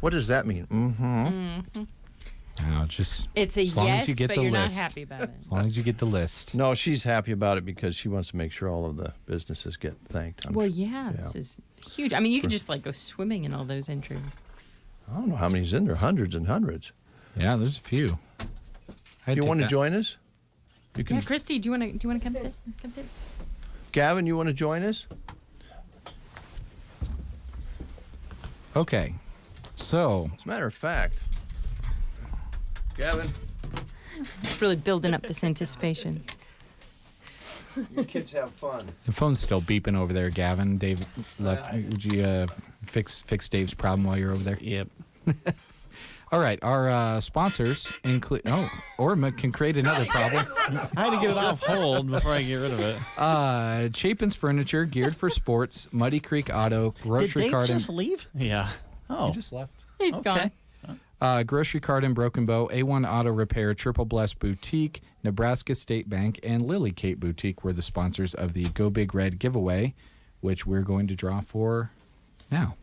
What does that mean? Mm-hmm. Mm-hmm. No, just It's a as long yes, as you get but the you're list. not happy about it. As long as you get the list. No, she's happy about it because she wants to make sure all of the businesses get thanked. Well, yeah, this is huge. I mean, you could just like go swimming in all those entries. I don't know how many's in there. Hundreds and hundreds. Yeah, there's a few. You want to join us? You can. Yeah, Christy, do you want to come sit? Come sit. Gavin, you want to join us? Okay. So. As a matter of fact, Gavin. It's really building up this anticipation. You kids have fun. The phone's still beeping over there, Gavin. Dave left. Would you fix Dave's problem while you're over there? Yep. All right. Our sponsors include. Oh, Orma can create another problem. I had to get it off hold before I get rid of it. Chapin's Furniture, geared for sports. Muddy Creek Auto, Grocery Did Dave Cart. just leave? Yeah. Oh, He just left. He's okay. gone. Grocery Cart and Broken Bow, A1 Auto Repair, Triple Blessed Boutique, Nebraska State Bank, and Lily Kate Boutique were the sponsors of the Go Big Red giveaway, which we're going to draw for now.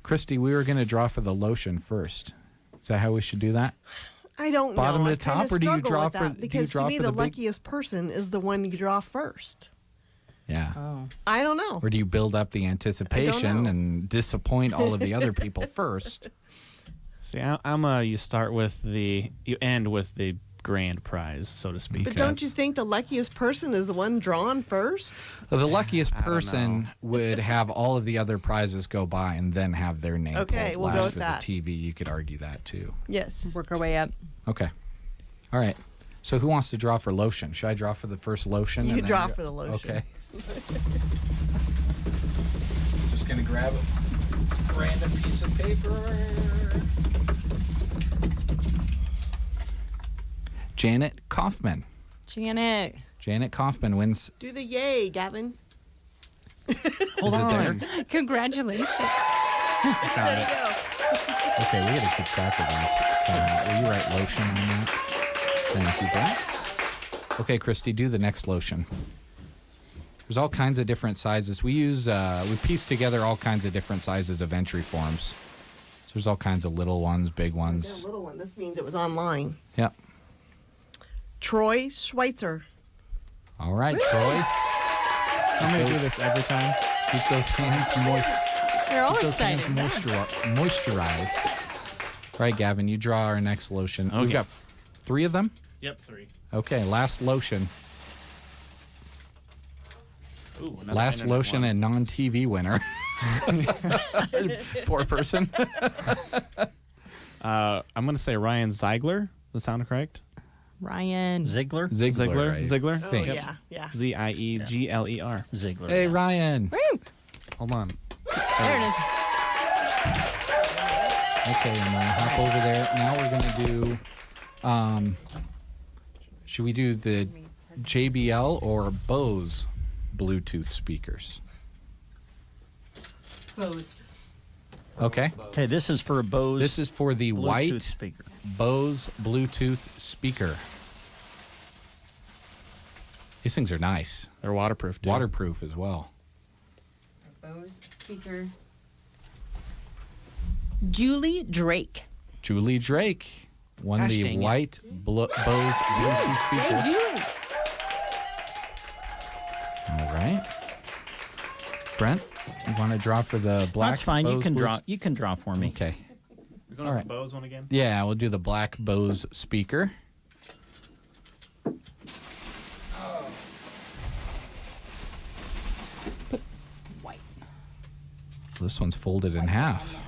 Christy, we were going to draw for the lotion first. Is that how we should do that? I don't Bottom know. to top, or do you draw for? Because to me, the luckiest person is the one you draw first. Yeah. Oh. I don't know. Or do you build up the anticipation know. and disappoint all of the other people first? See, you start with you end with the grand prize, so to speak. But don't you think the luckiest person is the one drawn first? The luckiest person would have all of the other prizes go by and then have their name Okay, pulled we'll go last with for that. the TV. You could argue that too. Yes. Work our way up. Okay. All right. So who wants to draw for lotion? Should I draw for the first lotion? You and then draw for the lotion. Okay. Just going to grab a random piece of paper. Janet Kaufman. Janet. Janet Kaufman wins. Do the yay, Gavin. Hold on. Congratulations. Found it. Okay, we got to keep track of these. So, will you write lotion on that? Thank you, Brent. Okay, Christy, do the next lotion. There's all kinds of different sizes. We piece together all kinds of different sizes of entry forms. So there's all kinds of little ones, big ones. A little one. This means it was online. Yep. Troy Schweitzer. All right, Troy. I'm going to do this every time. Keep those hands moist. They're all Keep those hands excited. moisturized. All right, Gavin, you draw our next lotion. Okay. We've got 3 of them? Yep, 3. Okay, last lotion. Ooh, another Last internet lotion one. and non-TV winner. Poor person. I'm going to say Ryan Ziegler. Does that sound correct? Ryan. Ziegler? Ziegler. Right? Ziegler? Oh, yeah, yeah. Ziegler. Ziegler. Hey, Ryan. Woo! Hold on. There it is. Okay, and we'll hop over there. Now we're going to do, should we do the JBL or Bose Bluetooth speakers? Bose. Okay. Okay, this is for a Bose. This is for the Bluetooth white speaker. Bose Bluetooth speaker. These things are nice. They're waterproof, too. Waterproof as well. Bose speaker. Julie Drake. Julie Drake won Gosh, the dang it. white Bose Bluetooth speaker. Hey, Julie. All right. Brent, you want to draw for the black? That's fine. You Bose can draw. Bluetooth? You can draw for me. Okay. We're going All to right. the Bose one again? Yeah, we'll do the black Bose speaker. White. This one's folded in half.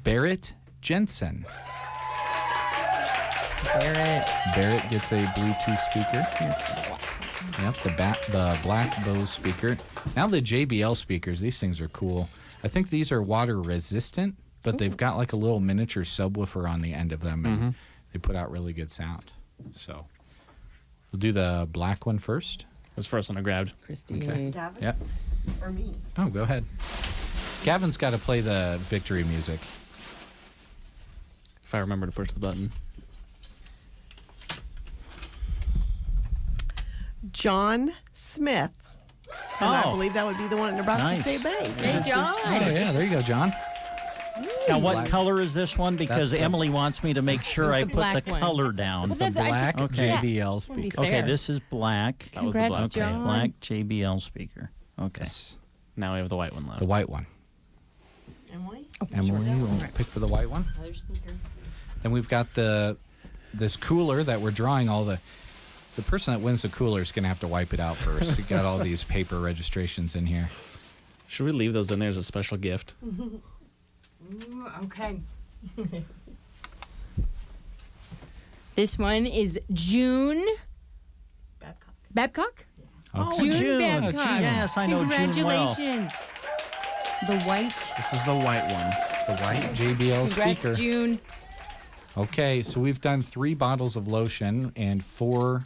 Barrett Jensen. Barrett gets a Bluetooth speaker. Yep, the black Bose speaker. Now the JBL speakers, these things are cool. I think these are water resistant, but they've got like a little miniature subwoofer on the end of them, and they put out really good sound. So we'll do the black one first. That's the first one I grabbed. Christy. Okay. Gavin? Yep. Or me? Oh, go ahead. Gavin's got to play the victory music. If I remember to push the button. John Smith. And I Oh. believe that would be the one at Nebraska Nice. State Bank. Hey, John. Oh, yeah, there you go, John. Now, what Black. color is this one? Because That's the- Emily wants me to make sure It's I the put black the one. color down. Well, The then I black just- Okay. JBL Wouldn't be speaker. Okay, fair. this is black. That was the Congrats, black. Okay, John. black JBL speaker. Okay. Yes. Now we have the white one left. The white one. Emily? Emily, you will pick for the white one. Another speaker. Then we've got this cooler that we're drawing all the person that wins the cooler is going to have to wipe it out first. You got all these paper registrations in here. Should we leave those in there as a special gift? Ooh, okay. This one is June Babcock. Babcock? Oh, June June. Babcock. Yes, I know June well. Congratulations. The white. This is the white one. The white JBL Congrats, speaker. June. Okay, so we've done 3 bottles of lotion and 4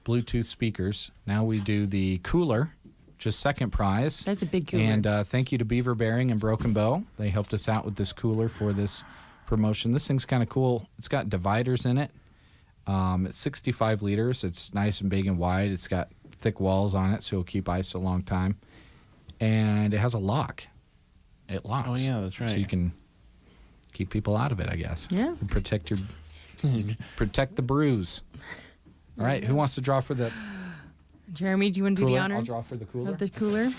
Bluetooth speakers. Now we do the cooler, just second prize. That's a big cooler. And thank you to Beaver Bearing and Broken Bow. They helped us out with this cooler for this promotion. This thing's kind of cool. It's got dividers in it. It's 65 liters. It's nice and big and wide. It's got thick walls on it, so it'll keep ice a long time. And it has a lock. It locks. Oh, yeah, that's right. So you can keep people out of it, I guess. Yeah. And protect the brews. All right, who wants to draw for the Jeremy, do you want to do cooler? the honors? I'll draw for the cooler. Of the cooler.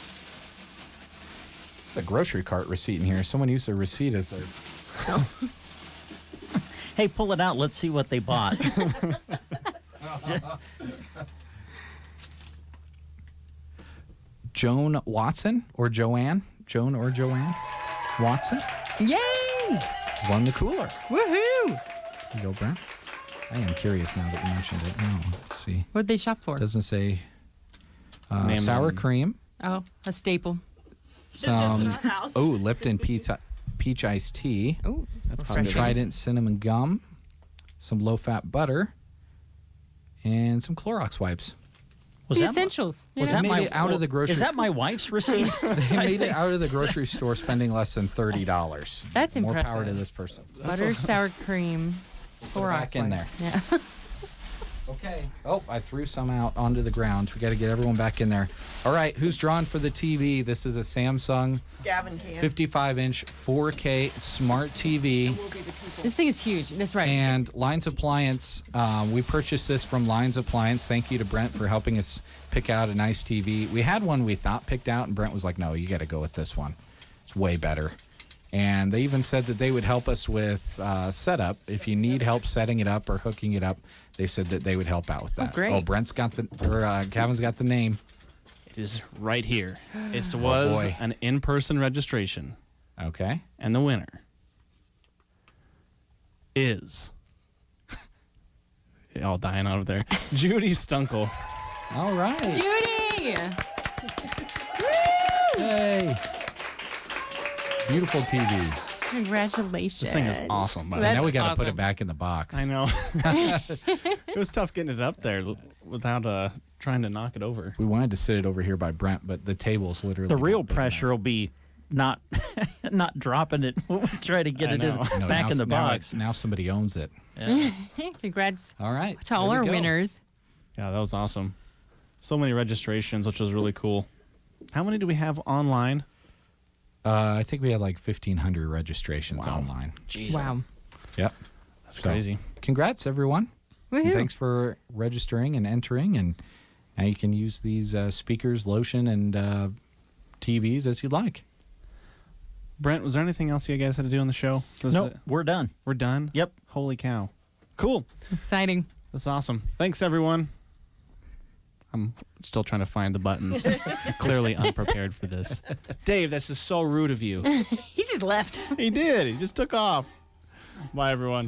The grocery cart receipt in here. Someone used their receipt as their... Hey, pull it out. Let's see what they bought. Joan Watson or Joanne? Joan or Joanne Watson Yay! won the cooler. Woohoo! Here you go, Brent. I am curious now that you mentioned it. Oh, let's see. What'd they shop for? Doesn't say Names sour on- cream. Oh, a staple. Some Lipton peach iced tea. Oh, some Trident cinnamon gum. Some low-fat butter. And some Clorox wipes. The essentials. Was They that made my it out of the grocery? Is that my wife's receipt? They made it out of the grocery store spending less than $30. That's More impressive. power to this person. Butter, sour cream, Put it back in there. Yeah. Okay. Oh, I threw some out onto the ground. We got to get everyone back in there. All right, who's drawn for the TV? This is a Samsung Gavin can. 55-inch 4K smart TV. This thing is huge. That's right. And Lines Appliance, we purchased this from Lines Appliance. Thank you to Brent for helping us pick out a nice TV. We had one we thought picked out, and Brent was like, no, you got to go with this one. It's way better. And they even said that they would help us with setup. If you need help setting it up or hooking it up, they said that they would help out with that. great. Oh, Brent's got Gavin's got the name. It is right here. It was boy. an in-person registration. Okay. And the winner is... all dying out of there. Judy Stunkel. All right. Judy! Yay. Beautiful TV. Congratulations. This thing is awesome. By the way. Now we got to awesome. put it back in the box. I know. It was tough getting it up there without trying to knock it over. We wanted to sit it over here by Brent, but the table's literally... The real not big pressure will be not dropping it when we try to get I it know. No, back now- in the now box. Now somebody owns it. Yeah. Congrats All right. to all there our we go. winners. Yeah, that was awesome. So many registrations, which was really cool. How many do we have online? I think we had like 1,500 registrations online. Jeez. Wow. Yep. That's crazy. Congrats, everyone. And Woohoo. thanks for registering and entering. And now you can use these speakers, lotion, and TVs as you'd like. Brent, was there anything else you guys had to do on the show? Nope, we're done. We're done? Yep. Holy cow. Cool. Exciting. That's awesome. Thanks, everyone. I'm still trying to find the buttons. Clearly unprepared for this. Dave, this is so rude of you. He just left. He did. He just took off. Bye, everyone.